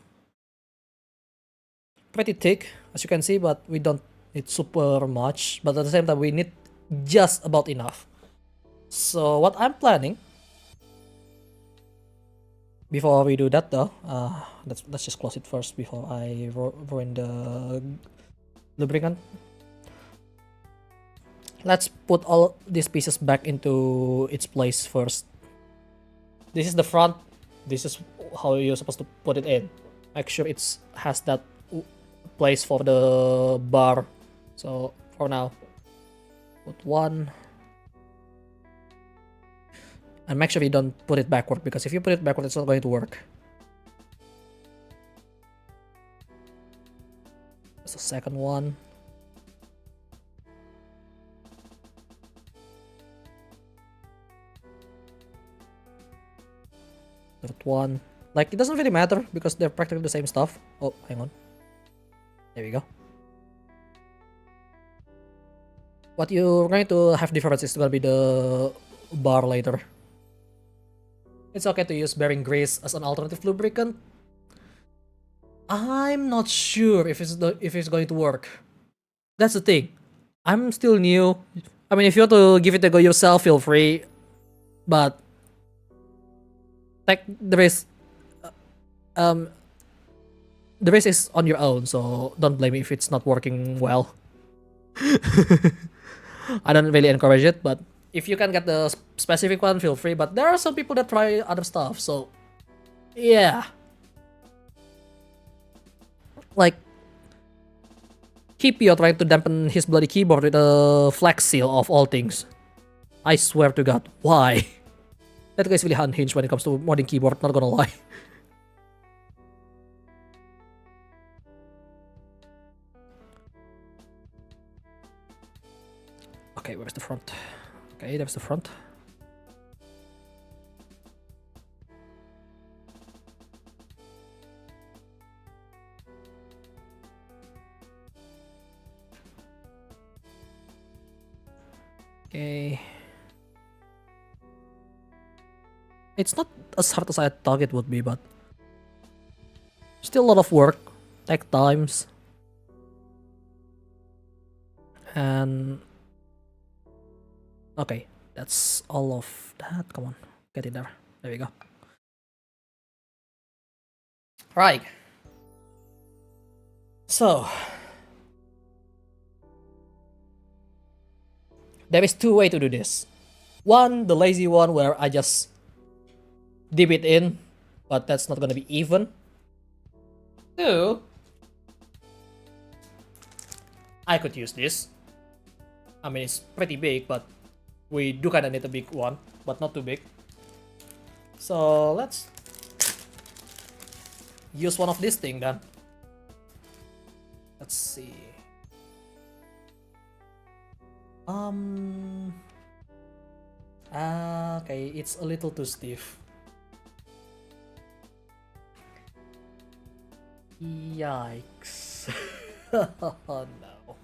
Pretty thick, as you can see, but we don't need super much. But at the same time, we need just about enough. So, what I'm planning, before we do that though, let's just close it first before I ruin the lubricant. Let's put all these pieces back into its place first. This is the front. This is how you're supposed to put it in. Make sure it has that place for the bar. So for now, put one. And make sure you don't put it backward, because if you put it backward, it's not going to work. That's the second one. Third one. Like, it doesn't really matter because they're practically the same stuff. Oh, hang on. There we go. What you're going to have difference is going to be the bar later. It's okay to use bearing grease as an alternative lubricant. I'm not sure if it's going to work. That's the thing. I'm still new. I mean, if you want to give it a go yourself, feel free. But like the risk is on your own, so don't blame me if it's not working well. I don't really encourage it, but if you can get the specific one, feel free. But there are some people that try other stuff, so yeah. Like Hipio trying to dampen his bloody keyboard with a flex seal of all things. I swear to God, why? That guy's really unhinged when it comes to modding keyboard, not gonna lie. Okay, where's the front? Okay, there's the front. Okay. It's not as hard as I thought it would be, but still a lot of work, take times. And okay, that's all of that. Come on, get in there. There we go. Right. So there is two ways to do this. One, the lazy one, where I just dip it in, but that's not gonna be even. Two, I could use this. I mean, it's pretty big, but we do kinda need a big one, but not too big. So let's use one of these thing then. Let's see. Okay, it's a little too stiff. Yikes. Oh no.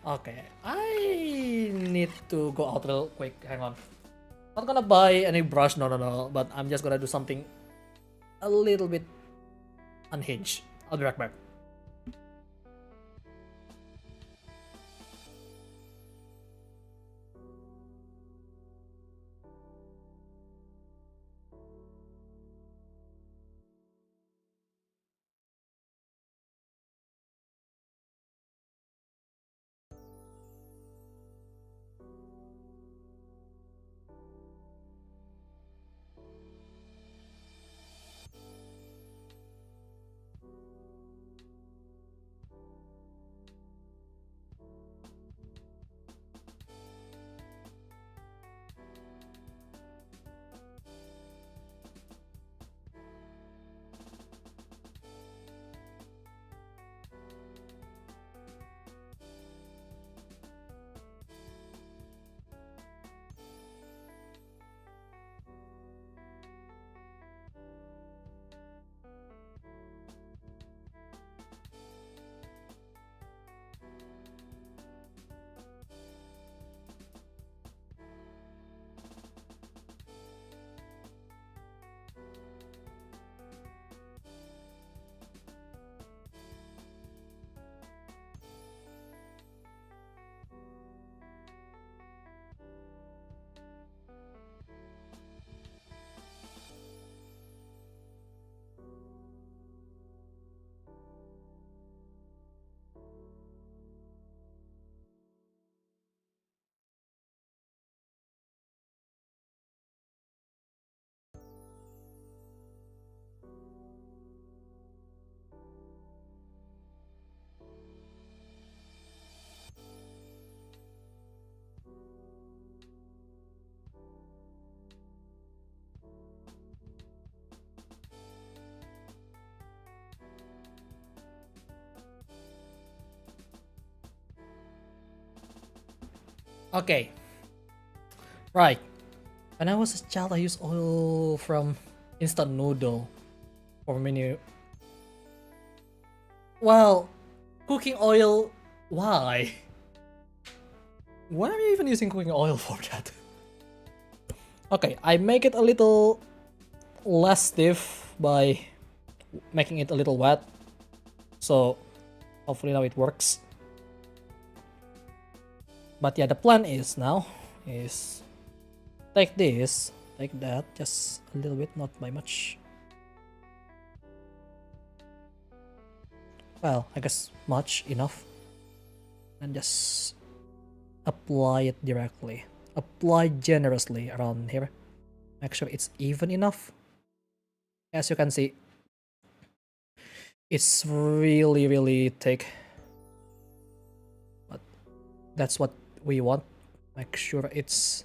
Okay, I need to go out real quick. Hang on. Not gonna buy any brush, no. But I'm just gonna do something a little bit unhinged. I'll be right back. Okay. Right. When I was a child, I used oil from instant noodle for many. Well, cooking oil. Why? Why am I even using cooking oil for that? Okay, I make it a little less stiff by making it a little wet. So hopefully now it works. But yeah, the plan is now is take this, take that, just a little bit, not by much. Well, I guess much enough. And just apply it directly. Apply generously around here. Make sure it's even enough. As you can see, it's really thick. But that's what we want. Make sure it's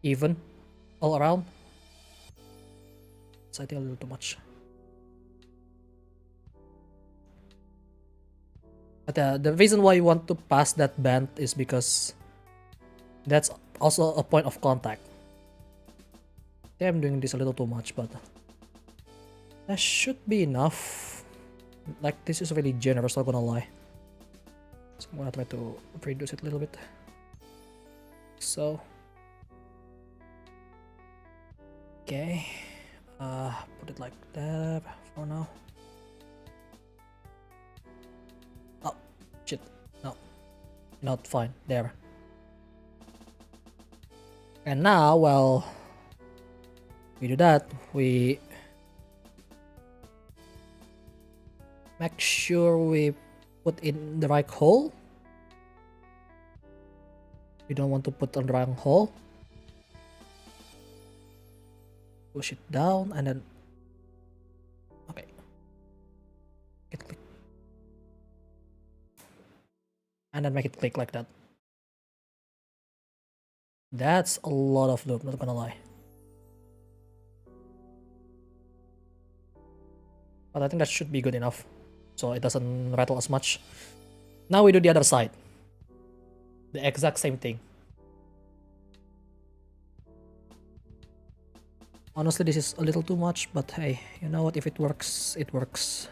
even all around. It's I think a little too much. But the reason why you want to pass that band is because that's also a point of contact. Yeah, I'm doing this a little too much, but that should be enough. Like, this is really generous, not gonna lie. So I'm gonna try to reduce it a little bit. So, okay, put it like that for now. Oh, shit, no, not fine, there. And now, well, we do that, we make sure we put in the right hole. We don't want to put on the wrong hole. Push it down and then okay. It click. And then make it click like that. That's a lot of loop, not gonna lie. But I think that should be good enough, so it doesn't rattle as much. Now we do the other side. The exact same thing. Honestly, this is a little too much, but hey, you know what? If it works, it works.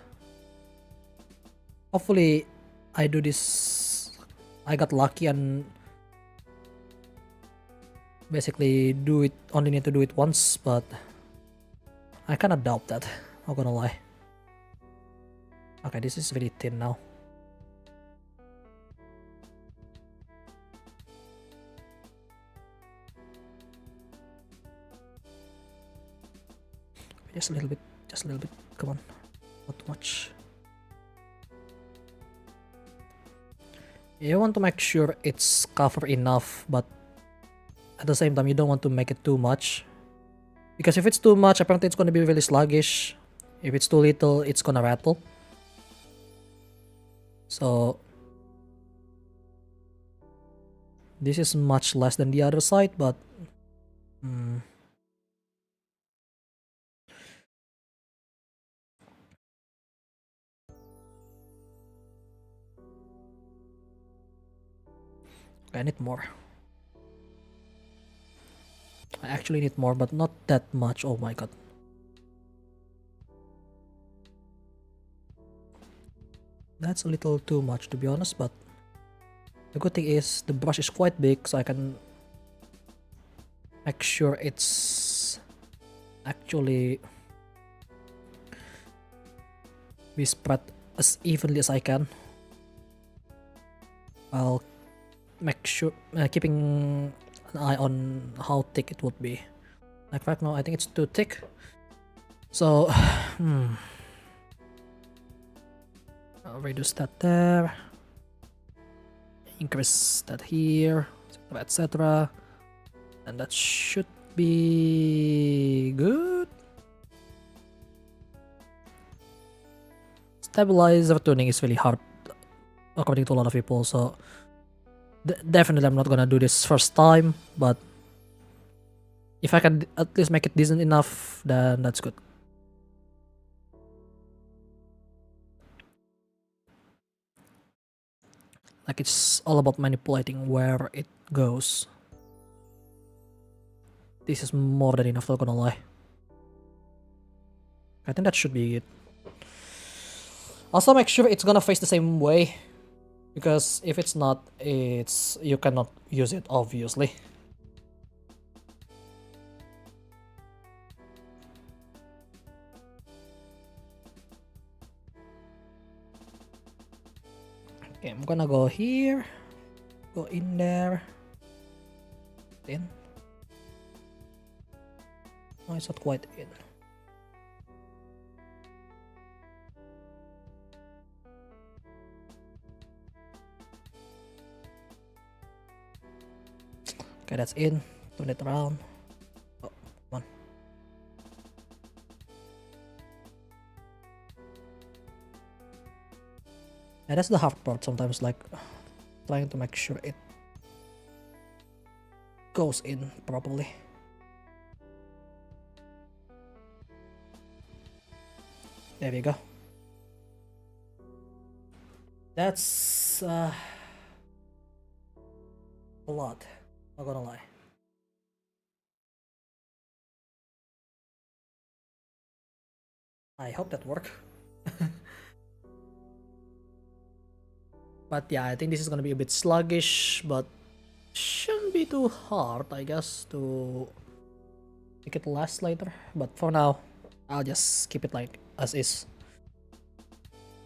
Hopefully, I do this. I got lucky and basically only need to do it once, but I kinda doubt that. Not gonna lie. Okay, this is very thin now. Just a little bit, come on, not too much. You want to make sure it's covered enough, but at the same time you don't want to make it too much. Because if it's too much, apparently it's gonna be really sluggish. If it's too little, it's gonna rattle. So this is much less than the other side, but I need more. I actually need more, but not that much. Oh my god. That's a little too much, to be honest, but the good thing is the brush is quite big, so I can make sure it's actually be spread as evenly as I can. I'll make sure keeping an eye on how thick it would be. Like right now, I think it's too thick. So, I'll reduce that there. Increase that here, etc. And that should be good. Stabilizer tuning is really hard, according to a lot of people, so definitely I'm not gonna do this first time, but if I can at least make it decent enough, then that's good. Like, it's all about manipulating where it goes. This is more than enough, not gonna lie. I think that should be it. Also make sure it's gonna face the same way, because if it's not, you cannot use it, obviously. Okay, I'm gonna go here, go in there, in. No, it's not quite in. Okay, that's in. Turn it around. Oh, come on. Yeah, that's the hard part sometimes, like trying to make sure it goes in properly. There we go. That's a lot, not gonna lie. I hope that worked. But yeah, I think this is gonna be a bit sluggish, but shouldn't be too hard, I guess, to make it last later. But for now, I'll just keep it like as is.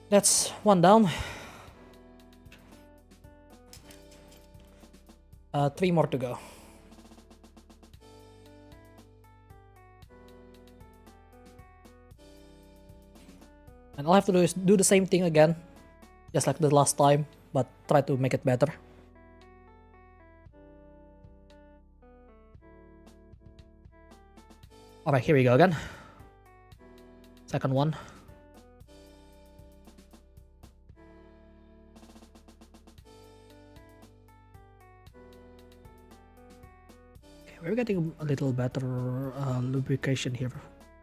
That's one down. 3 more to go. And all I have to do is do the same thing again, just like the last time, but try to make it better. Alright, here we go again. Second one. we're getting a little better lubrication here.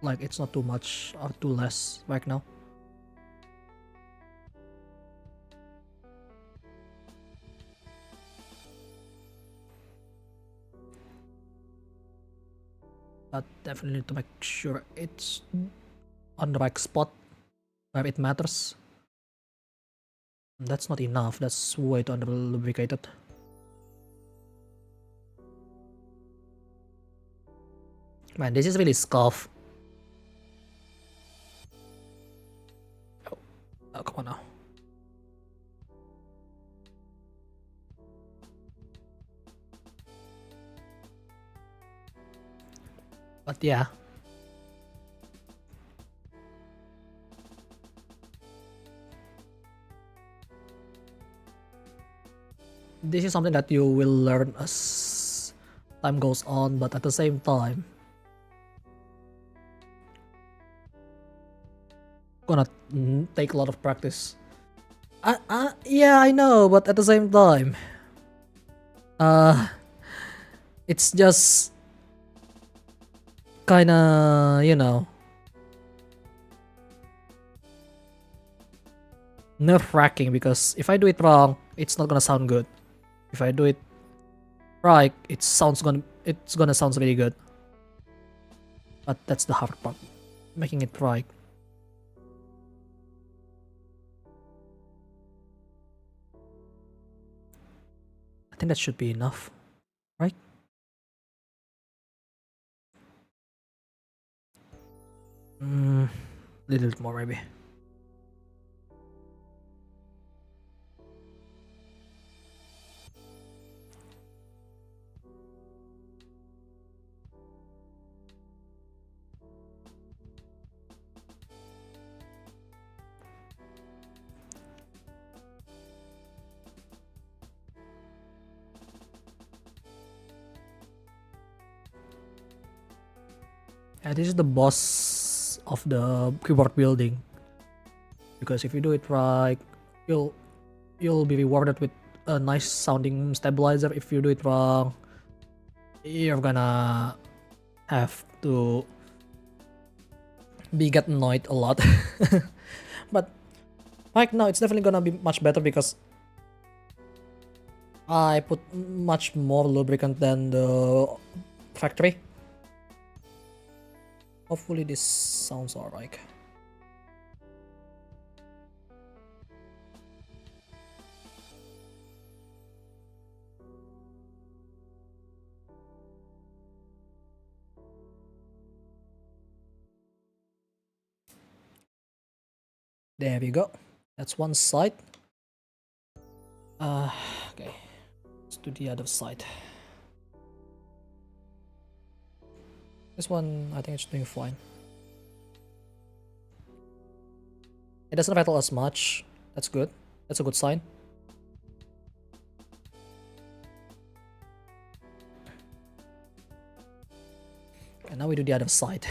Like it's not too much or too less right now. But definitely need to make sure it's on the right spot where it matters. That's not enough, that's way too under lubricated. Man, this is really scuff. Oh, come on now. But yeah. This is something that you will learn as time goes on, but at the same time, gonna take a lot of practice. Yeah, I know, but at the same time, it's just kinda, you know, nerve-wracking, because if I do it wrong, it's not gonna sound good. If I do it right, it's gonna sound really good. But that's the hard part, making it right. I think that should be enough, right? A little bit more maybe. Yeah, this is the boss of the keyboard building, because if you do it right, you'll be rewarded with a nice sounding stabilizer. If you do it wrong, you're gonna have to get annoyed a lot. But right now it's definitely gonna be much better because I put much more lubricant than the factory. Hopefully this sounds alright. There we go. That's one side. Okay. Let's do the other side. This one, I think it's doing fine. It doesn't rattle as much. That's good. That's a good sign. And now we do the other side.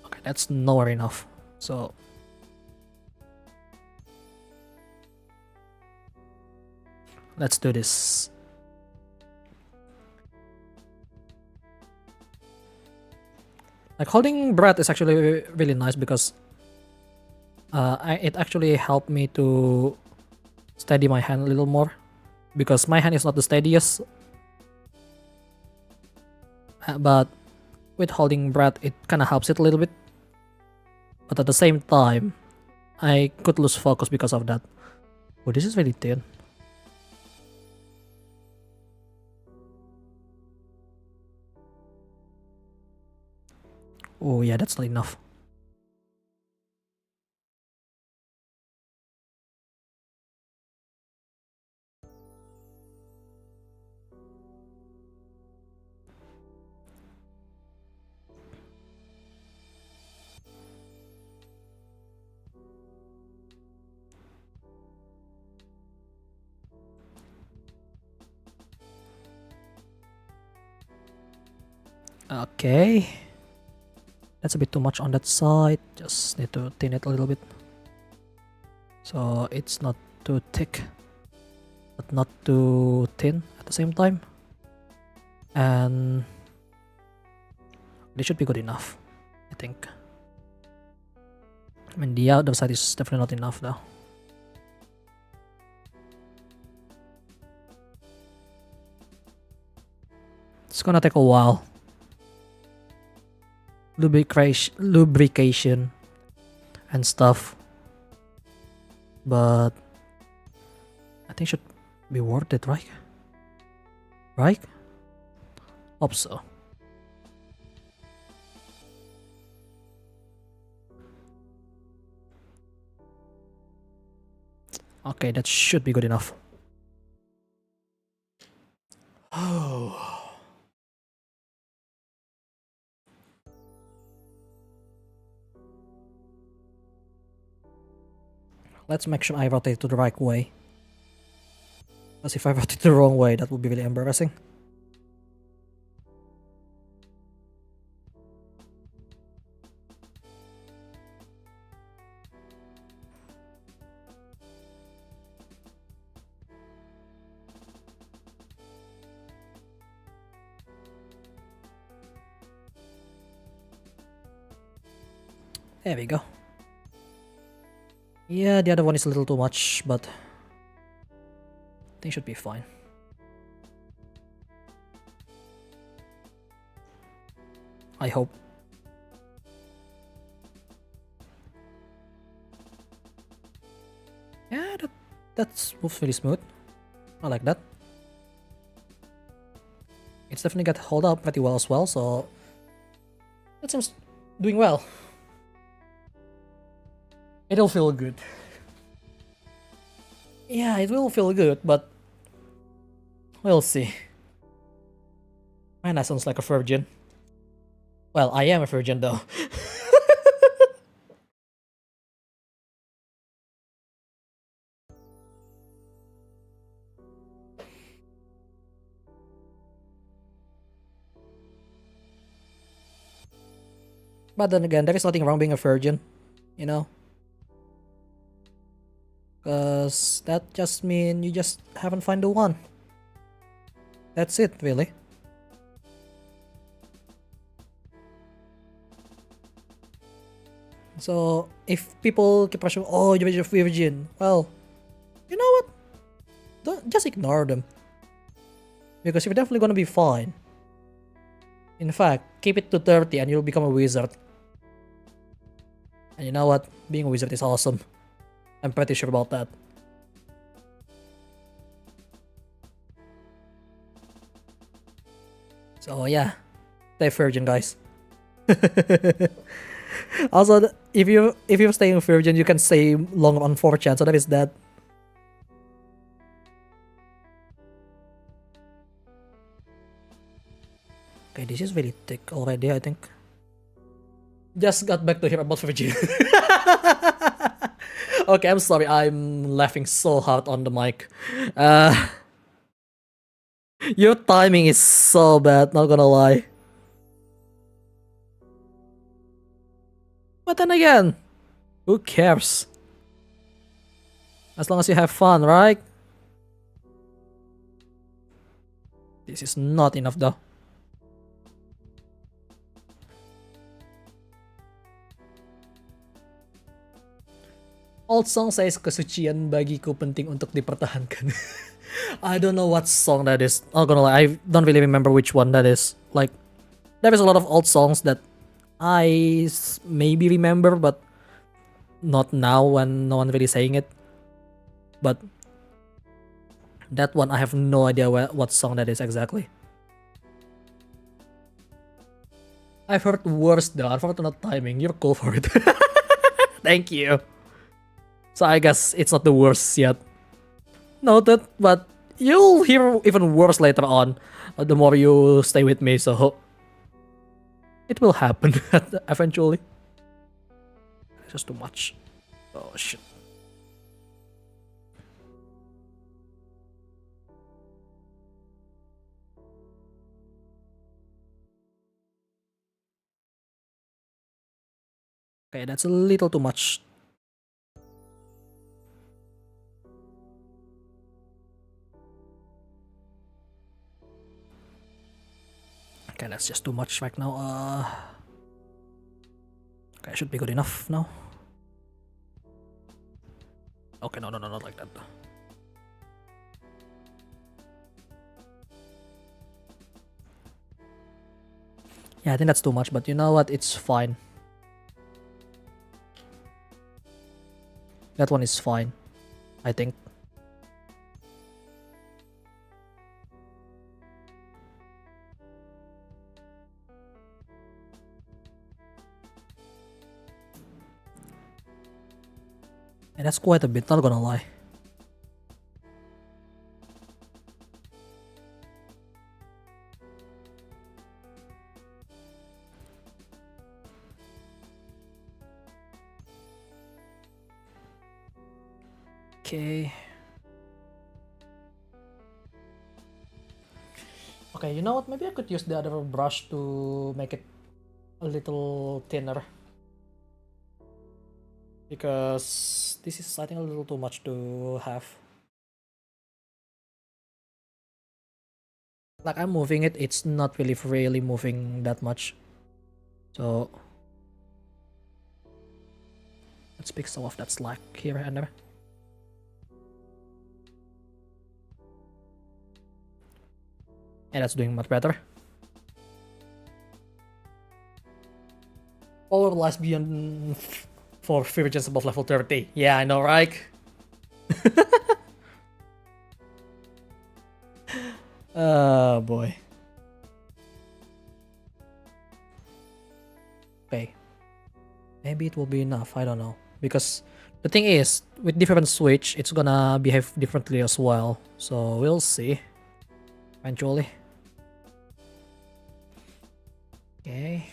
Okay, that's nowhere enough. So let's do this. Like holding breath is actually really nice because it actually helped me to steady my hand a little more, because my hand is not the steadiest. But with holding breath, it kind of helps it a little bit. But at the same time, I could lose focus because of that. Oh, this is really thin. Oh yeah, that's not enough. Okay. That's a bit too much on that side. Just need to thin it a little bit, so it's not too thick, but not too thin at the same time. And this should be good enough, I think. I mean, the other side is definitely not enough though. It's gonna take a while. Lubrication and stuff. But I think it should be worth it, right? Right? Hope so. Okay, that should be good enough. Oh. Let's make sure I rotate to the right way. Because if I rotate the wrong way, that would be really embarrassing. There we go. Yeah, the other one is a little too much, but I think it should be fine. I hope. Yeah, that moves really smooth. I like that. It's definitely got hold up pretty well as well, so that seems doing well. It'll feel good. Yeah, it will feel good, but we'll see. Man, that sounds like a virgin. Well, I am a virgin though. But then again, there is nothing wrong being a virgin, you know? Cause that just means you just haven't found the one. That's it, really. So if people keep rushing, oh, you're a virgin, well, you know what? Don't just ignore them. Because you're definitely gonna be fine. In fact, keep it to 30 and you'll become a wizard. And you know what? Being a wizard is awesome. I'm pretty sure about that. So yeah, stay virgin, guys. Also, if you're staying virgin, you can stay long on 4chan. So that is that. Okay, this is very thick already, I think. Just got back to hear about virgin. Okay, I'm sorry. I'm laughing so hard on the mic. Your timing is so bad, not gonna lie. But then again, who cares? As long as you have fun, right? This is not enough though. Old song says kesucian bagiku penting untuk dipertahankan. I don't know what song that is. Not gonna lie, I don't really remember which one that is. Like, there is a lot of old songs that I maybe remember, but not now when no one really saying it. But that one, I have no idea what song that is exactly. I've heard worse though. Unfortunate timing. You're cool for it. Thank you. So I guess it's not the worst yet. Noted, but you'll hear even worse later on. The more you stay with me, so it will happen eventually. It's just too much. Oh shit. Okay, that's a little too much. Okay, that's just too much right now. Okay, should be good enough now. Okay, no, not like that. Yeah, I think that's too much, but you know what? It's fine. That one is fine, I think. And that's quite a bit, not gonna lie. Okay. Okay, you know what? Maybe I could use the other brush to make it a little thinner. Because this is, I think, a little too much to have. Like, I'm moving it, it's not really moving that much. So let's pick some of that slack here and there. And that's doing much better. Power lies beyond for virgins above level 30. Yeah, I know, right? Oh boy. Okay. Maybe it will be enough, I don't know. Because the thing is, with different switch, it's gonna behave differently as well. So we'll see. Eventually. Okay.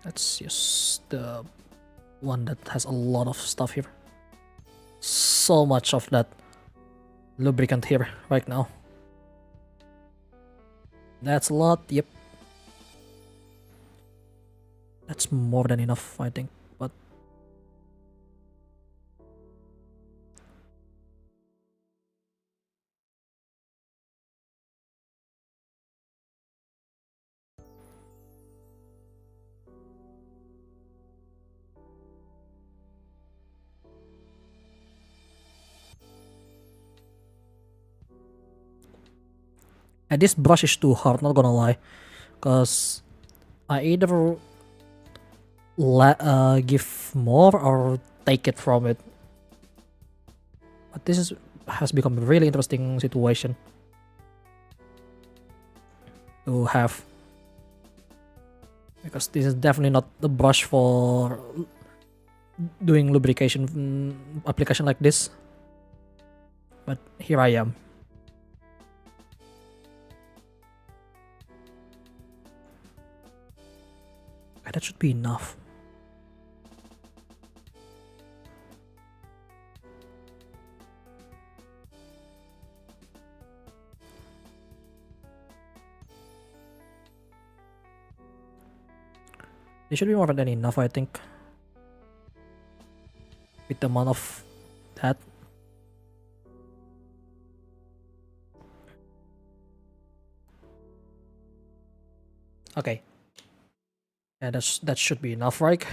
Let's use the one that has a lot of stuff here. So much of that lubricant here right now. That's a lot, yep. That's more than enough, I think, but and this brush is too hard, not gonna lie, because I either give more or take it from it. But this has become a really interesting situation to have, because this is definitely not the brush for doing lubrication application like this. But here I am. Okay, that should be enough. This should be more than enough, I think. With the amount of that. Okay. Yeah, that should be enough, right?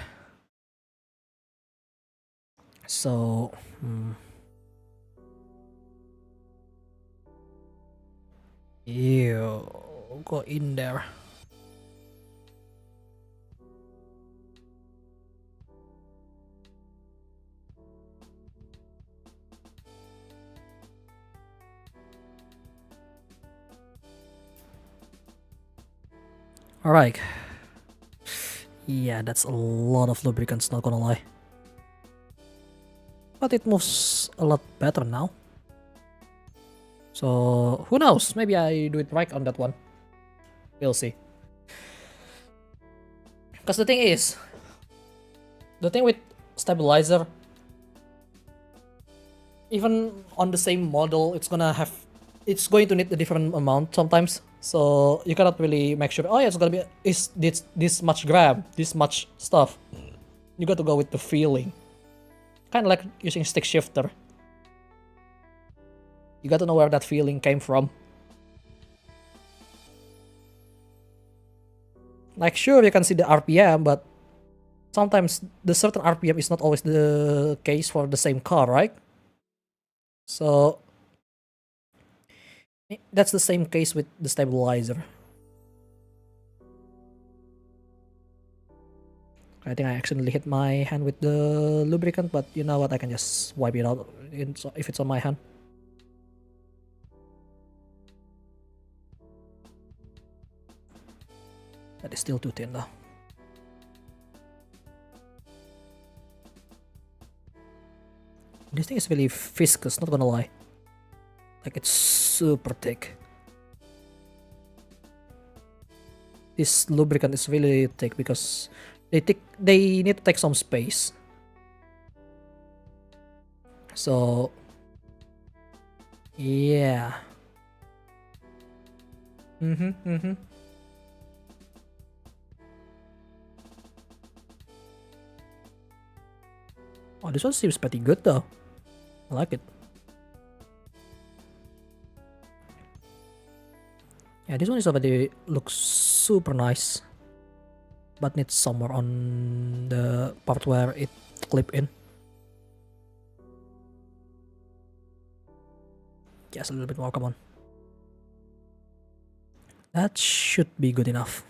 So, you go in there. Alright. Yeah, that's a lot of lubricants, not gonna lie. But it moves a lot better now. So, who knows? Maybe I do it right on that one. We'll see. Because the thing with stabilizer, even on the same model, it's going to need a different amount sometimes. So you cannot really make sure, oh yeah, it's gonna be this much gram, this much stuff. You got to go with the feeling. Kind of like using stick shifter. You got to know where that feeling came from. Like, sure, you can see the RPM, but sometimes the certain RPM is not always the case for the same car, right? So that's the same case with the stabilizer. I think I accidentally hit my hand with the lubricant, but you know what, I can just wipe it out if it's on my hand. That is still too thin though. This thing is really viscous, not gonna lie. Like, it's super thick. This lubricant is really thick because they need to take some space. So yeah. Oh, this one seems pretty good though. I like it. Yeah, this one is already looks super nice, but needs somewhere on the part where it clip in. Just a little bit more, come on. That should be good enough.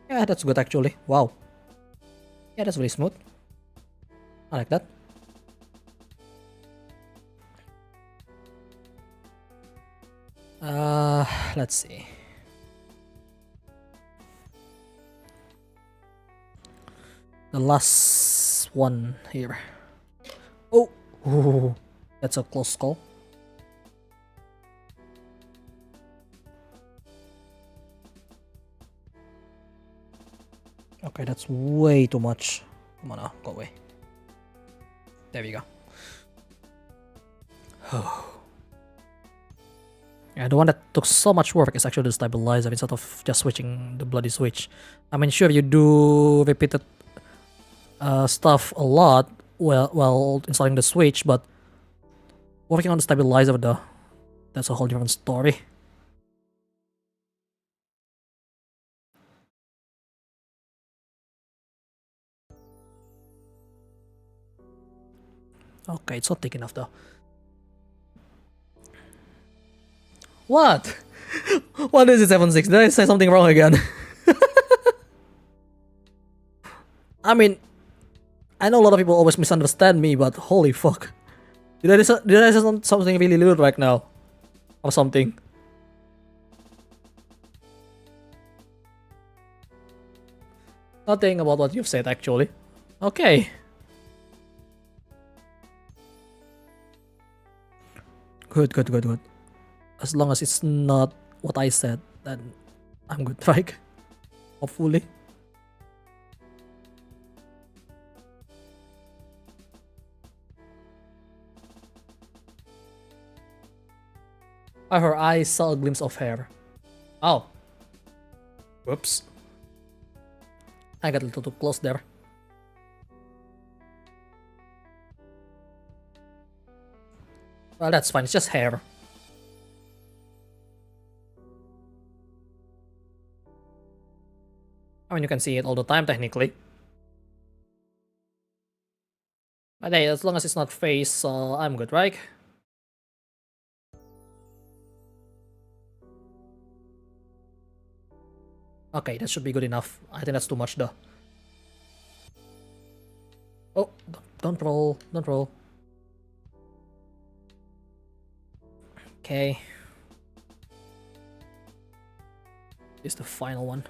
Yeah, that's good actually. Wow. Yeah, that's really smooth. I like that. Let's see. The last one here. Oh, ooh, that's a close call. Okay, that's way too much. Come on now, go away. There we go. Yeah, the one that took so much work is actually the stabilizer instead of just switching the bloody switch. I mean, sure, you do repeated stuff a lot while installing the switch, but working on the stabilizer though, that's a whole different story. Okay, it's not thick enough though. What? What is it, 7.6? Did I say something wrong again? I mean, I know a lot of people always misunderstand me, but holy fuck. Did I say something really little right now? Or something? Nothing about what you've said actually. Okay. Good. As long as it's not what I said, then I'm good, right? Hopefully. However, I saw a glimpse of hair. Oh. Whoops. I got a little too close there. Well, that's fine, it's just hair. I mean, you can see it all the time, technically. But hey, as long as it's not face, so I'm good, right? Okay, that should be good enough. I think that's too much, though. Oh, don't roll, don't roll. Okay. This is the final one.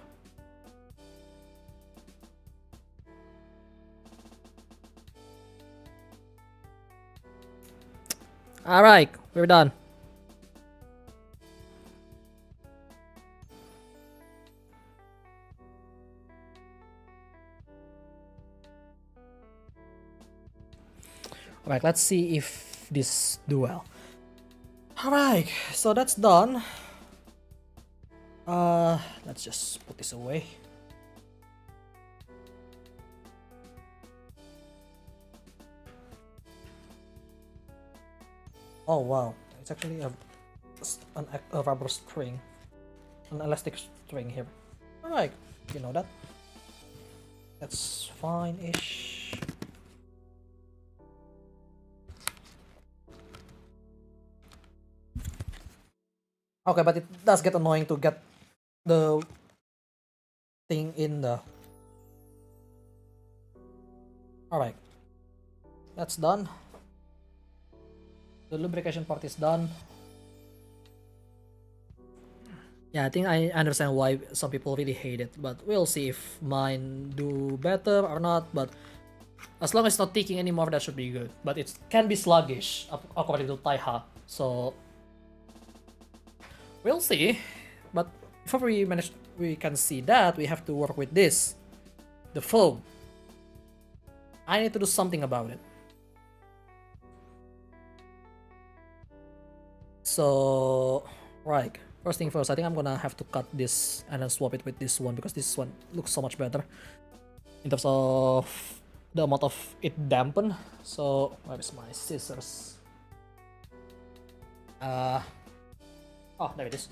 Alright, we're done. Alright, let's see if this do well. Alright, so that's done. Let's just put this away. Oh wow, it's actually a rubber string, an elastic string here. Alright, you know that. That's fine-ish. Okay, but it does get annoying to get the thing in the... Alright. That's done. The lubrication part is done. Yeah, I think I understand why some people really hate it, but we'll see if mine do better or not, but as long as it's not ticking anymore, that should be good. But it can be sluggish, according to Taiha, so... We'll see, but before we can see that, we have to work with this. The foam. I need to do something about it. So, right. First thing first, I think I'm gonna have to cut this and then swap it with this one because this one looks so much better in terms of the amount of it dampen. So, where is my scissors? Oh, there it is.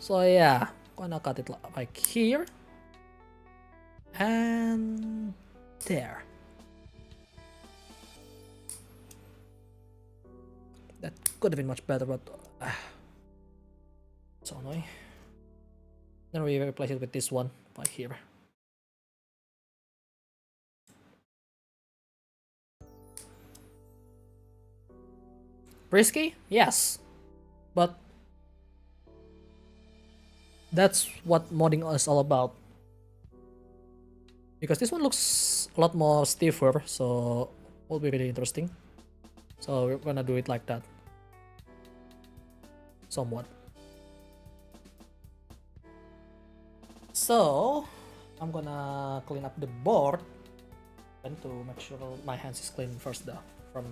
So yeah, gonna cut it like here and there. That could have been much better, but so annoying. Then we replace it with this one right here. Risky? Yes. But that's what modding is all about. Because this one looks a lot more stiffer, so will be really interesting. So we're gonna do it like that. Somewhat. So I'm gonna clean up the board and to make sure my hands is clean first though from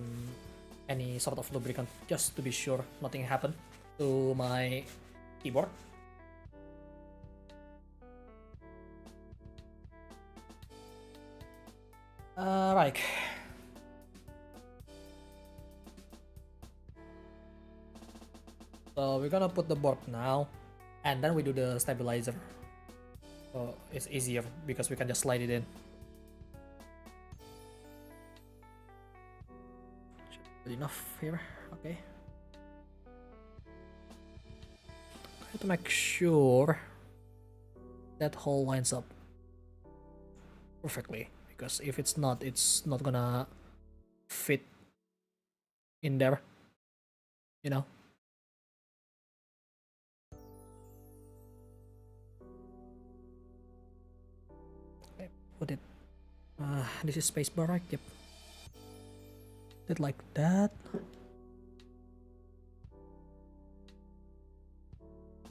any sort of lubricant, just to be sure nothing happened to my keyboard. Right. So we're gonna put the board now, and then we do the stabilizer. So it's easier because we can just slide it in. Good enough here. Okay. I have to make sure that hole lines up perfectly, because if it's not gonna fit in there, you know. Okay, put it. This is spacebar, right? Yep. Did like that.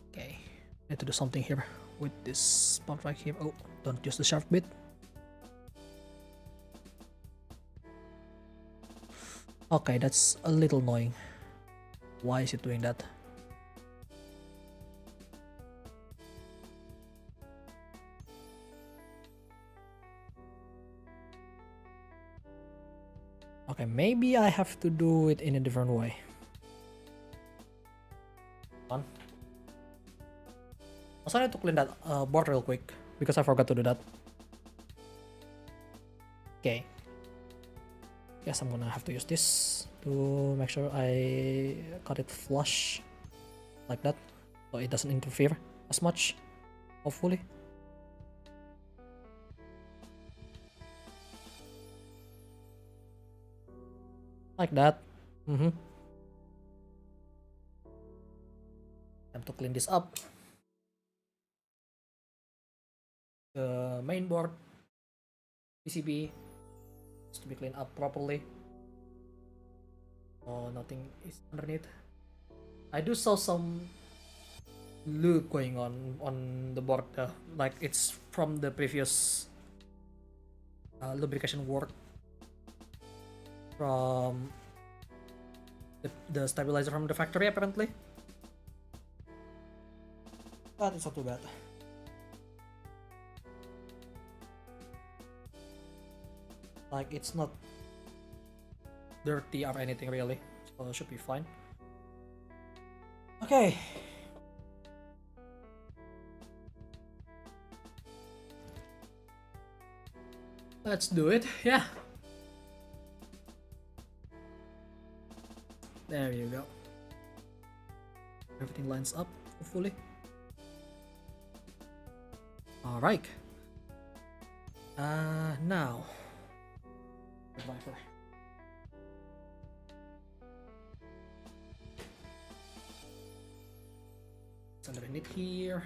Okay, need to do something here with this spot right here. Oh, don't use the sharp bit. Okay, that's a little annoying. Why is it doing that? Okay, maybe I have to do it in a different way. Also, I need to clean that board real quick because I forgot to do that. Okay. Yes, I'm gonna have to use this to make sure I cut it flush like that, so it doesn't interfere as much, hopefully. Like that. Time to clean this up. The main board, PCB, needs to be cleaned up properly. Oh, nothing is underneath. I do saw some lube going on the board, like it's from the previous lubrication work from the stabilizer from the factory apparently. But it's not too bad. Like, it's not dirty or anything really, so it should be fine. Okay. Let's do it, yeah. There you go. Everything lines up, hopefully. Alright. Now. Viper. It's underneath here.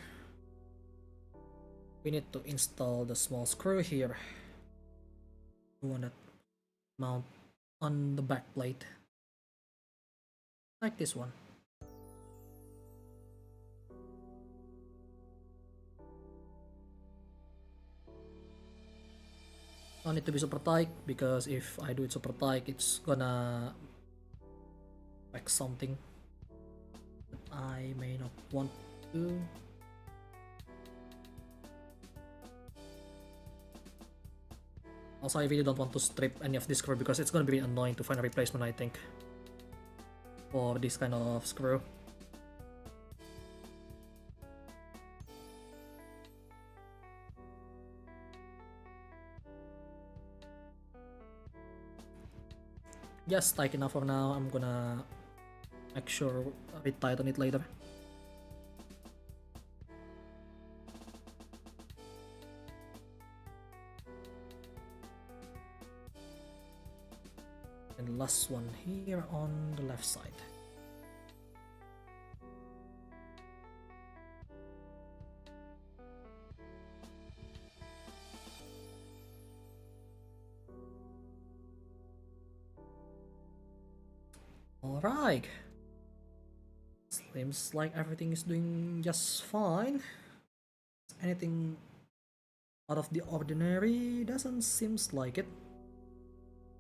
We need to install the small screw here. We want to mount on the back plate. Like this one. Don't need to be super tight, because if I do it super tight, it's gonna affect something that I may not want to. Also, I really don't want to strip any of this screw because it's gonna be annoying to find a replacement, I think, for this kind of screw. Just tight enough for now. I'm gonna make sure I tighten it later. And last one here on the left side. Alright. Seems like everything is doing just fine. Anything out of the ordinary? Doesn't seems like it.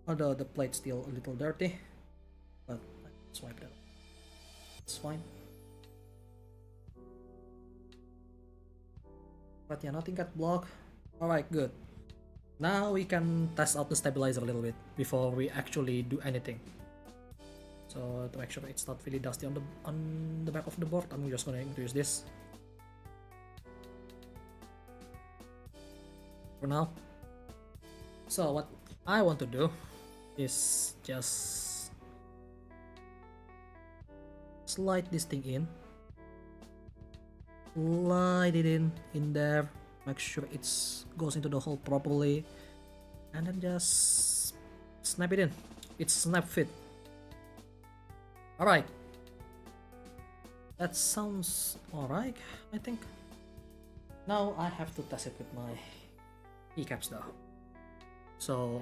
Although the plate's still a little dirty, but I can swipe that. It's fine. But yeah, nothing got blocked. Alright, good. Now we can test out the stabilizer a little bit before we actually do anything. So to make sure it's not really dusty on the back of the board, I'm just gonna introduce this for now. So what I want to do is just slide this thing in, slide it in there, make sure it goes into the hole properly, and then just snap it in. It's snap fit. Alright, that sounds alright, I think. Now I have to test it with my keycaps though. So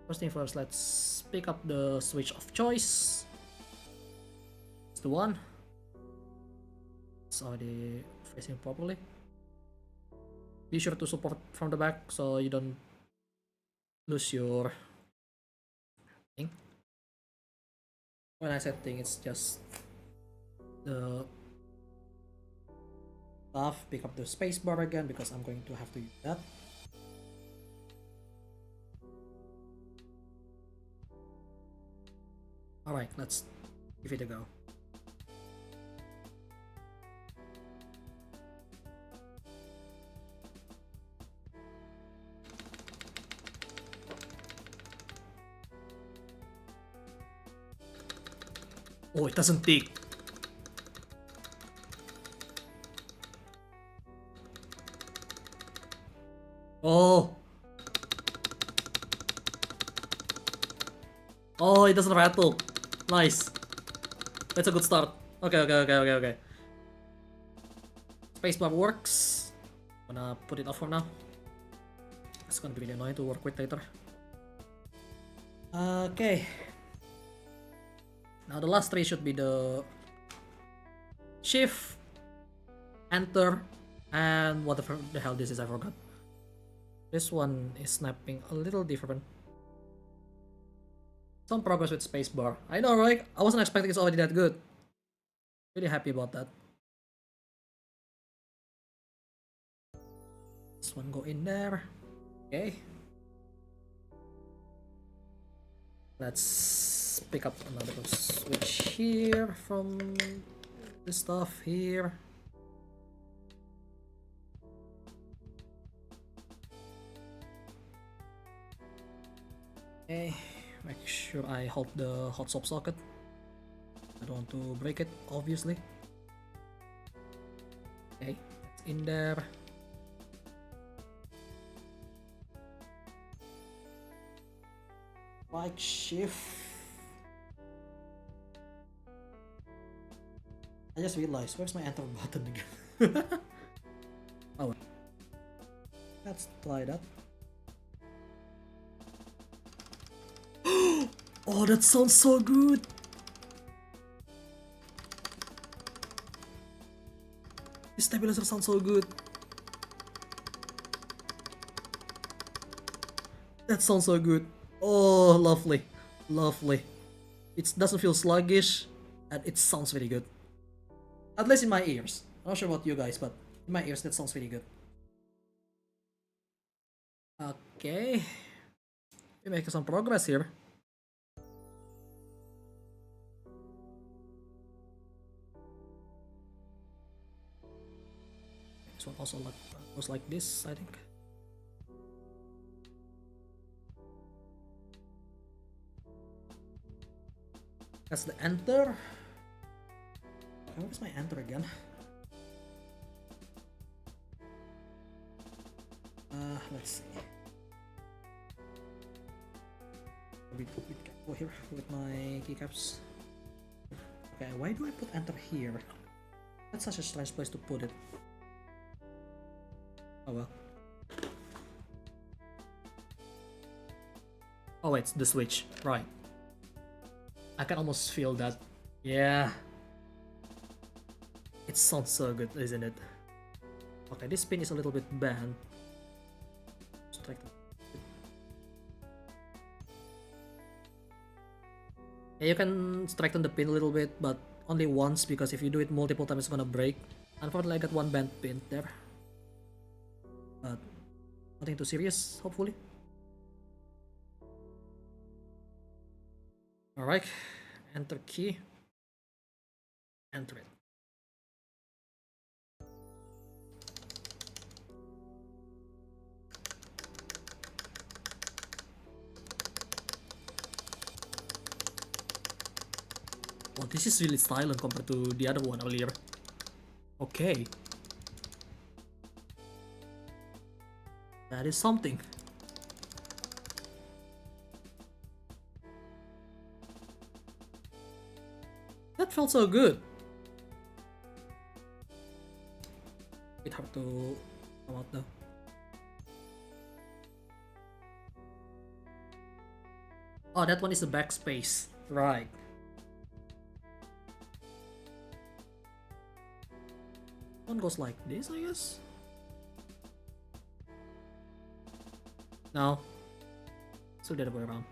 first thing first, let's pick up the switch of choice. It's the one. It's already facing properly. Be sure to support from the back so you don't lose your thing. When I said thing, it's just the stuff. Pick up the spacebar again because I'm going to have to use that. Alright, let's give it a go. Oh, it doesn't tick. Oh. Oh, it doesn't rattle. Nice. That's a good start. Okay. Spacebar works. I'm gonna put it off for now. It's gonna be really annoying to work with later. Okay. Now the last three should be the shift, enter, and whatever the hell this is, I forgot. This one is snapping a little different. Some progress with spacebar. I know, right? I wasn't expecting it's already that good. Really happy about that. This one go in there. Okay. Let's pick up another switch here from this stuff here. Okay, make sure I hold the hot swap socket. I don't want to break it, obviously. Okay, it's in there. Right shift. I just realized, where's my enter button again? Oh, let's try that. Oh, that sounds so good. This stabilizer sounds so good. That sounds so good. Oh, lovely. Lovely. It doesn't feel sluggish, and it sounds very good. At least in my ears. I'm not sure about you guys, but in my ears that sounds really good. Okay. We're making some progress here. This one also goes like this, I think. That's the enter. Where's my enter again? Let's see. Be careful here with my keycaps. Okay, why do I put enter here? That's such a strange place to put it. Oh well. Oh, it's the switch, right? I can almost feel that. Yeah. It sounds so good, isn't it? Okay, this pin is a little bit bent. Yeah, you can straighten the pin a little bit, but only once, because if you do it multiple times, it's gonna break. Unfortunately, I got one bent pin there. But nothing too serious, hopefully. Alright, enter key. Enter it. Oh, this is really silent compared to the other one earlier. Okay. That is something. That felt so good. It's hard to come out though. Oh, that one is the backspace. Right. One goes like this, I guess. No. So the other way around.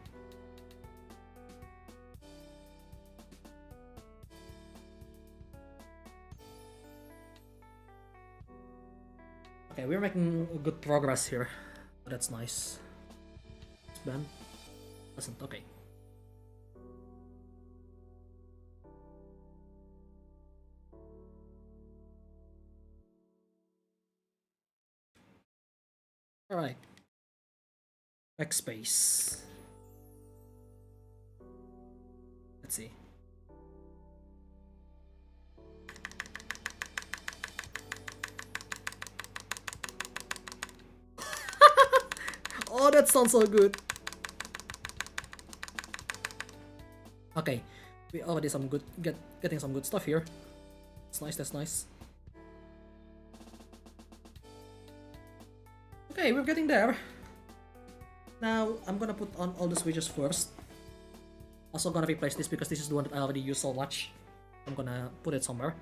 Okay, we're making good progress here. Oh, that's nice. It's bent. Doesn't. Okay. Alright. Backspace. Let's see. Oh, that sounds so good. Okay, we already some good getting some good stuff here. That's nice. That's nice. Okay, we're getting there. Now I'm gonna put on all the switches first. Also gonna replace this because this is the one that I already use so much. I'm gonna put it somewhere.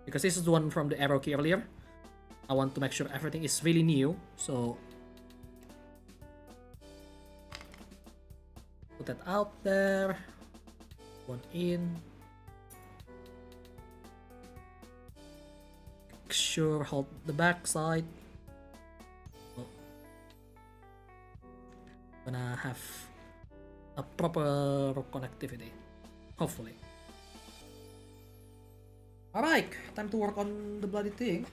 Because this is the one from the R.A.O.C earlier. I want to make sure everything is really new, so Put that out there. One in. Make sure hold the back side. Oh. Gonna have a proper connectivity, hopefully. Alright, time to work on the bloody thing.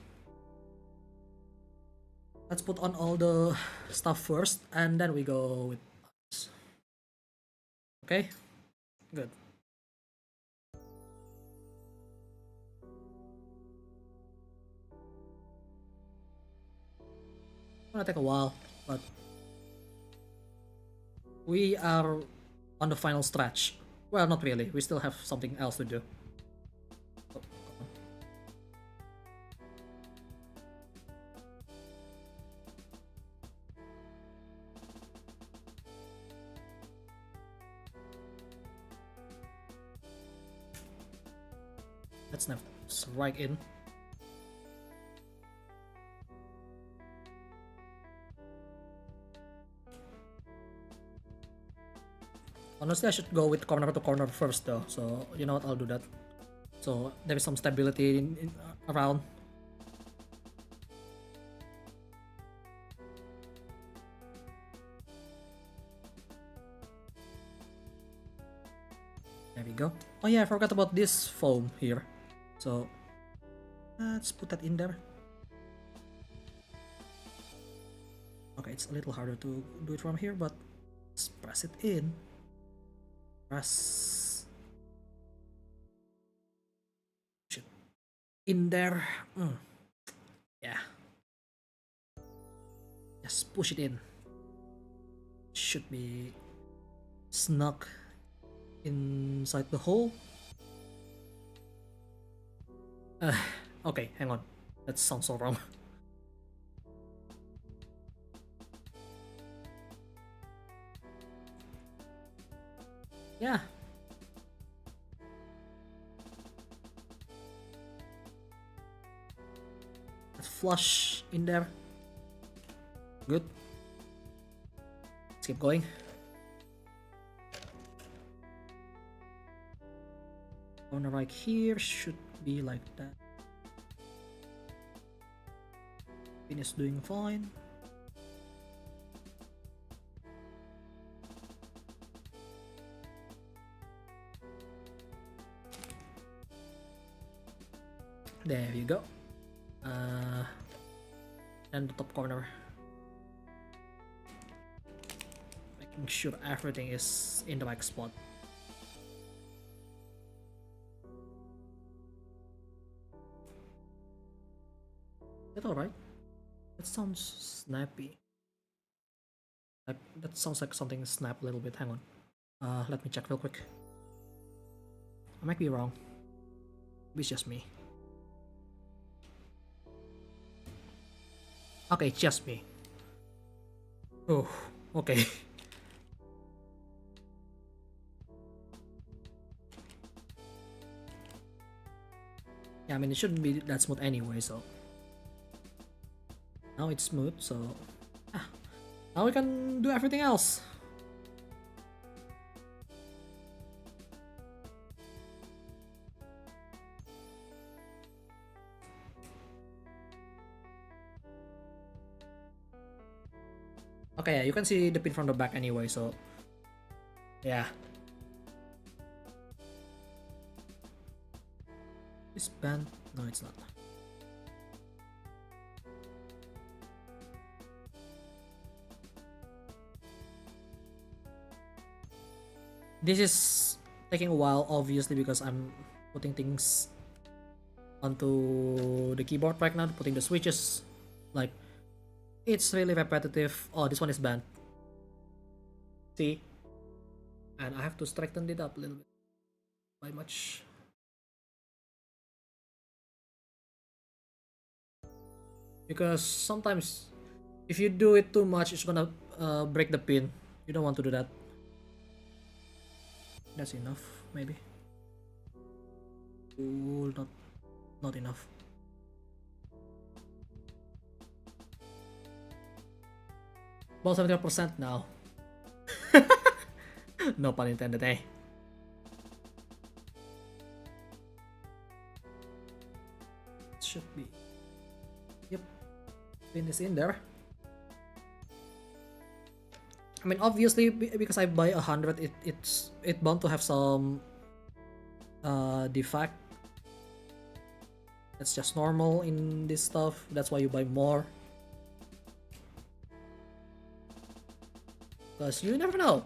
Let's put on all the stuff first, and then we go with this. Okay, good. Gonna take a while, but we are on the final stretch. Well, not really. We still have something else to do. Oh, come on. Let's snap right in. Honestly, I should go with corner to corner first though, so you know what, I'll do that. So there is some stability around. There we go. Oh yeah, I forgot about this foam here. So let's put that in there. Okay, it's a little harder to do it from here, but let's press it in. Press it in there. Yeah. Just push it in. Should be snug inside the hole. Okay, hang on. That sounds so wrong. Yeah. Let's flush in there. Good. Let's keep going. Corner right here should be like that. Pin is doing fine. There you go. And the top corner. Making sure everything is in the right spot. Is that alright? That sounds snappy. That sounds like something snapped a little bit. Hang on. Let me check real quick. I might be wrong. Maybe it's just me. Okay, it's just me. Oh, okay. Yeah, I mean, it shouldn't be that smooth anyway, so. Now it's smooth, so. Now we can do everything else. Okay, yeah, you can see the pin from the back anyway, so yeah. Is band? No, it's not. This is taking a while, obviously, because I'm putting things onto the keyboard right now, putting the switches. Like, it's really repetitive. Oh, this one is banned. See? And I have to straighten it up a little bit. By much. Because sometimes, if you do it too much, it's gonna break the pin. You don't want to do that. That's enough, maybe. Ooh, not enough. About 70% now. No pun intended, eh? It should be. Yep. Pin is in there. I mean, obviously, because I buy 100, it's bound to have some defect. That's just normal in this stuff. That's why you buy more. Because you never know.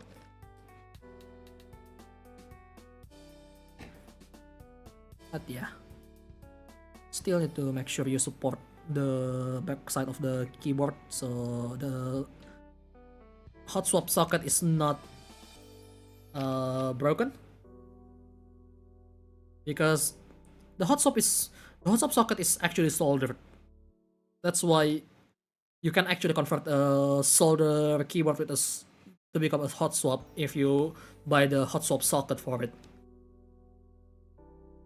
But yeah. Still need to make sure you support the back side of the keyboard, so the hot swap socket is not broken. Because the hot swap socket is actually soldered. That's why you can actually convert a solder keyboard with to become a hot swap if you buy the hot swap socket for it.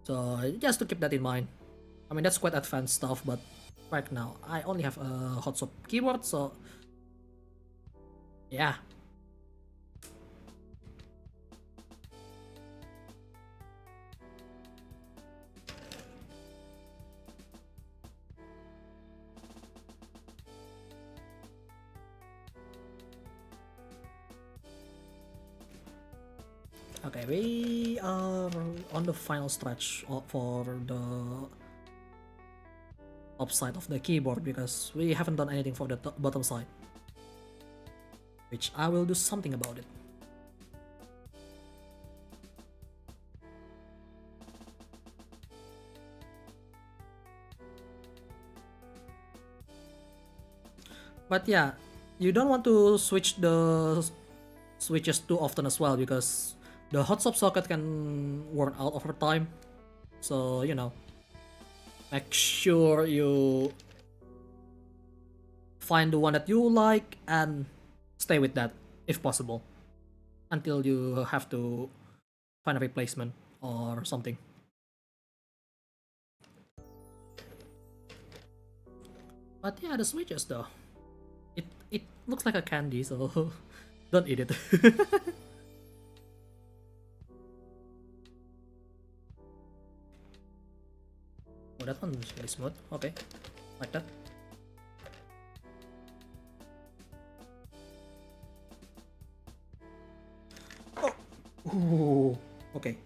So just to keep that in mind. I mean, that's quite advanced stuff, but right now I only have a hot swap keyboard, so yeah. Okay, we are on the final stretch for the top side of the keyboard because we haven't done anything for the bottom side, which I will do something about it. But yeah, you don't want to switch the switches too often as well because the hot swap socket can worn out over time. So, you know, make sure you find the one that you like and stay with that if possible until you have to find a replacement or something. But yeah, the switches though, it looks like a candy, so don't eat it. Oh, that one's really smooth. Okay, like that. Oh, ooh, okay.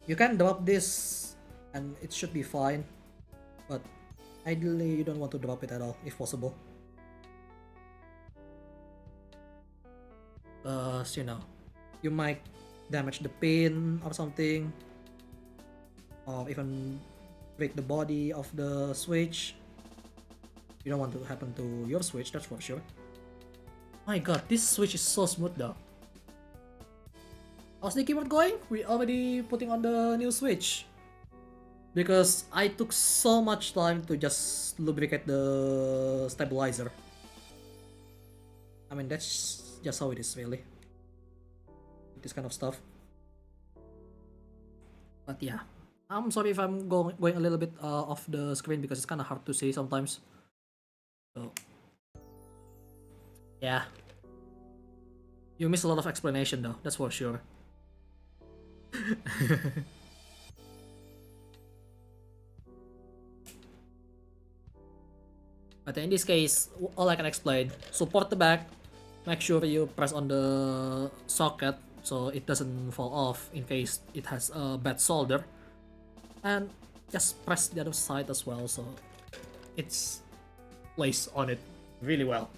You can drop this, and it should be fine. But ideally, you don't want to drop it at all, if possible. You know, you might damage the pin or something, or even break the body of the switch. You don't want to happen to your switch, that's for sure. My god, this switch is so smooth though. How's the keyboard going? We already putting on the new switch. Because I took so much time to just lubricate the stabilizer. I mean, that's just how it is really. This kind of stuff. But yeah, I'm sorry if I'm going a little bit off the screen because it's kind of hard to see sometimes. So yeah, you miss a lot of explanation though, that's for sure. But in this case, all I can explain, support the back, make sure you press on the socket so it doesn't fall off in case it has a bad solder, and just press the other side as well so it's placed on it really well.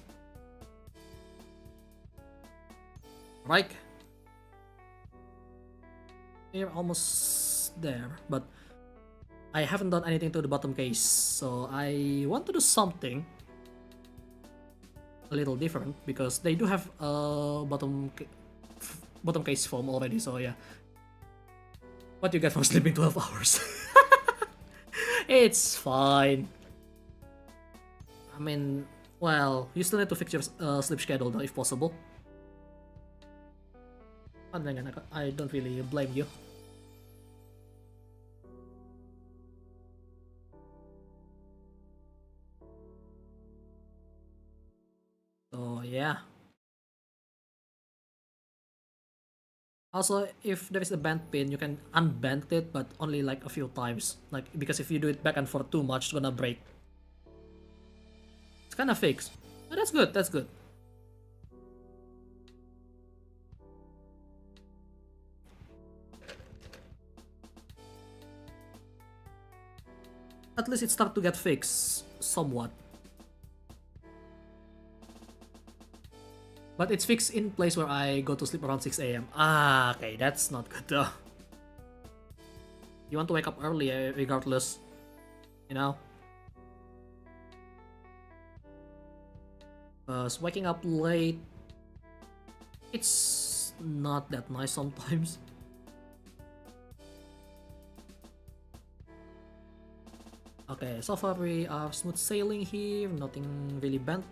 Right? We're almost there, but I haven't done anything to the bottom case, so I want to do something a little different because they do have a bottom case foam already, so yeah. What you get from sleeping 12 hours? It's fine. I mean, well, you still need to fix your sleep schedule though, if possible. And then I don't really blame you. So yeah, Also, if there is a bent pin, you can unbend it, but only like a few times. Like, because if you do it back and forth too much, it's gonna break. It's kind of fixed. But that's good, that's good. At least it started to get fixed somewhat. But it's fixed in place where I go to sleep around 6 a.m. Ah, okay, that's not good though. You want to wake up early regardless, you know? Because waking up late, it's not that nice sometimes. Okay, so far we are smooth sailing here, nothing really bent.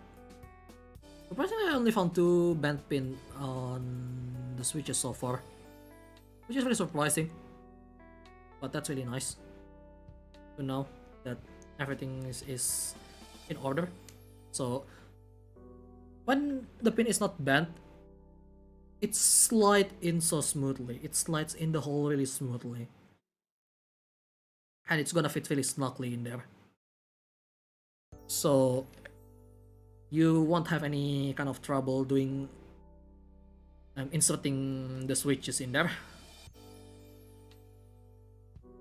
Surprisingly, I only found 2 bent pin on the switches so far, which is really surprising. But that's really nice to know that everything is in order. So when the pin is not bent, it slides in so smoothly. It slides in the hole really smoothly. And it's gonna fit really snugly in there. So you won't have any kind of trouble doing inserting the switches in there.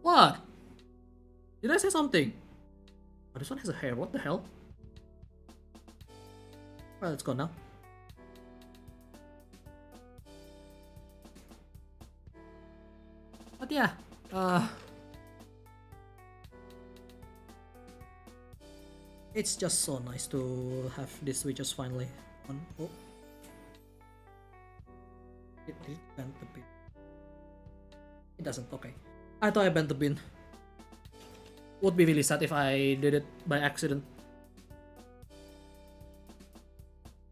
What? Did I say something? Oh, this one has a hair. What the hell? Well, it's gone now. But yeah, it's just so nice to have these switches finally on. Oh. Did it bend the pin? It doesn't, okay. I thought I bent the pin. Would be really sad if I did it by accident.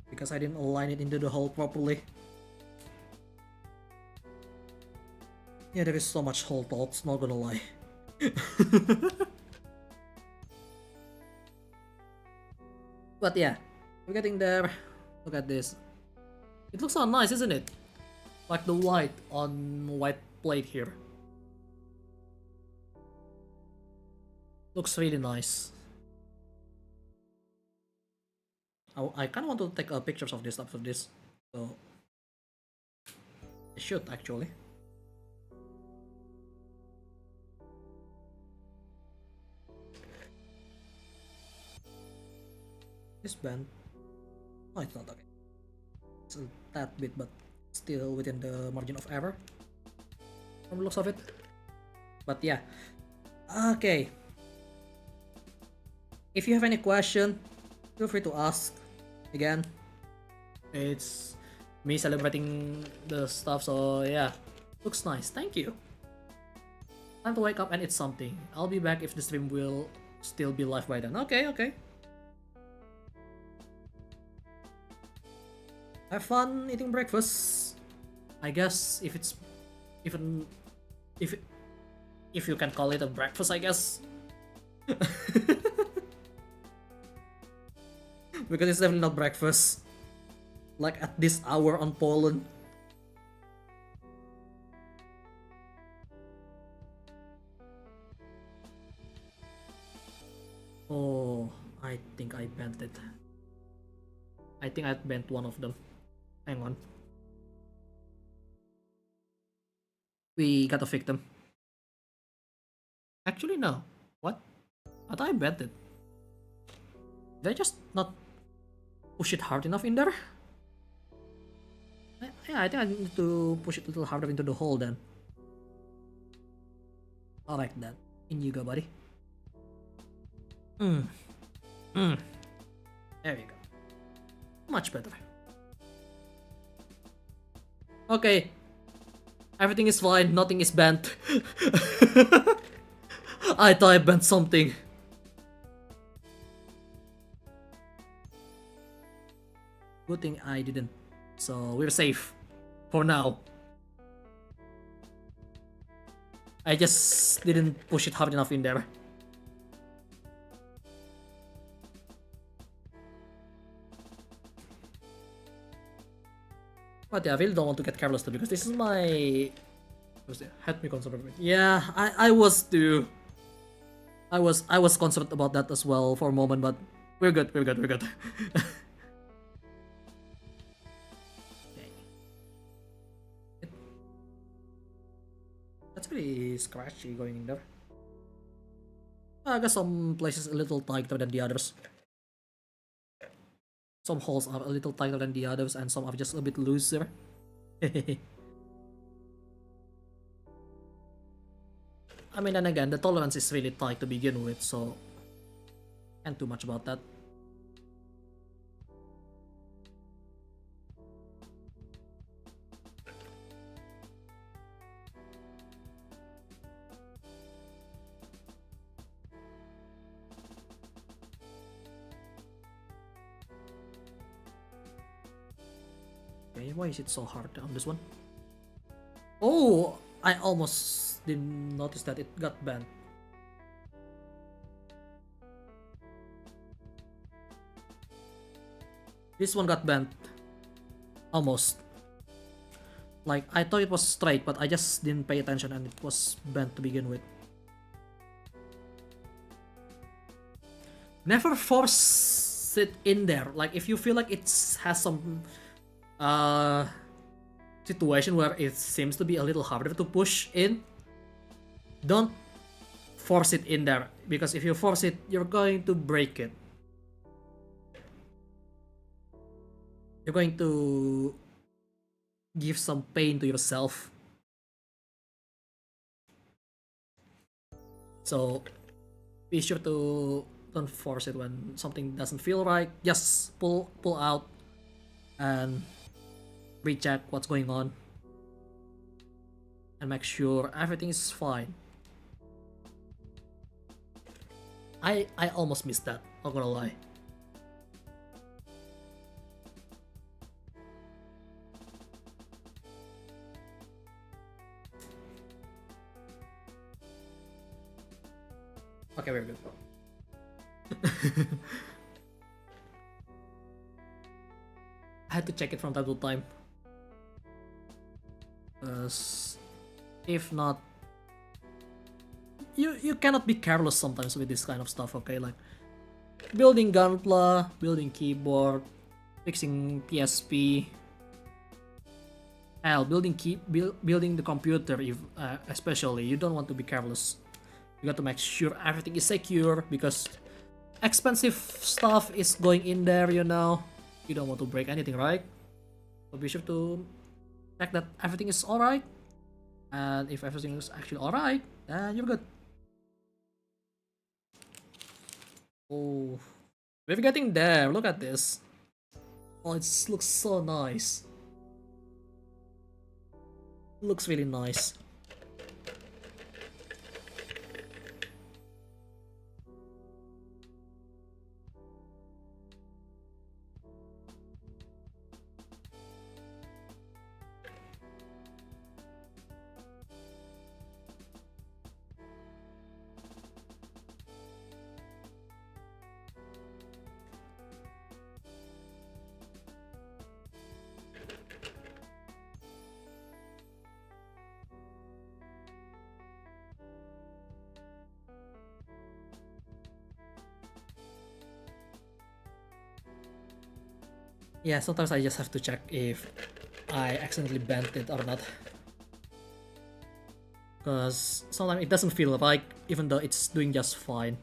Because I didn't align it into the hole properly. Yeah, there is so much hole thoughts, not gonna lie. But yeah, we're getting there. Look at this. It looks so nice, isn't it? Like the white on white plate here. Looks really nice. I kind of want to take pictures of this after this. So I should actually. This band. Oh, it's not okay. It's a tad bit, but still within the margin of error from the looks of it. But yeah. Okay. If you have any question, feel free to ask. Again, it's me celebrating the stuff, so yeah. Looks nice, thank you. Time to wake up and eat something. I'll be back if the stream will still be live by then. Okay, okay. Have fun eating breakfast. I guess if it's even if you can call it a breakfast, I guess. Because it's definitely not breakfast. Like at this hour on Poland. Oh, I think I bent it. I think I bent one of them. Hang on. We got a victim. Actually, no. What? I thought I bent it. Did I just not push it hard enough in there? Yeah, I think I need to push it a little harder into the hole then. I like that. In you go, buddy. There we go. Much better. Okay. Everything is fine, nothing is bent. I thought I bent something. Good thing I didn't. So we're safe. For now. I just didn't push it hard enough in there. But yeah, I really don't want to get careless too because this is my help me concerned. Yeah, I was too. I was concerned about that as well for a moment, but we're good. We're good. We're good. Okay. That's pretty scratchy going in there. I guess some places a little tighter than the others. Some holes are a little tighter than the others, and some are just a bit looser. I mean, then again, the tolerance is really tight to begin with, so can't do much about that. Okay, why is it so hard on this one? Oh, I almost didn't notice that it got banned. This one got bent. Almost. Like, I thought it was straight, but I just didn't pay attention and it was bent to begin with. Never force it in there. Like, if you feel like it has some situation where it seems to be a little harder to push in, don't force it in there. Because if you force it, you're going to break it. You're going to give some pain to yourself. So be sure to don't force it when something doesn't feel right. Just pull out and recheck what's going on and make sure everything is fine. I almost missed that, not gonna lie. Okay, very good. I had to check it from time to time. If not, you cannot be careless sometimes with this kind of stuff, okay? Like building Gunpla, building keyboard, fixing PSP, hell, building the computer. If especially, you don't want to be careless. You got to make sure everything is secure because expensive stuff is going in there, you know. You don't want to break anything, right? So be sure to check that everything is alright. And if everything is actually alright, then you're good. Oh, we're getting there. Look at this. Oh, it looks so nice. Looks really nice. Yeah, sometimes I just have to check if I accidentally bent it or not. Because sometimes it doesn't feel right, even though it's doing just fine.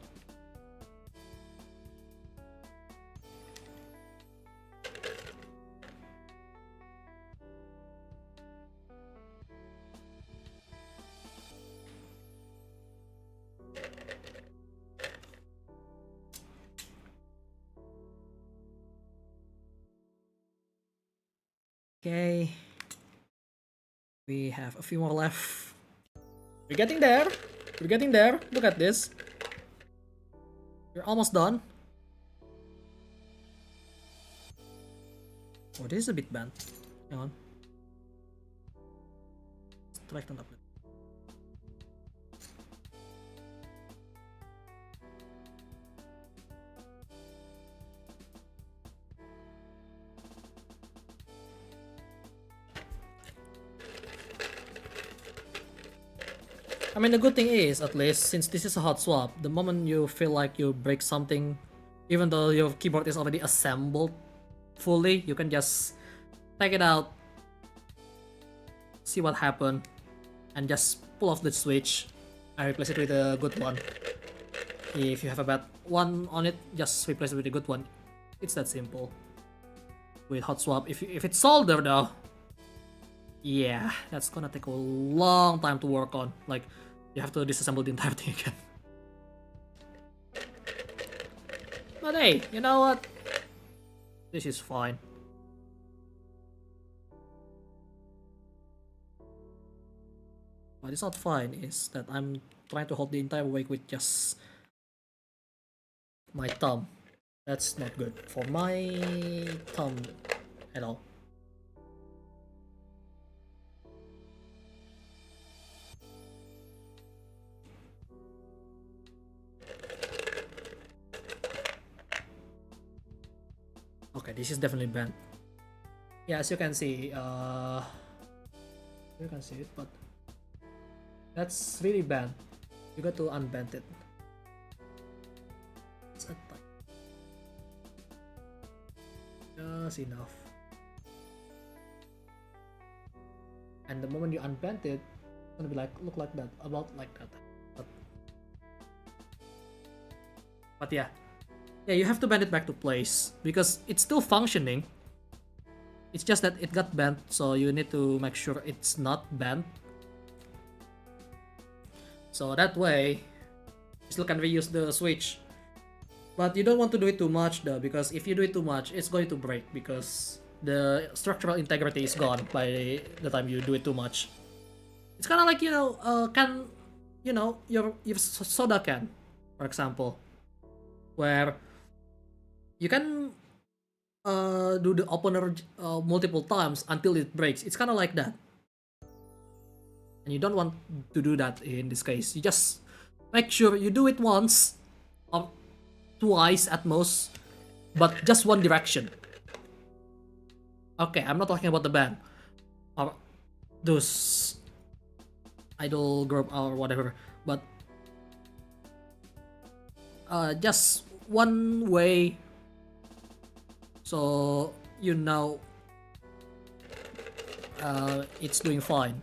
Okay, we have a few more left. We're getting there. We're getting there. Look at this. We're almost done. Oh, this is a bit bent. Hang on. Straighten up. I mean, the good thing is, at least, since this is a hot swap, the moment you feel like you break something, even though your keyboard is already assembled fully, you can just take it out, see what happened, and just pull off the switch and replace it with a good one. If you have a bad one on it, just replace it with a good one. It's that simple. With hot swap, if it's solder though, yeah, that's gonna take a long time to work on. Like, you have to disassemble the entire thing again. But hey, you know what? This is fine. What is not fine is that I'm trying to hold the entire weight with just my thumb. That's not good for my thumb at all. Okay, this is definitely bent. Yeah, as you can see, you can see it, but that's really bent. You got to unbend it. It's a tight. Just enough. And the moment you unbend it, it's gonna be like, look like that, about like that. But yeah. Yeah, you have to bend it back to place because it's still functioning. It's just that it got bent, so you need to make sure it's not bent. So that way, you still can reuse the switch. But you don't want to do it too much though, because if you do it too much, it's going to break because the structural integrity is gone by the time you do it too much. It's kind of like, your soda can, for example, where you can do the opener multiple times until it breaks. It's kind of like that. And you don't want to do that in this case. You just make sure you do it once or twice at most, but just one direction. Okay, I'm not talking about the band or those idol group or whatever, but just one way, so you know it's doing fine.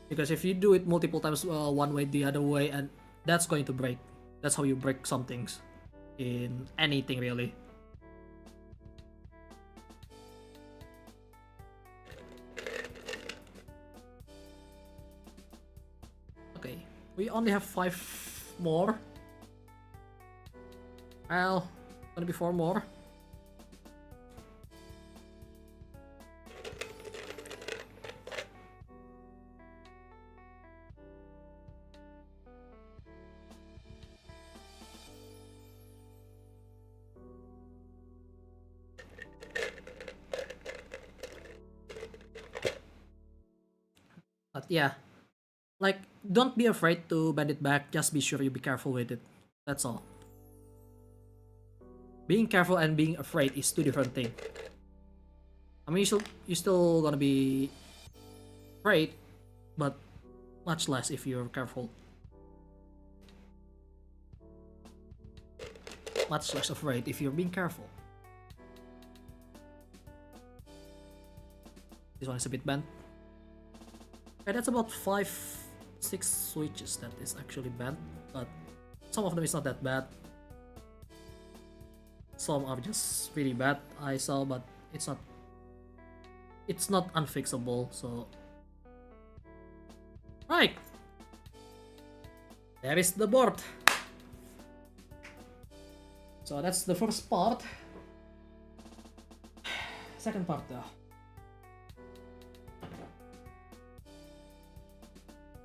Because if you do it multiple times, one way, the other way, and that's going to break. That's how you break some things in anything really. Okay, we only have 5 more. Well, gonna be 4 more. But yeah, like, don't be afraid to bend it back, just be sure you be careful with it. That's all. Being careful and being afraid is 2 different things. I mean, you're still gonna be afraid, but much less if you're careful. Much less afraid if you're being careful. This one is a bit bent. Okay, that's about 5-6 switches that is actually bent, but some of them is not that bad. Some are just really bad, I saw, but it's not unfixable, so right. There is the board. So that's the first part. Second part though.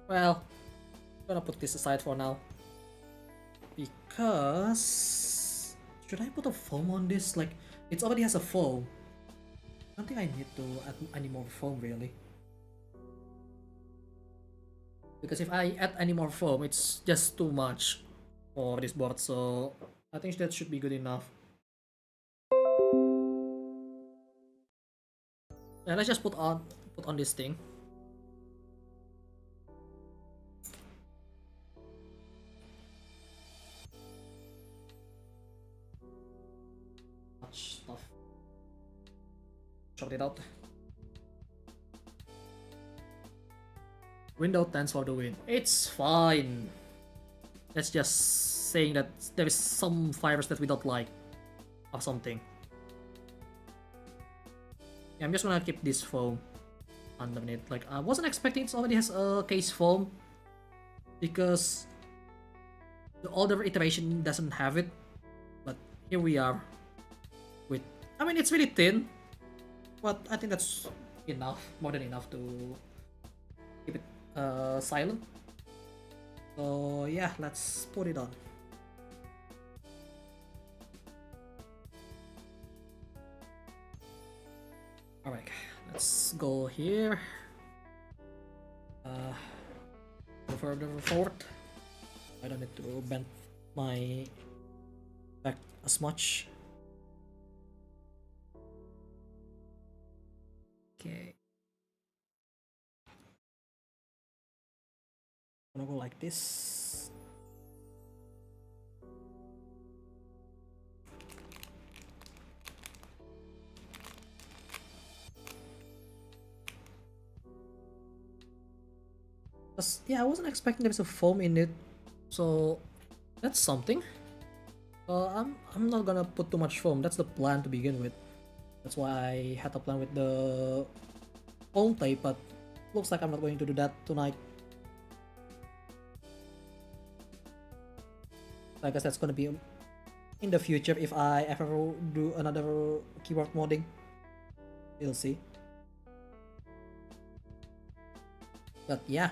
Well, I'm gonna put this aside for now. Because should I put a foam on this? Like, it already has a foam. I don't think I need to add any more foam really. Because if I add any more foam, it's just too much for this board, so I think that should be good enough. And let's just put on this thing. Short it out. Window 10 for the win. It's fine. That's just saying that there is some fibers that we don't like. Or something. Yeah, I'm just gonna keep this foam underneath. Like, I wasn't expecting it already has a case foam. Because the older iteration doesn't have it. But here we are. With, I mean, it's really thin. But I think that's enough. More than enough to keep it silent. So yeah, let's put it on. Alright, let's go here. Go further forward. I don't need to bend my back as much. Okay. I'm gonna go like this. Yeah, I wasn't expecting there's a foam in it, so that's something. I'm not gonna put too much foam. That's the plan to begin with. That's why I had a plan with the foam tape, but looks like I'm not going to do that tonight. I guess that's gonna be in the future if I ever do another keyboard modding. We'll see. But yeah.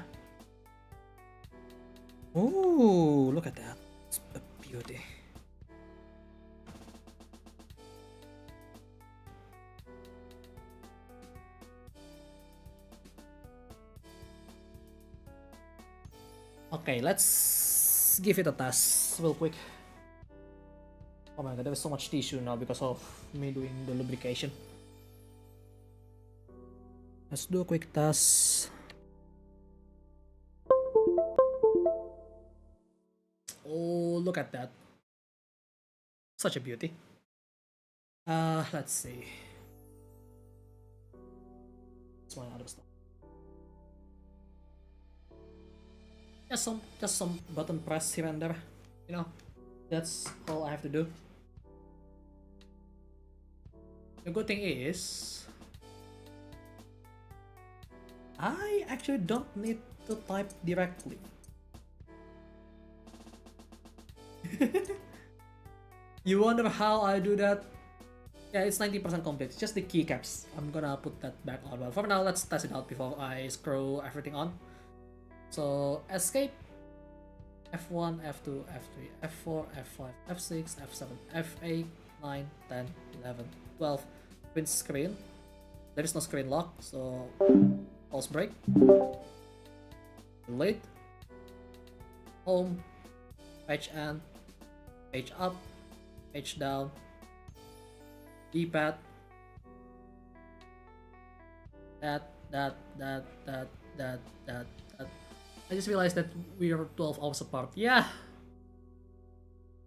Ooh, look at that. It's a beauty. Okay, let's give it a test real quick. Oh my god, there is so much tissue now because of me doing the lubrication. Let's do a quick test. Oh, look at that. Such a beauty. Let's see. That's my other stuff. Just some button press here and there. You know, that's all I have to do. The good thing is, I actually don't need to type directly. You wonder how I do that? Yeah, it's 90% complete. It's just the keycaps. I'm gonna put that back on. But for now, let's test it out before I screw everything on. So, escape. F1, F2, F3, F4, F5, F6, F7, F8, 9, 10, 11, 12. Print screen. There is no screen lock, so pause break. Delete. Home. Page end. Page up. Page down. D-pad. That. I just realized that we are 12 hours apart. Yeah.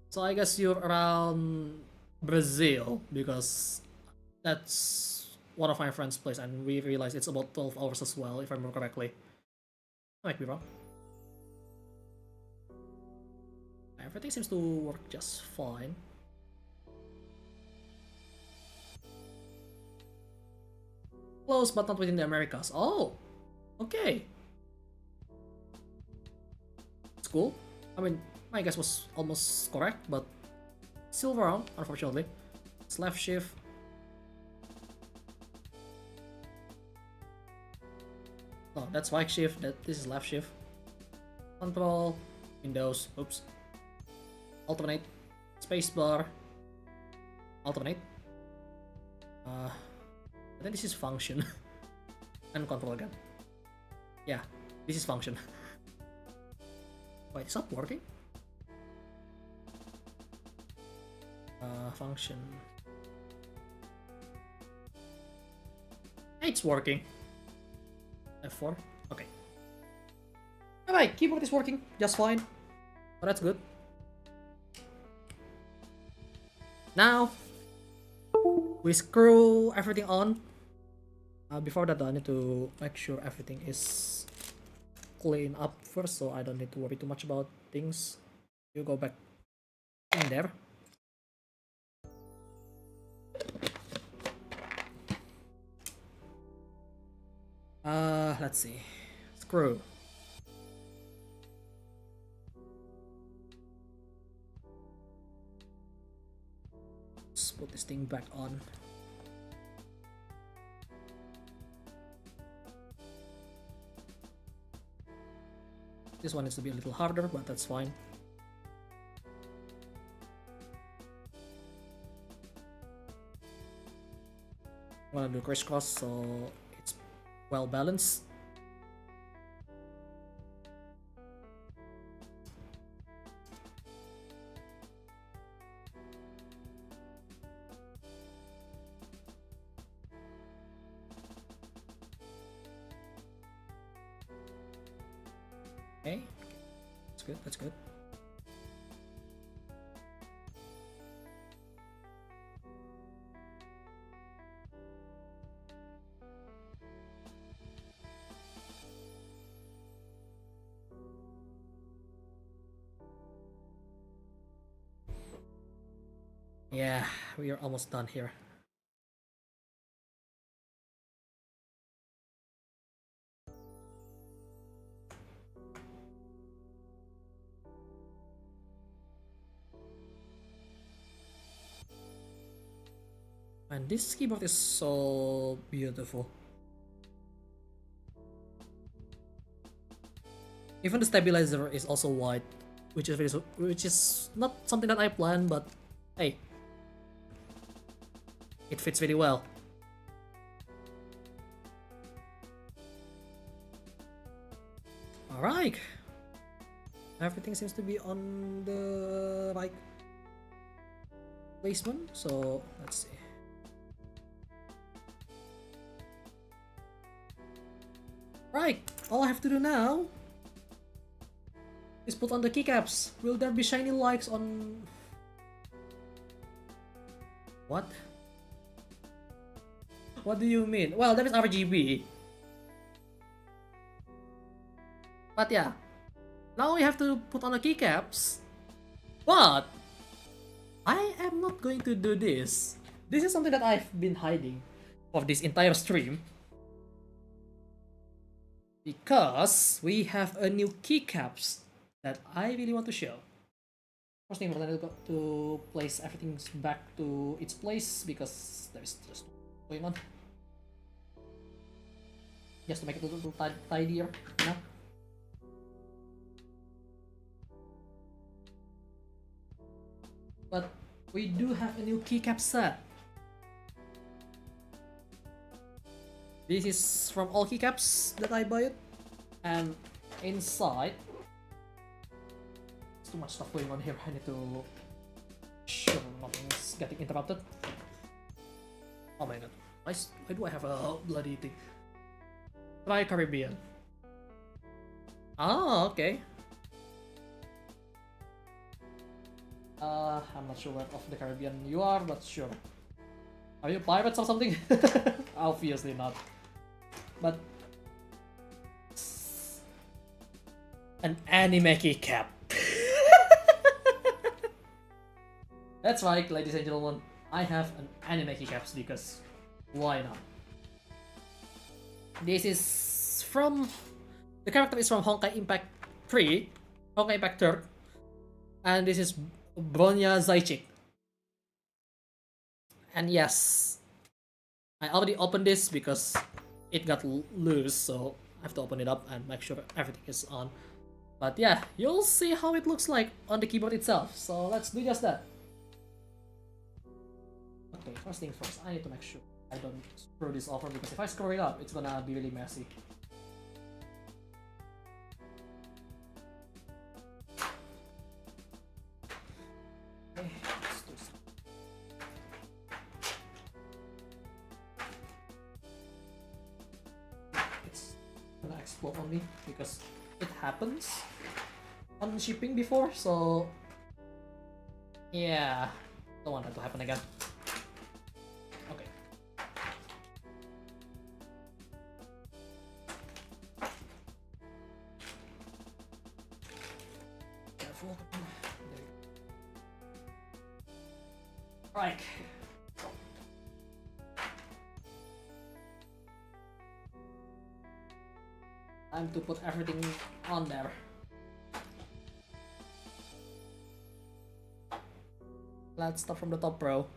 So I guess you're around Brazil because that's one of my friend's place, and we realized it's about 12 hours as well, if I remember correctly. I might be wrong. Everything seems to work just fine. Close, but not within the Americas. Oh, okay. It's cool. I mean, my guess was almost correct, but still wrong, unfortunately. It's left shift. No, that's right shift. This is left shift. Control, Windows. Oops. Alternate. Spacebar. Alternate. I think this is function. And control again. Yeah, this is function. Wait, it's not working? Function. It's working. F4. Okay. Alright, keyboard is working just fine. Oh, that's good. Now we screw everything on. Before that, I need to make sure everything is clean up first, so I don't need to worry too much about things. You go back in there. Let's see. Screw. Let's put this thing back on. This one needs to be a little harder, but that's fine. I'm gonna do crisscross so it's well balanced. Okay, that's good, that's good. Yeah, we are almost done here. And this keyboard is so beautiful. Even the stabilizer is also white, which is not something that I planned, but hey, it fits really well. Alright, everything seems to be on the right placement, so let's see. Right, all I have to do now is put on the keycaps. Will there be shiny lights on... What? What do you mean? Well, that is RGB. But yeah, now we have to put on the keycaps. But I am not going to do this. This is something that I've been hiding of this entire stream. Because we have a new keycaps that I really want to show. First thing, we're gonna go to place everything back to its place because there is just going on. Just to make it a little tidier, you know? But we do have a new keycap set. This is from all keycaps that I buy it, and inside, there's too much stuff going on here. I need to sure nothing's getting interrupted. Oh my god, why do I have a bloody thing? Try Caribbean. Oh, okay. I'm not sure where of the Caribbean you are, but sure. Are you pirates or something? Obviously not. But an anime keycap. That's right, ladies and gentlemen. I have an anime keycaps because why not? This is from the character is from Honkai Impact 3, Honkai Impact 3, and this is Bronya Zaichik. And yes, I already opened this because it got loose, so I have to open it up and make sure everything is on. But yeah, you'll see how it looks like on the keyboard itself, so let's do just that. Okay, first things first, I need to make sure I don't screw this over because if I screw it up, it's gonna be really messy. Okay, let's do some. It's gonna explode on me because it happens on shipping before, so yeah, don't want that to happen again. Okay. Right. Time to put everything on there. Let's start from the top, bro.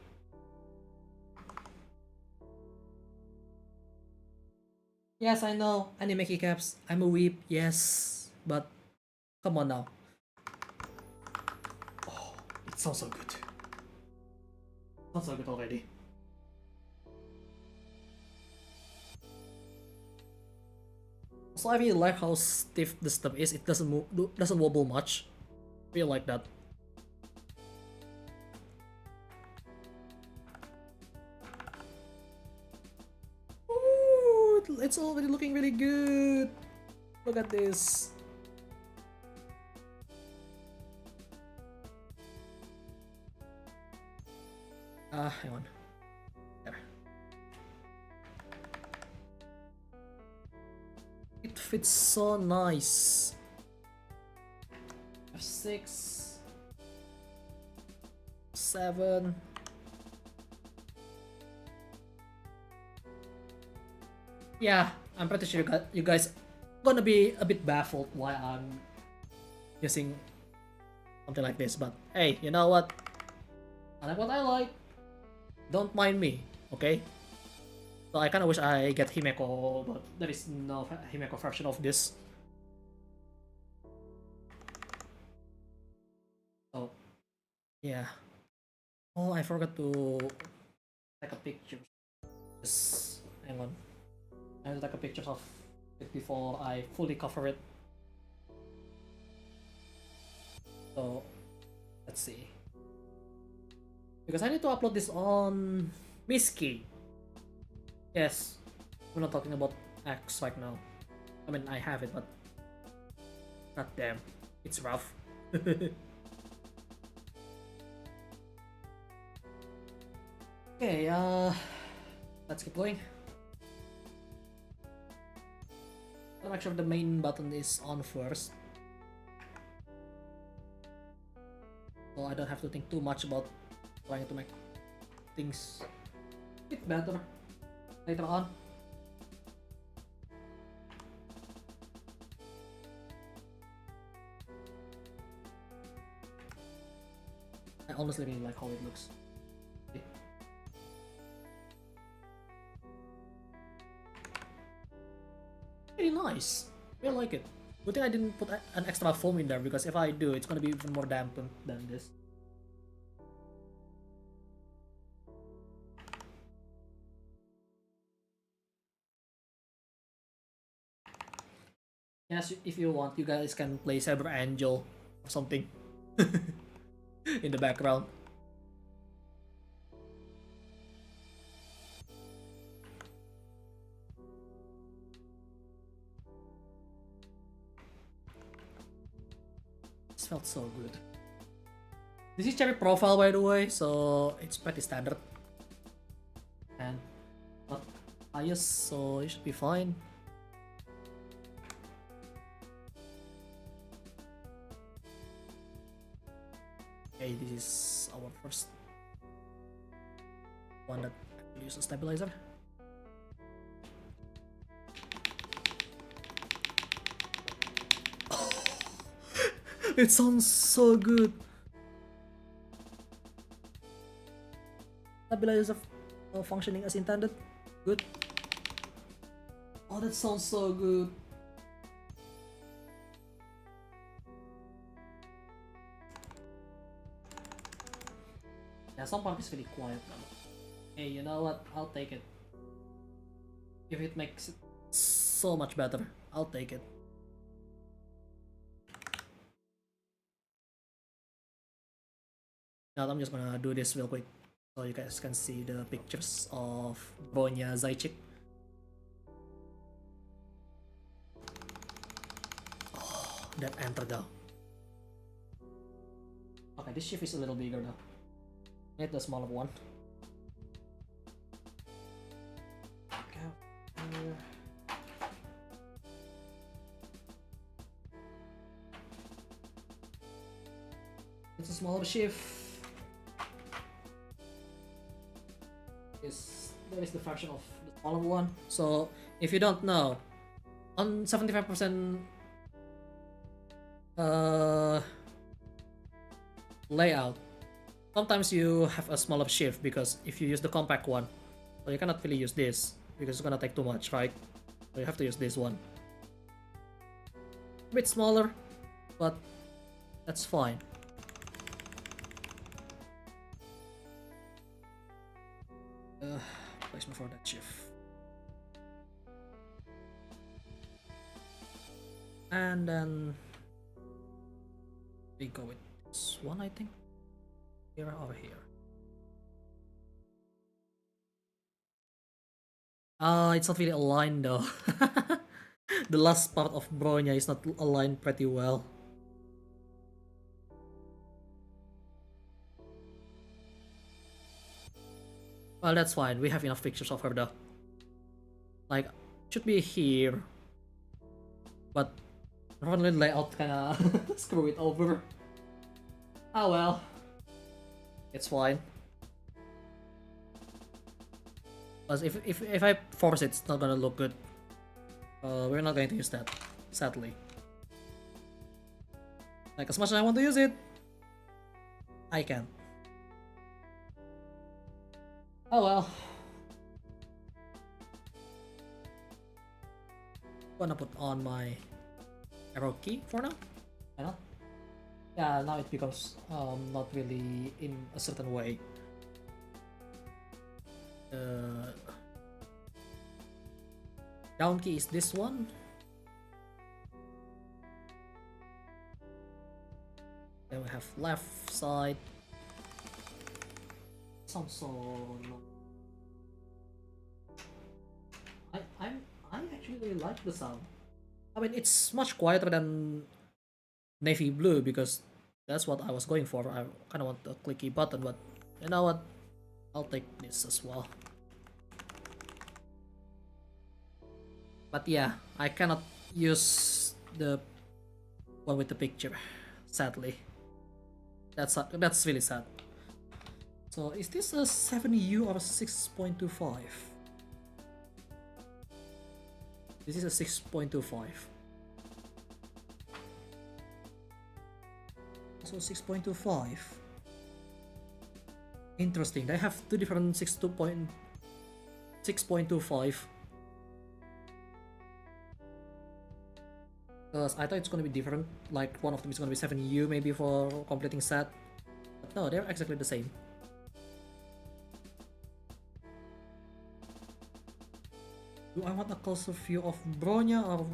Yes, I know. Anime keycaps. I'm a weep. Yes, but come on now. Oh, it sounds so good. Sounds so good already. So I really like how stiff the stem is. It doesn't move, doesn't wobble much. Feel like that. Ooh, it's already looking really good. Look at this. Hang on. There. It fits so nice. F6, 7. Yeah, I'm pretty sure you guys gonna be a bit baffled why I'm using something like this, but hey, you know what? I like what I like. Don't mind me, okay? So I kinda wish I get Himeko, but there is no Himeko version of this. So, yeah. Oh, I forgot to take a picture. Just hang on. I have to take a picture of it before I fully cover it. So, let's see. Because I need to upload this on Miski. Yes, we're not talking about X right now. I mean, I have it, but god damn, it's rough. Okay, let's keep going. I'll make sure the main button is on first, so I don't have to think too much about trying to make things a bit better later on. I honestly really like how it looks. Okay. Really nice. I like it. Good thing I didn't put an extra foam in there, because if I do, it's gonna be even more dampened than this. Yes, if you want, you guys can play Cyber Angel or something in the background. This felt so good. This is cherry profile, by the way, so it's pretty standard. And not highest, so it should be fine. Okay, this is our first one that actually uses a stabilizer. It sounds so good. Stabilizer functioning as intended. Good. Oh, that sounds so good. Yeah, some part is really quiet now. Hey, you know what? I'll take it. If it makes it so much better, I'll take it. Now I'm just gonna do this real quick so you guys can see the pictures of Bronya Zaichik. Oh, that enter though. Okay, this shift is a little bigger though. Need the smaller one. Okay. It's a smaller shift. there is the version of the smaller one. So if you don't know, on 75% layout, sometimes you have a smaller shift because if you use the compact one, so you cannot really use this because it's gonna take too much, right? So you have to use this one. A bit smaller, but that's fine. Placement for that shift. And then we go with this one, I think. Here or here. It's not really aligned though. The last part of Bronya is not aligned pretty well. Well, that's fine. We have enough pictures of her though. Like, should be here. But running layout kinda screw it over. Ah well. It's fine. Plus, if I force it, it's not gonna look good. We're not going to use that, sadly. Like, as much as I want to use it, I can't. Oh well. Gonna put on my arrow key for now. Why not? Yeah, now it becomes not really in a certain way. Down key is this one. Then we have left side. Sounds so I actually really like the sound. I mean, it's much quieter than navy blue because that's what I was going for. I kind of want a clicky button, but you know what? I'll take this as well. But yeah, I cannot use the one with the picture, sadly. That's really sad. So is this a 7U or a 6.25? This is a 6.25. So 6.25. Interesting. They have two different 6.25. Because I thought it's gonna be different. Like one of them is gonna be 7U maybe for completing set. But no, they're exactly the same. Do I want a closer view of Bronya or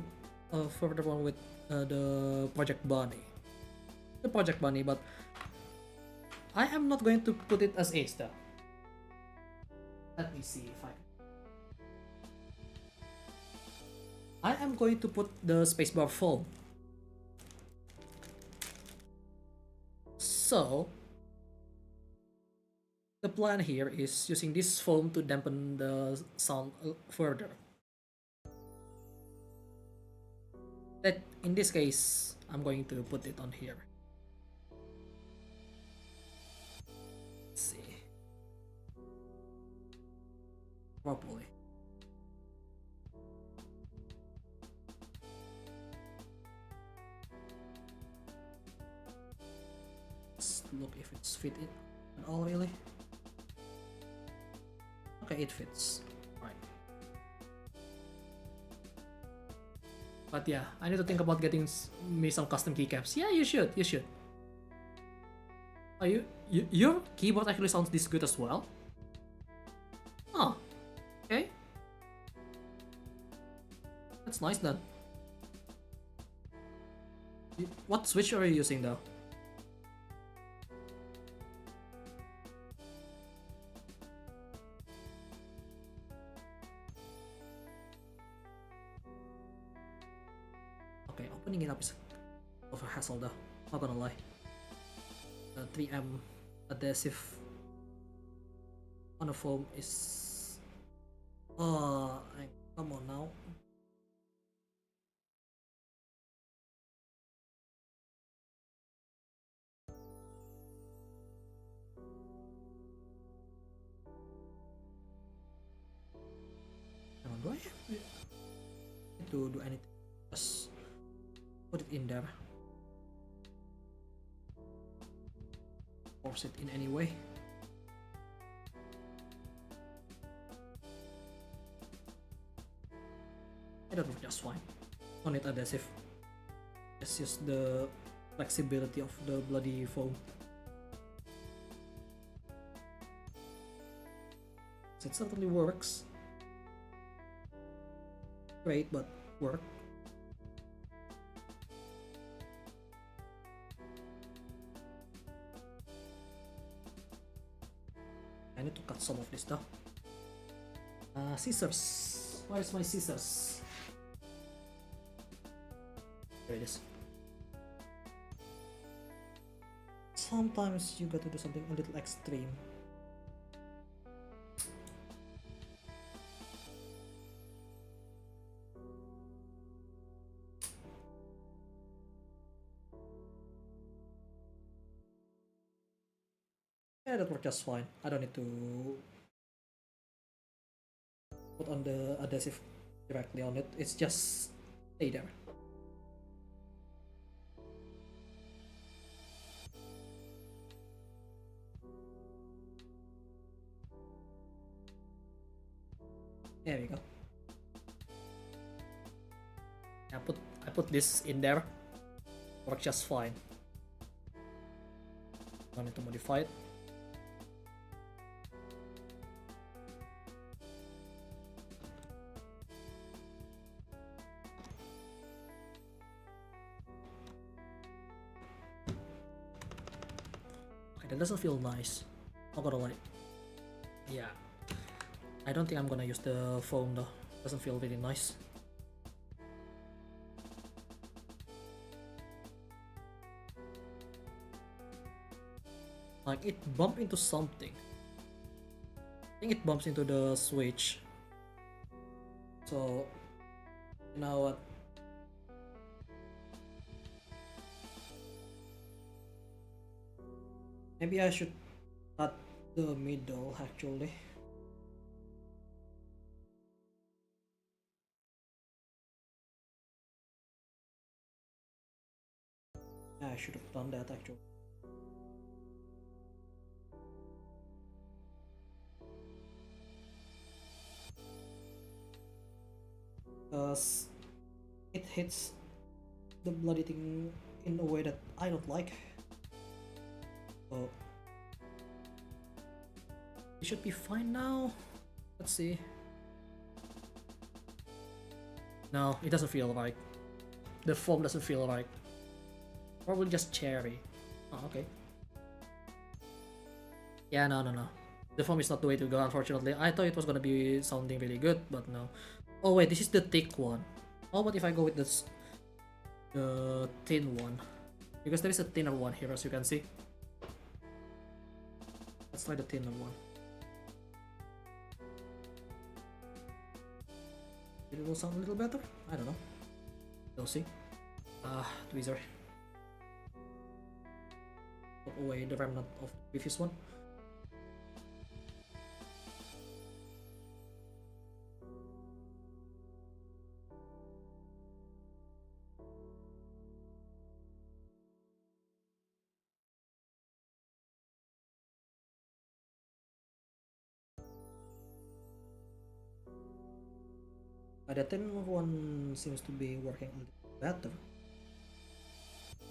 a further one with the Project Bunny? The Project Bunny, but I am not going to put it as is though. Let me see if I am going to put the spacebar foam. So the plan here is using this foam to dampen the sound further. That in this case, I'm going to put it on here. Let's see. Properly. Let's look if it's fit in at all really. Okay, it fits. Right. But yeah, I need to think about getting me some custom keycaps. Yeah, you should. You should. Are your keyboard actually sounds this good as well? Oh, okay. That's nice then. What switch are you using though? Okay, opening it up is of a hassle though, not gonna lie. The 3M adhesive on the foam is... come on now. to do anything. Just put it in there. Force it in any way. That works just fine. Don't need adhesive. Just use the flexibility of the bloody foam. It certainly works. Great, but work. I need to cut some of this stuff. Scissors. Where's my scissors? There it is. Sometimes you got to do something a little extreme. Yeah, that worked just fine. I don't need to put on the adhesive directly on it. It's just stay there. There we go. I put this in there. Works just fine. Don't need to modify it. Okay, that doesn't feel nice. Not gonna lie. Yeah. I don't think I'm gonna use the foam though. Doesn't feel really nice. Like it bumped into something. I think it bumps into the switch. So you know what? Maybe I should cut the middle actually. Yeah, I should have done that actually. Because it hits the bloody thing in a way that I don't like. So it should be fine now. Let's see. No, it doesn't feel right. The foam doesn't feel right. Probably just cherry. Oh, okay. Yeah, no. The foam is not the way to go, unfortunately. I thought it was gonna be sounding really good, but no. Oh wait, this is the thick one. Oh, what if I go with this, the thin one? Because there is a thinner one here, as you can see. Let's try the thinner one. It will sound a little better? I don't know. We'll see. Tweezer. Put away the remnant of the previous one. The thin one seems to be working a little better.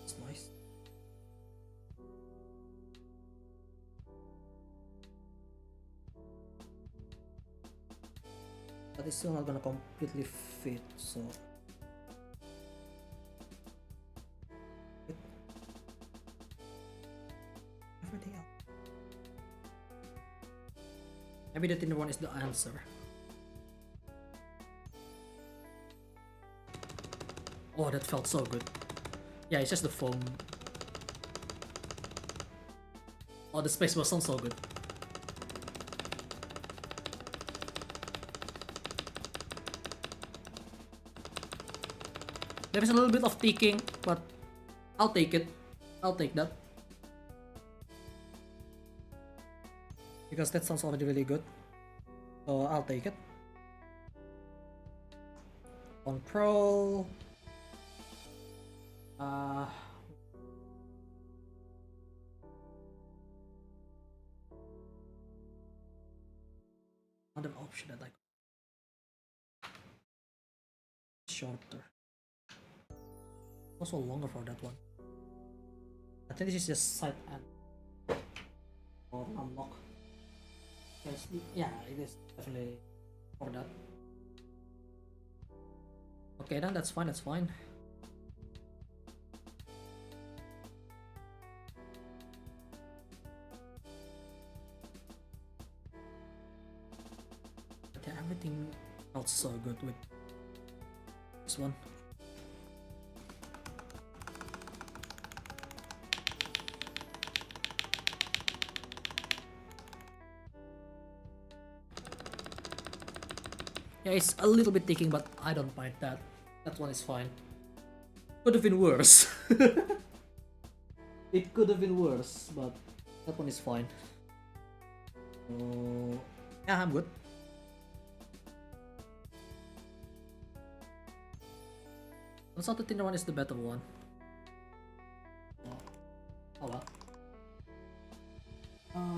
It's nice. But it's still not gonna completely fit, so everything else. Maybe the thinner one is the answer. Oh, that felt so good. Yeah, it's just the foam. Oh, the space was so good. There is a little bit of ticking, but I'll take it. I'll take that. Because that sounds already really good. So I'll take it. Control. Another option that I shorter. Also longer for that one. I think this is just side and or unlock. Yes, yeah, it is definitely for that. Okay, then that's fine. That's fine. But yeah, everything felt so good with this one. Yeah, it's a little bit ticking, but I don't mind that. That one is fine. Could have been worse. It could have been worse, but that one is fine. So, yeah, I'm good. Turns out the thinner one is the better one. Oh well.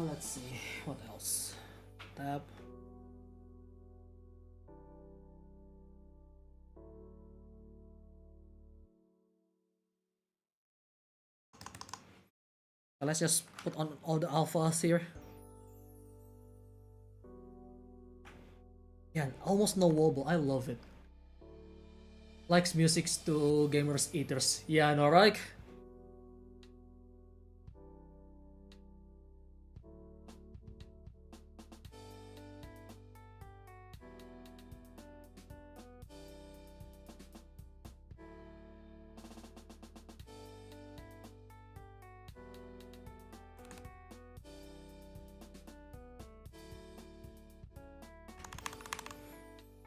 Let's see. What else? Tab. Let's just put on all the alphas here. Yeah, almost no wobble. I love it. Likes musics to gamers eaters. Yeah, I know, right?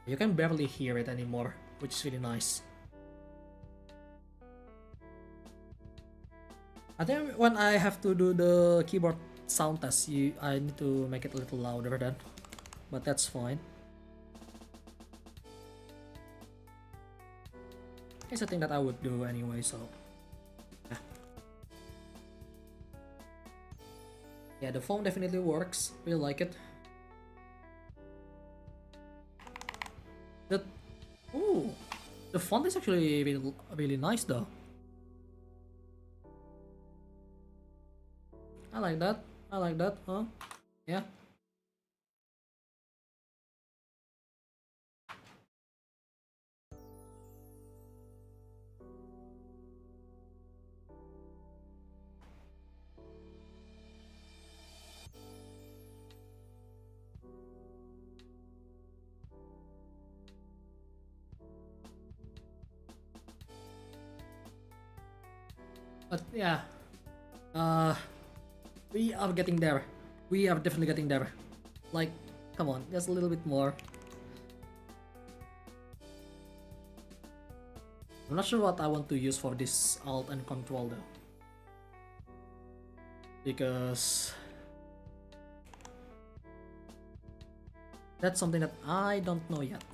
You can barely hear it anymore, which is really nice. I think when I have to do the keyboard sound test, I need to make it a little louder then, but that's fine. It's a thing that I would do anyway, so yeah. Yeah, the foam definitely works. Really like it. Ooh, the font is actually really, really nice though. I like that. I like that. Huh? Yeah. But yeah, we are getting there. We are definitely getting there. Like, come on, just a little bit more. I'm not sure what I want to use for this alt and control though, because that's something that I don't know yet.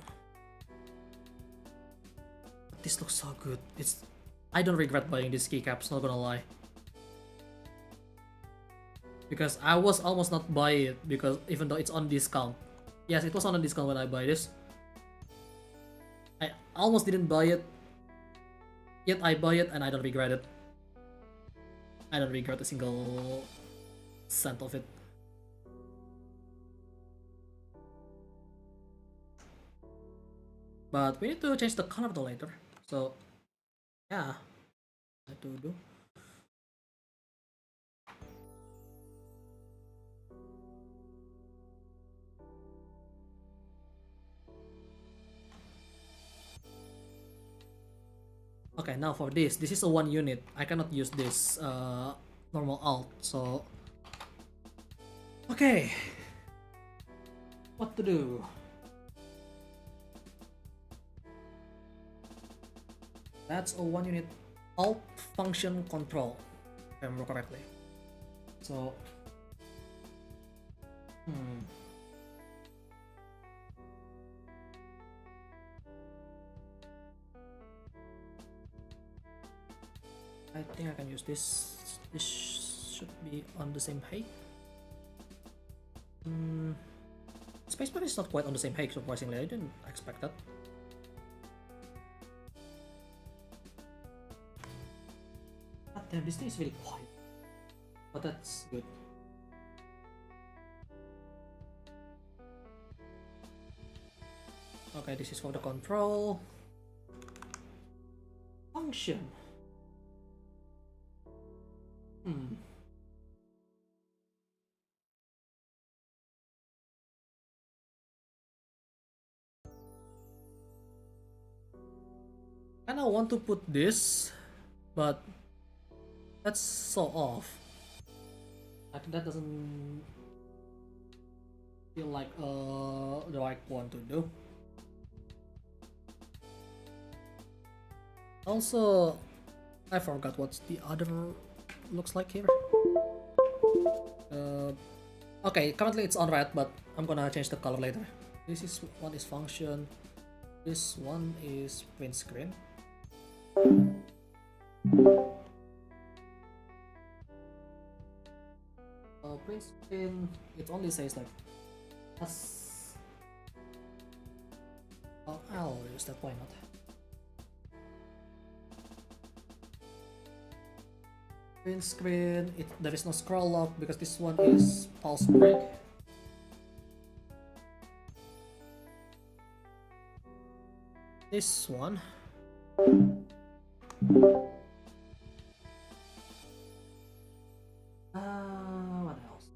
But this looks so good. I don't regret buying these keycaps, not gonna lie. Because I was almost not buy it, because even though it's on discount. Yes, it was on a discount when I buy this. I almost didn't buy it, yet I buy it and I don't regret it. I don't regret a single cent of it. But we need to change the color though later. So yeah, I have to do. Okay, now for this is a 1 unit. I cannot use this normal alt, so okay, what to do? That's a 1 unit alt function control, if I remember correctly. So I think I can use this. This should be on the same height. Spacebar is not quite on the same height, surprisingly. I didn't expect that. God damn, this thing is really quiet. But that's good. Okay, this is for the control. Function. And I want to put this, but that's so off. Like that doesn't feel like the right one to do. Also, I forgot what the other looks like here. Okay, currently it's on red, but I'm gonna change the color later. This is one is function. This one is print screen. Print screen, it only says like I'll use that, why not? Print screen, there is no scroll lock because this one is pulse break. This one. What else?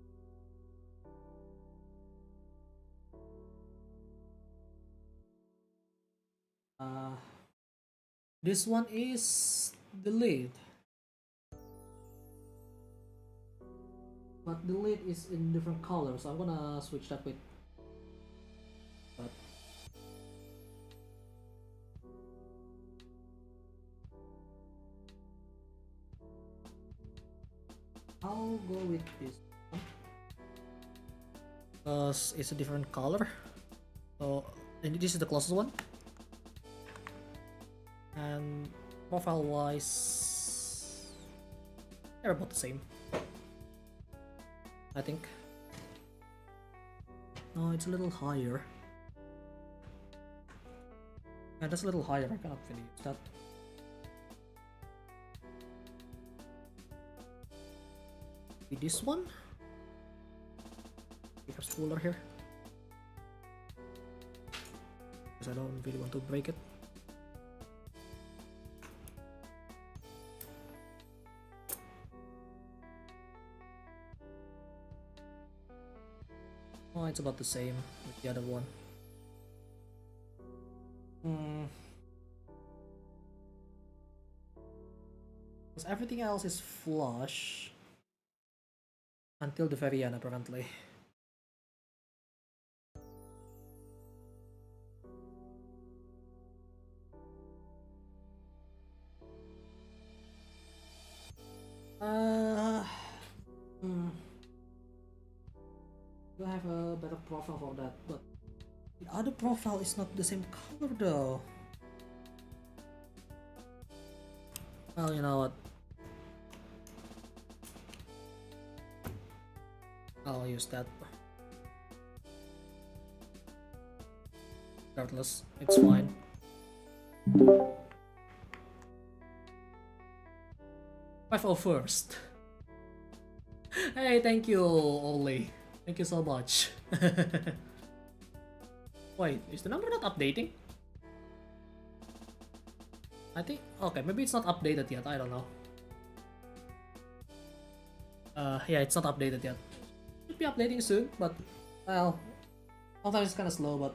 This one is delete. But delete is in different colors, so I'm gonna switch that with that. I'll go with this one because it's a different color. So, and this is the closest one. And profile wise, they're about the same, I think. No, it's a little higher. Yeah, that's a little higher. I cannot really use that. Maybe this one? Keycaps cooler here. Because I don't really want to break it. Oh, it's about the same with the other one. Because everything else is flush until the very end, apparently. I have a better profile for that, but the other profile is not the same color though. Well, you know what? I'll use that. Regardless, it's fine. first. Hey, thank you, Oli. Thank you so much. Wait, is the number not updating? I think, okay, maybe it's not updated yet, I don't know. Yeah, it's not updated yet. Should be updating soon, but, well, sometimes it's kinda slow, but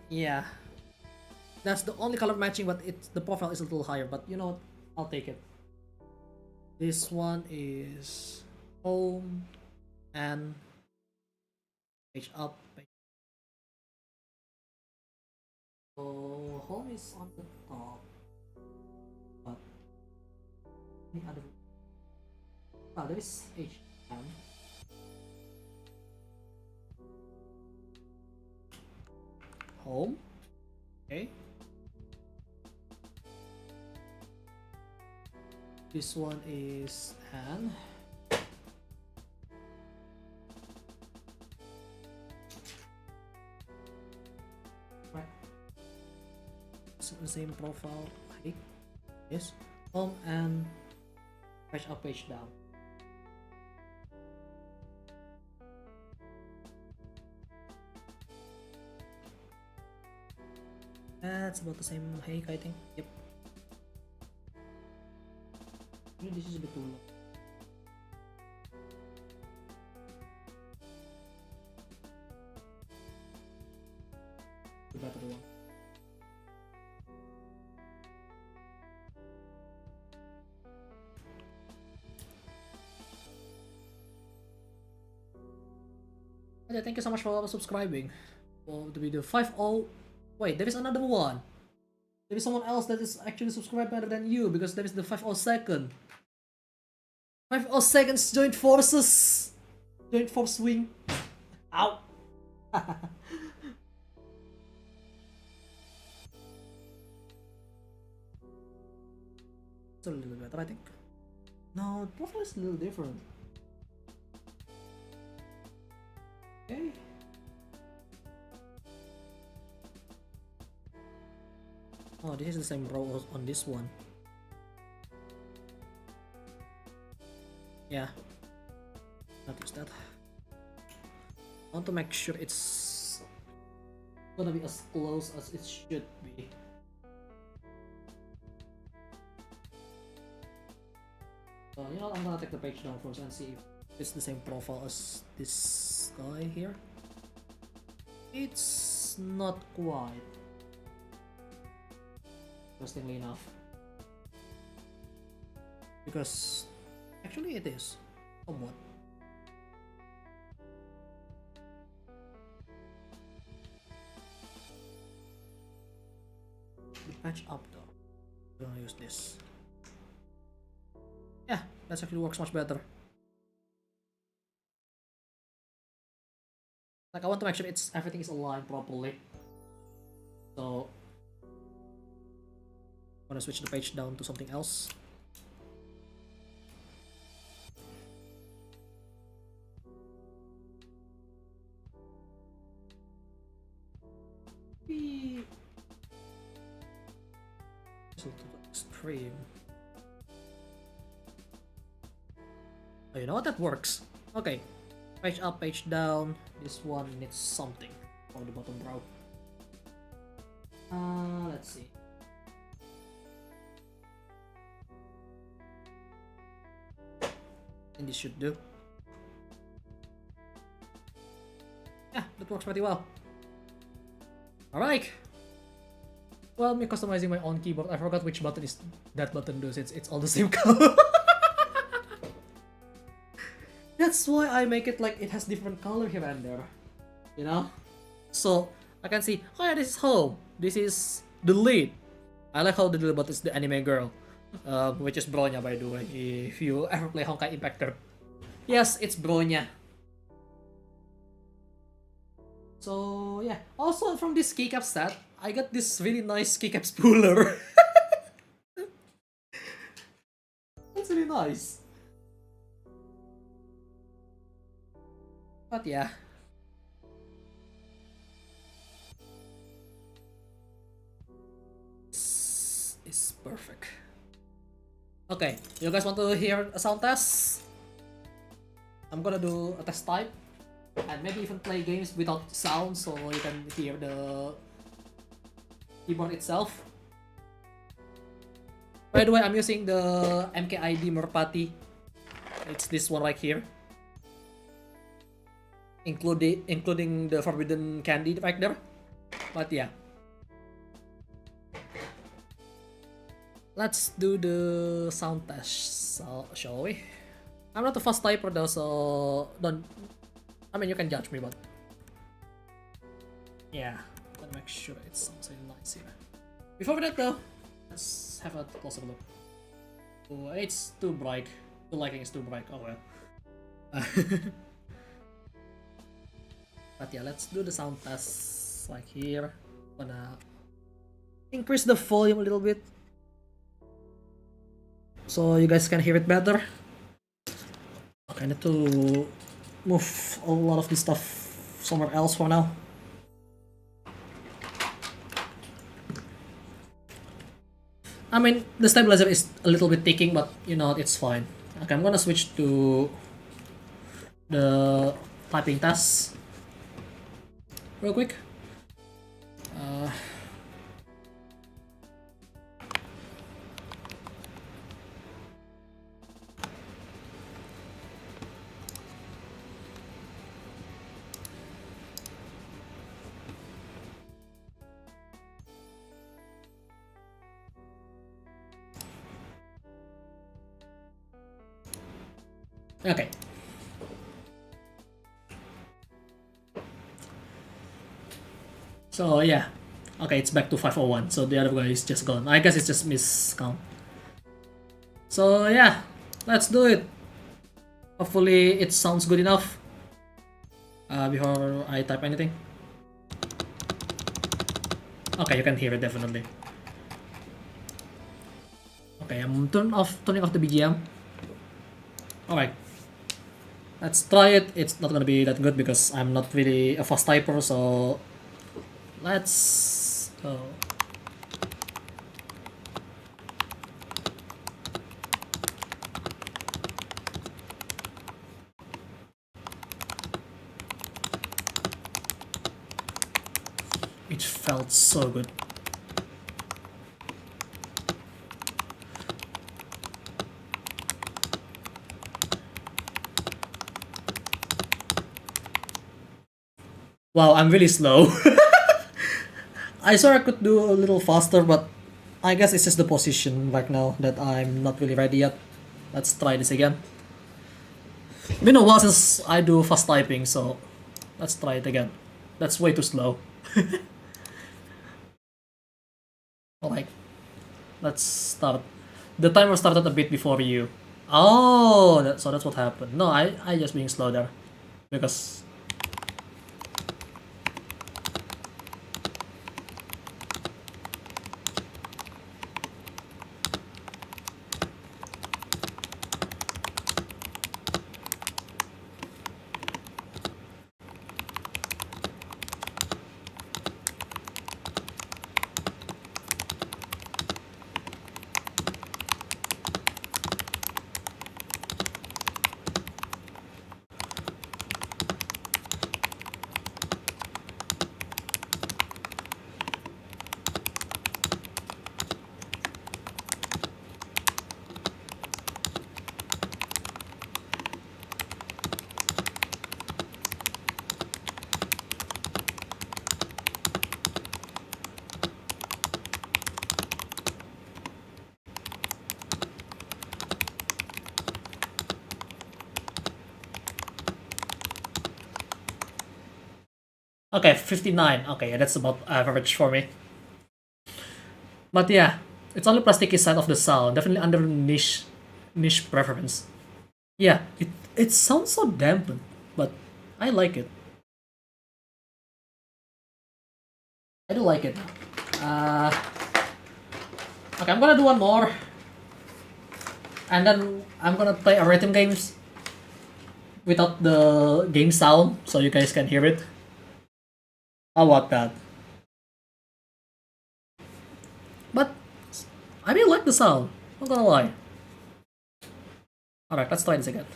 yeah. That's the only color matching, but the profile is a little higher, but you know what? I'll take it. This one is home and page up. So home is on the top, but any other? Ah, there is HM. Home. Okay. This one is Anne. Right. The same profile. Height. Yes. Home and page up, page down. That's about the same height, I think. Yep. Maybe this is a bit too low. The better one. Yeah, thank you so much for subscribing for the video 5-0. Wait, there is another one. There is someone else that is actually subscribed better than you because there is the 5-0-second. 5-0-seconds joint forces. Joint force wing. Ow. It's a little better, I think. No, the profile is a little different. Okay. Oh, this is the same row on this one. Yeah. Notice that. I want to make sure it's gonna be as close as it should be. So, you know, I'm gonna take the page down first and see if it's the same profile as this guy here. It's not quite. Interestingly enough. Because actually it is somewhat. The patch up though. I'm gonna use this. Yeah, that actually works much better. Like I want to make sure everything is aligned properly. So I'm gonna switch the page down to something else. Extreme. Oh, you know what? That works. Okay. Page up, page down. This one needs something on the bottom row. Let's see. And this should do. Yeah, that works pretty well. Alright. Well, me customizing my own keyboard, I forgot which button is that button does. It's all the same color. That's why I make it like it has different color here and there. You know? So I can see, oh yeah, this is home. This is the lead. I like how the little button is the anime girl. Which is Bronya, by the way, if you ever play Honkai Impactor. Yes, it's Bronya. So yeah, also from this keycap set, I got this really nice keycap spooler. That's really nice. But yeah. This is perfect. Okay, you guys want to hear a sound test? I'm gonna do a test type. And maybe even play games without sound so you can hear the keyboard itself. By the way, I'm using the MKID Merpati. It's this one right here. Including the Forbidden Candy right there. But yeah. Let's do the sound test, shall we? I'm not a fast typer though, so don't... I mean, you can judge me, but... yeah, gotta make sure it sounds really nice here. Before that though, let's have a closer look. Oh, it's too bright. The lighting is too bright, oh well. But yeah, let's do the sound test like here. Gonna increase the volume a little bit. so you guys can hear it better. Okay, I need to move a lot of this stuff somewhere else for now. I mean, the stabilizer is a little bit ticking, but you know, it's fine. Okay, I'm gonna switch to the typing task real quick. Okay. So yeah, okay, it's back to 501. So the other guy is just gone. I guess it's just miscount. So yeah, let's do it. Hopefully it sounds good enough. Before I type anything. Okay, you can hear it definitely. Okay, I'm turning off the BGM. Alright. Let's try it. It's not gonna be that good because I'm not really a fast typer, so let's go. It felt so good. Wow, I'm really slow. I swear I could do a little faster, but I guess it's just the position right now that I'm not really ready yet. Let's try this again. Been a while since I do fast typing, so let's try it again. That's way too slow. Alright, let's start. The timer started a bit before you. Oh, so that's what happened. No, I just being slow there. Because... Okay, 59. Okay, yeah, that's about average for me. But yeah, it's on the plasticky side of the sound. Definitely under niche preference. Yeah, it sounds so dampened, but I like it. I do like it. Okay, I'm gonna do one more, and then I'm gonna play a rhythm games without the game sound, so you guys can hear it. How about that? But I really like the sound. Not gonna lie. Alright, let's try this again.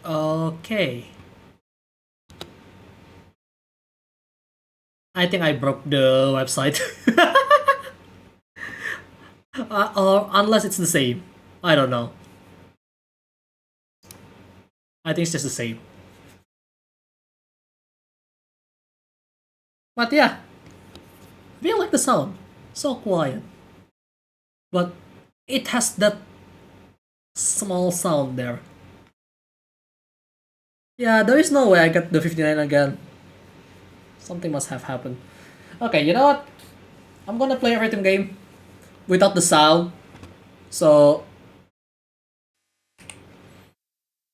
Okay. I think I broke the website. Or unless it's the same. I don't know. I think it's just the same. But yeah. I really like the sound. So quiet. But it has that small sound there. Yeah, there is no way I got the 59 again. Something must have happened. Okay, you know what? I'm gonna play a rhythm game without the sound. So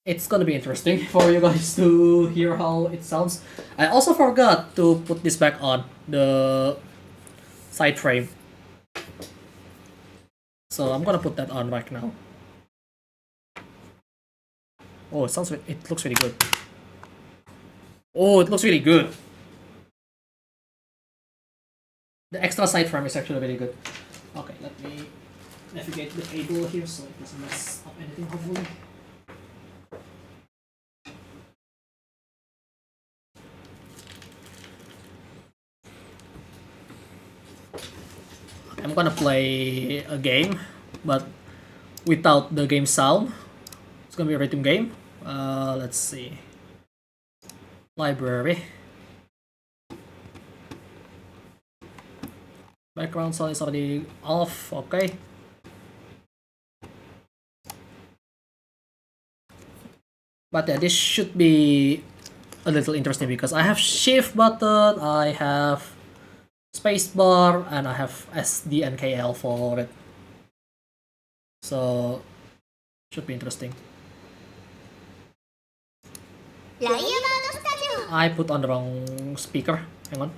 it's gonna be interesting for you guys to hear how it sounds. I also forgot to put this back on the side frame. So I'm gonna put that on right now. Oh, it looks really good. Oh, it looks really good. The extra side frame is actually really good. Okay, let me navigate the cable here so it doesn't mess up anything, hopefully. I'm gonna play a game, but without the game sound. It's gonna be a rhythm game. Let's see. Library. Background sound is already off, okay. But yeah, this should be a little interesting because I have shift button, I have spacebar, and I have SD and KL for it. So should be interesting. I put on the wrong speaker. Hang on.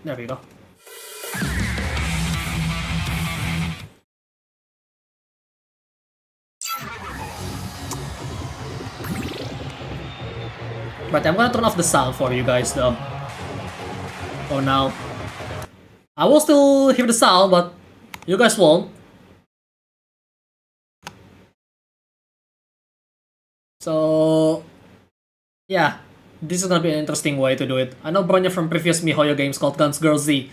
There we go. But I'm gonna turn off the sound for you guys though. For now. I will still hear the sound, but you guys won't. So yeah, this is gonna be an interesting way to do it. I know Bronya from previous MiHoYo games called Guns Girl Z.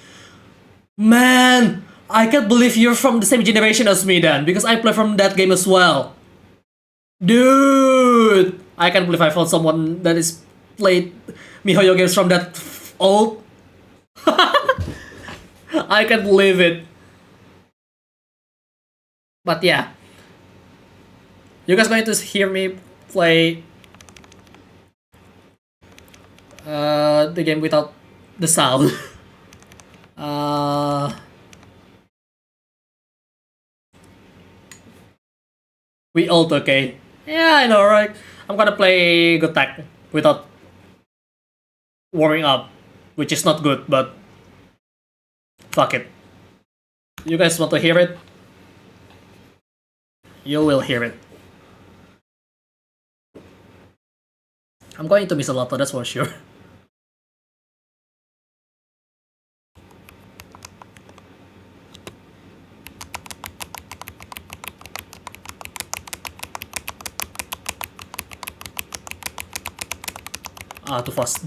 Man, I can't believe you're from the same generation as me then, because I play from that game as well. Dude, I can't believe I found someone that is played MiHoYo games from that old. I can't believe it. But yeah, you guys going to hear me play the game without the sound. We ult, okay? Yeah, I know, right? I'm gonna play good tech without warming up, which is not good, but fuck it. You guys want to hear it? You will hear it. I'm going to miss a lot, that's for sure. Too fast.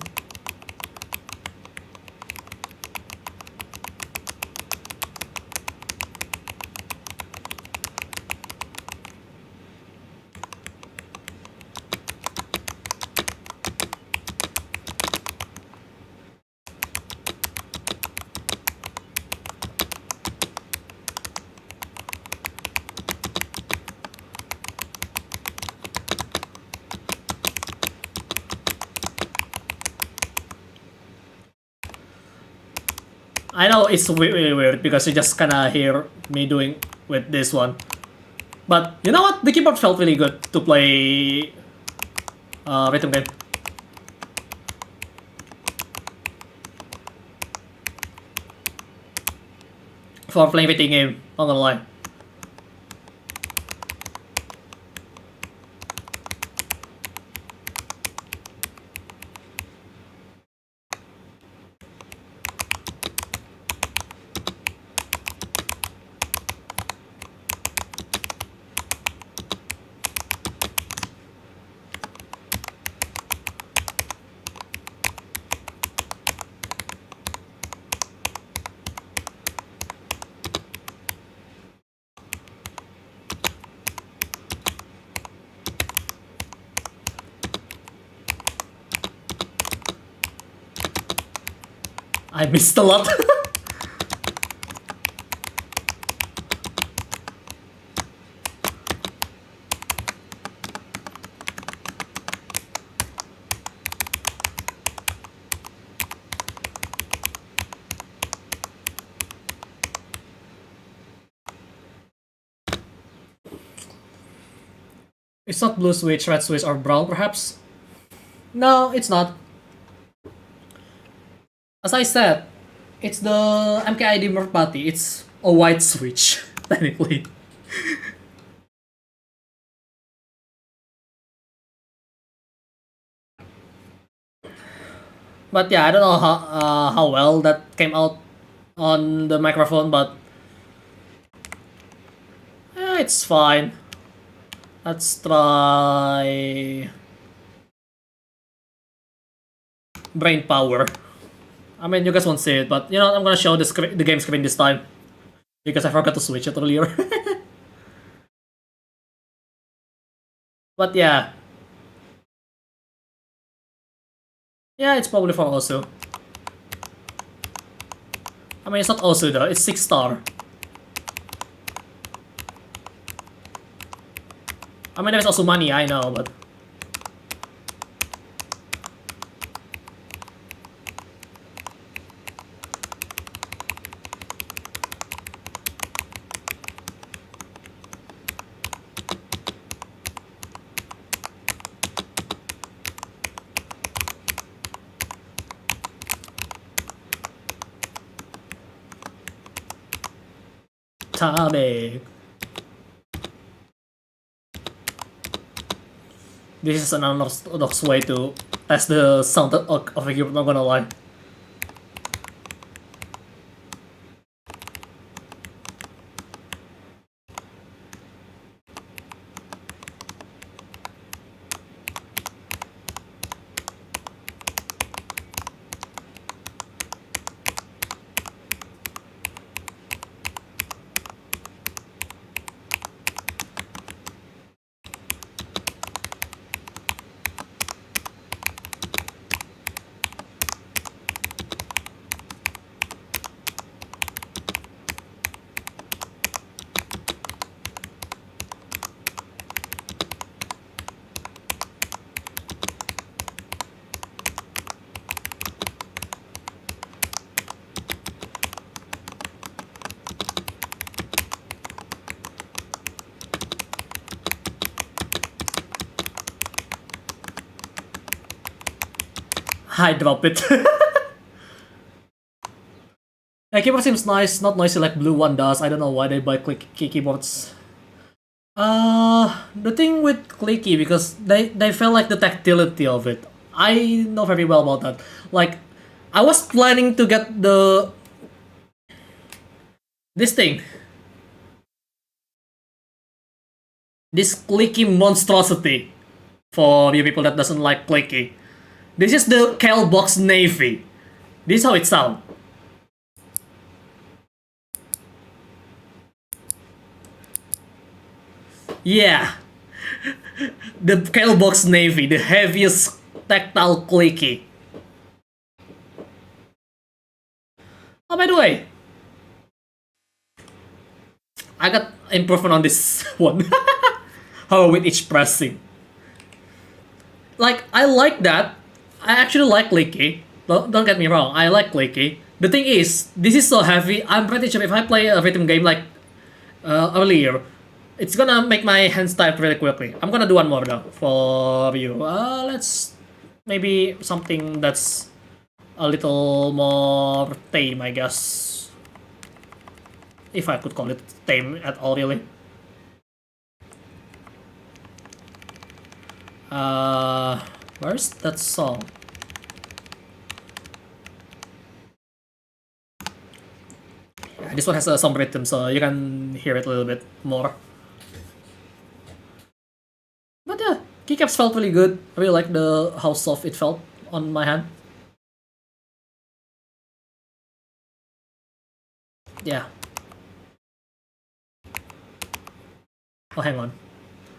I know it's really weird because you just kinda hear me doing with this one. But you know what? The keyboard felt really good to play rhythm game. For playing rhythm game, not gonna lie. I missed a lot. It's not blue switch, red switch, or brown perhaps? No, it's not. As I said, it's the MKID Merpati. It's a white switch, technically. But yeah, I don't know how well that came out on the microphone, but it's fine. Let's try brain power. I mean, you guys won't see it, but you know, I'm gonna show the game screen this time because I forgot to switch it earlier. But yeah, it's probably for Osu. I mean, it's not Osu though; it's 6-star. I mean, there's also money, I know, but Tabe. This is an unorthodox way to test the sound of a keyboard, not gonna lie. I drop it. The keyboard seems nice, not noisy like blue one does. I don't know why they buy clicky keyboards. The thing with clicky, because they felt like the tactility of it. I know very well about that. Like, I was planning to get this thing. This clicky monstrosity for you people that doesn't like clicky. This is the Box Navy. This is how it sounds. Yeah. The Box Navy, the heaviest tactile clicky. Oh, by the way, I got improvement on this one. How with each pressing. Like, I like that. I actually like clicky. Don't get me wrong, I like clicky. The thing is, this is so heavy, I'm pretty sure if I play a rhythm game like earlier, it's gonna make my hands tired really quickly. I'm gonna do one more though for you. Let's maybe something that's a little more tame, I guess. If I could call it tame at all, really. Where's that song? Yeah, this one has some rhythm, so you can hear it a little bit more. But yeah, keycaps felt really good. I really like how soft it felt on my hand. Yeah. Oh, hang on.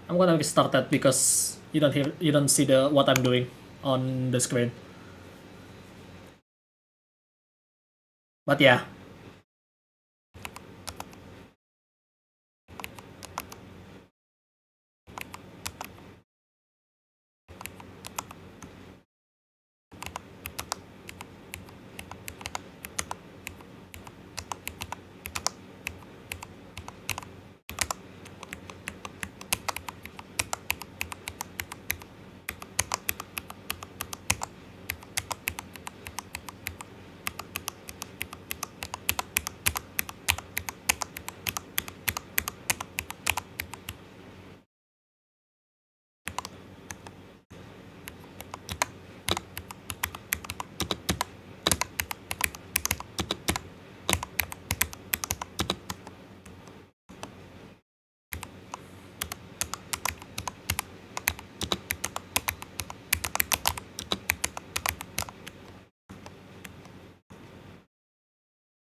I'm gonna restart that because you don't see what I'm doing on the screen. But yeah.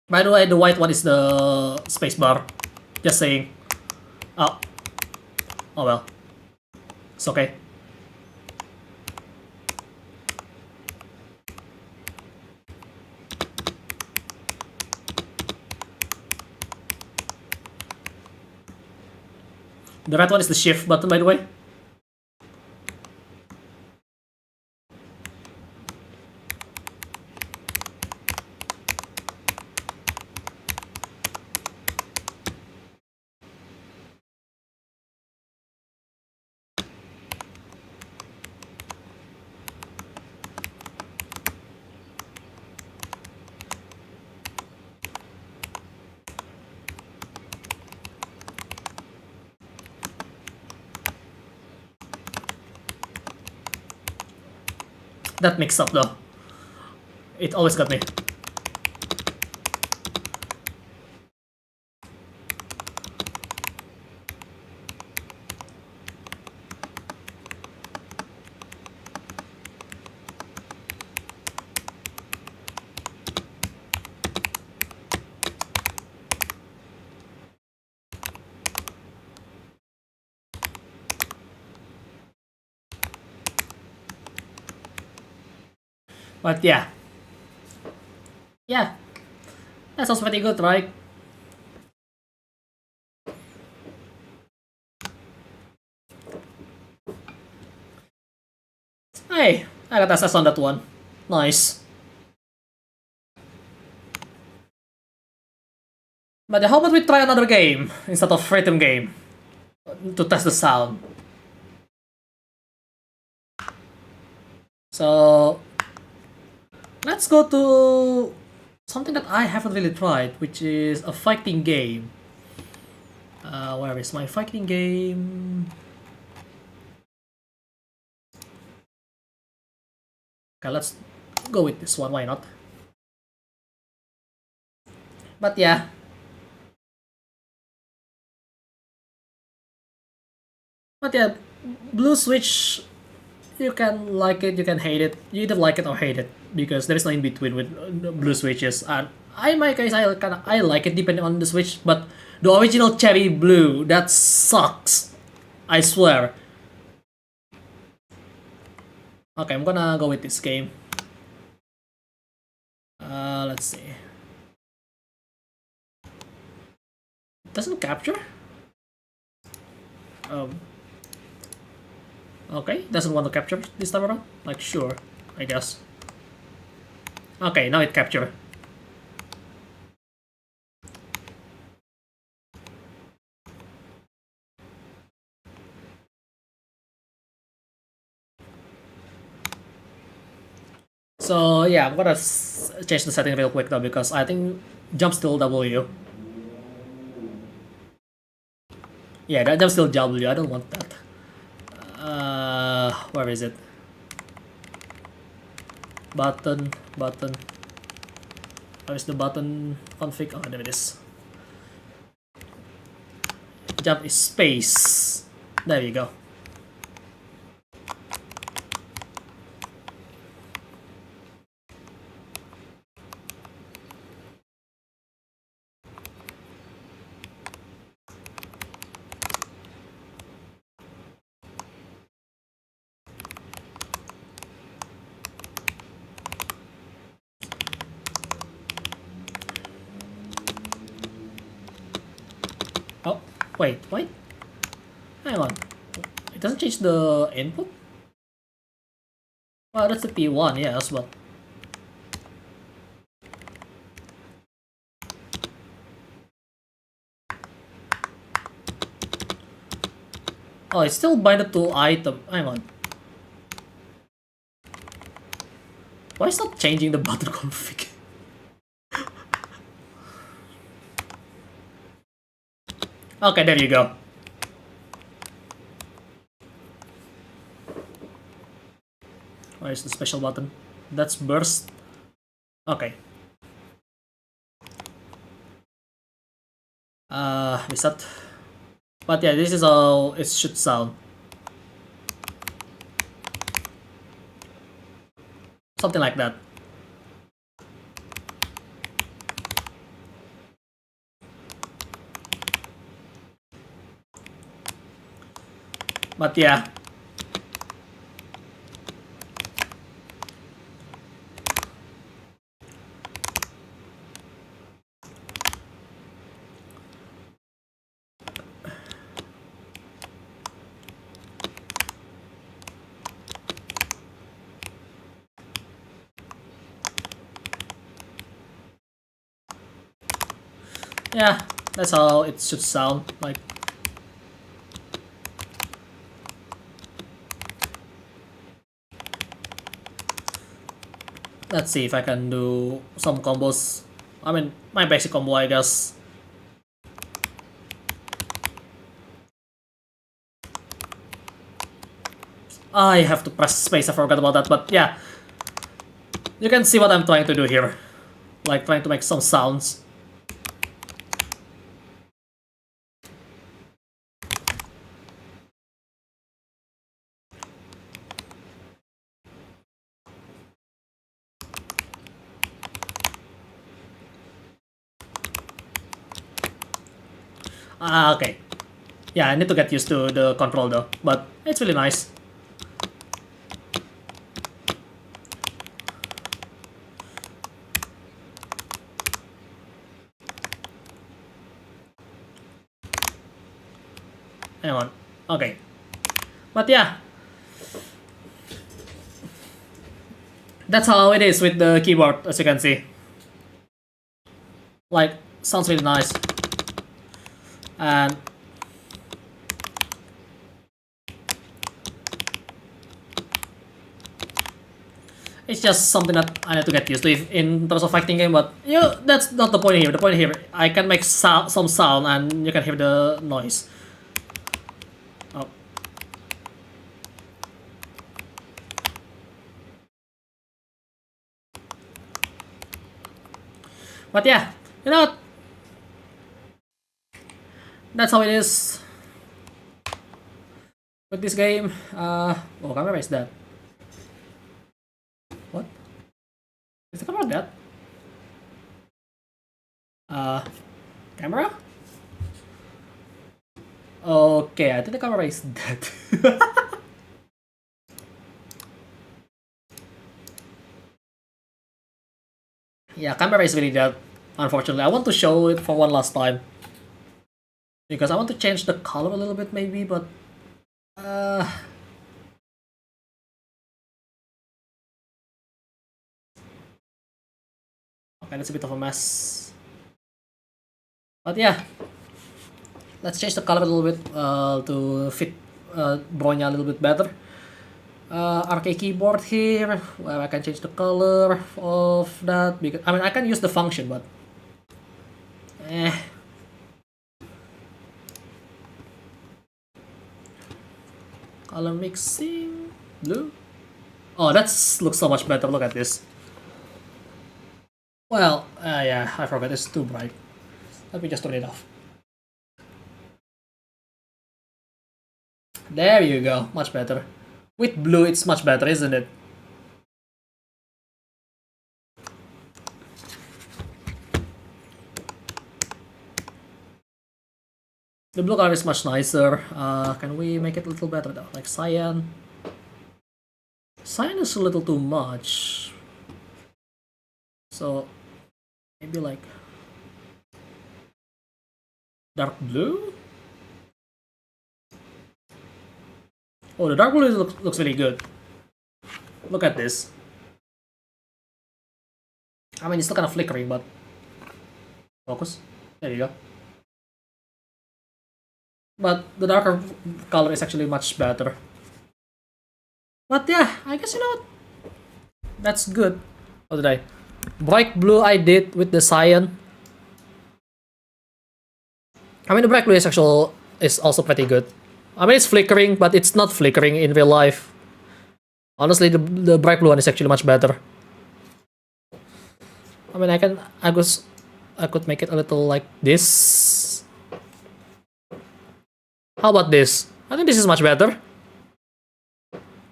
By the way, the white one is the spacebar. Just saying. Oh. Oh well. It's okay. The red one is the shift button, by the way. That mixed up though. It always got me. But yeah. Yeah. That sounds pretty good, right? Hey, I got SS on that one. Nice. But how about we try another game instead of rhythm game to test the sound? So let's go to something that I haven't really tried, which is a fighting game. Where is my fighting game? Okay, let's go with this one, why not? But yeah. But yeah, Blue Switch, you can like it, you can hate it. You either like it or hate it, because there is no in between with Blue Switches. And in my case, I like it depending on the Switch, but the original cherry blue, that sucks. I swear. Okay, I'm gonna go with this game. Let's see. Doesn't capture? Okay, doesn't want to capture this time around? Like, sure, I guess. Okay, now it capture. So yeah, I'm gonna change the setting real quick though, because I think jump still W. Yeah, that jump still W. I don't want that. Where is it? Button. Where's the button config? Oh, there it is. Jump is space. There you go. Wait. Hang on. It doesn't change the input? Well, that's the P1, yes, but... Oh, it's still binded to item. Hang on. Why is not changing the button config? Okay, there you go. Where's the special button? That's burst. Okay. Reset. But yeah, this is how it should sound. Something like that. But yeah. Yeah, that's how it should sound like. Let's see if I can do some combos. I mean, my basic combo, I guess. I have to press space, I forgot about that, but yeah. You can see what I'm trying to do here. Like, trying to make some sounds. Okay. Yeah, I need to get used to the control though, but it's really nice. Hang on. Okay. But yeah. That's how it is with the keyboard, as you can see. Like, sounds really nice. And it's just something that I need to get used to in terms of fighting game, but that's not the point here. The point here, I can make some sound and you can hear the noise. Oh. But yeah, you know what? That's how it is with this game. Oh, camera is that? What? Is the camera dead? Camera? Okay, I think the camera is dead. Yeah, camera is really dead, unfortunately. I want to show it for one last time. Because I want to change the color a little bit maybe, but... Okay, that's a bit of a mess. But yeah. Let's change the color a little bit to fit Bronya a little bit better. R.A.O.C keyboard here, where I can change the color of that. Because I mean, I can use the function, but color mixing, blue. Oh, that looks so much better. Look at this. Well, yeah, I forgot. It's too bright. Let me just turn it off. There you go. Much better. With blue, it's much better, isn't it? The blue color is much nicer. Can we make it a little better though? Like cyan. Cyan is a little too much. So maybe like dark blue? Oh, the dark blue looks really good. Look at this. I mean, it's still kind of flickering, but focus. There you go. But the darker color is actually much better. But yeah, I guess you know what? That's good. What did I? Bright blue I did with the cyan. I mean, the bright blue is also pretty good. I mean, it's flickering, but it's not flickering in real life. Honestly, the bright blue one is actually much better. I mean, I could make it a little like this. How about this? I think this is much better.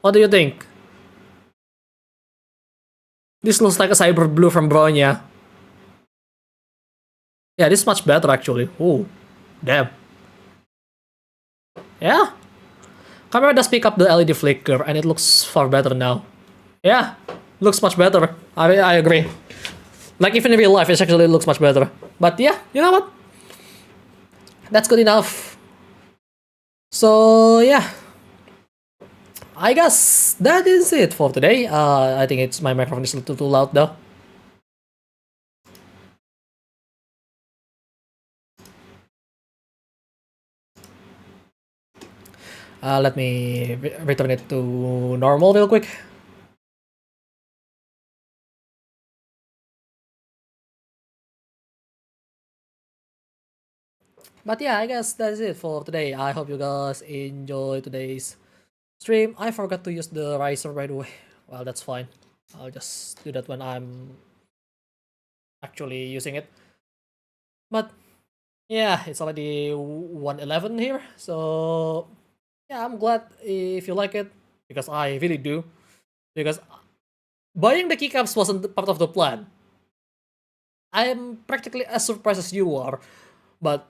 What do you think? This looks like a cyber blue from Bronya. Yeah, this is much better actually. Ooh, damn. Yeah. Camera does pick up the LED flicker and it looks far better now. Yeah, looks much better. I agree. Like even in real life, it actually looks much better. But yeah, you know what? That's good enough. So yeah. I guess that is it for today. I think my microphone is a little too loud though. Let me return it to normal real quick. But yeah, I guess that's it for today. I hope you guys enjoy today's stream. I forgot to use the riser by the way. Well, that's fine. I'll just do that when I'm actually using it. But yeah, it's already 1:11 here. So yeah, I'm glad if you like it because I really do. Because buying the keycaps wasn't part of the plan. I'm practically as surprised as you are, but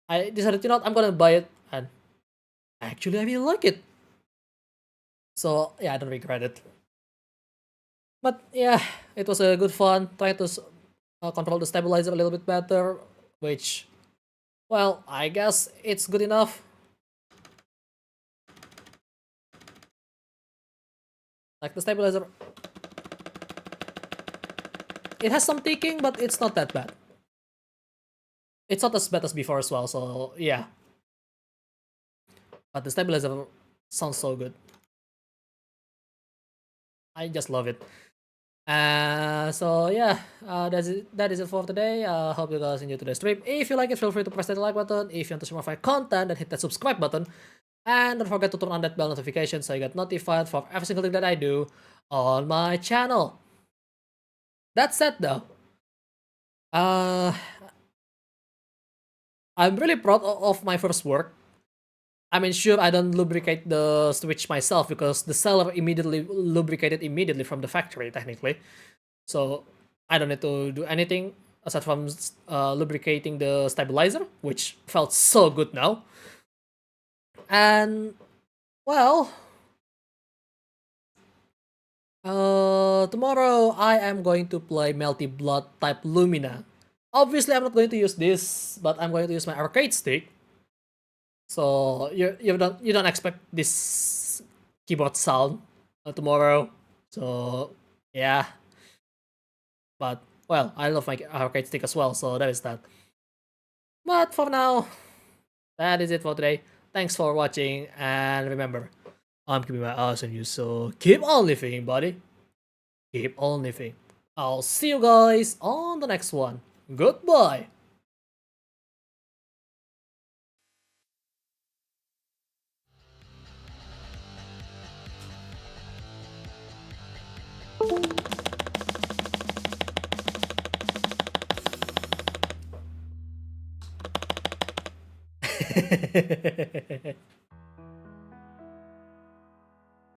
I decided, you know what, I'm gonna buy it, and actually I really like it. So yeah, I don't regret it. But yeah, it was a good fun trying to control the stabilizer a little bit better, which, well, I guess it's good enough. Like the stabilizer, it has some ticking, but it's not that bad. It's not as bad as before as well, so yeah. But the stabilizer sounds so good. I just love it. So yeah, that is it for today. Hope you guys enjoyed today's stream. If you like it, feel free to press that like button. If you want to see more of my content, then hit that subscribe button. And don't forget to turn on that bell notification so you get notified for every single thing that I do on my channel. That said though, I'm really proud of my first work. I mean, sure, I don't lubricate the switch myself because the seller immediately lubricated immediately from the factory, technically. So I don't need to do anything aside from lubricating the stabilizer, which felt so good now. And, well, tomorrow I am going to play Melty Blood type Lumina. Obviously, I'm not going to use this, but I'm going to use my arcade stick. So you don't expect this keyboard sound tomorrow. So yeah, but well, I love my arcade stick as well. So that is that. But for now, that is it for today. Thanks for watching, and remember, I'm keeping my eyes on you. So keep on living, buddy. Keep on living. I'll see you guys on the next one. Goodbye.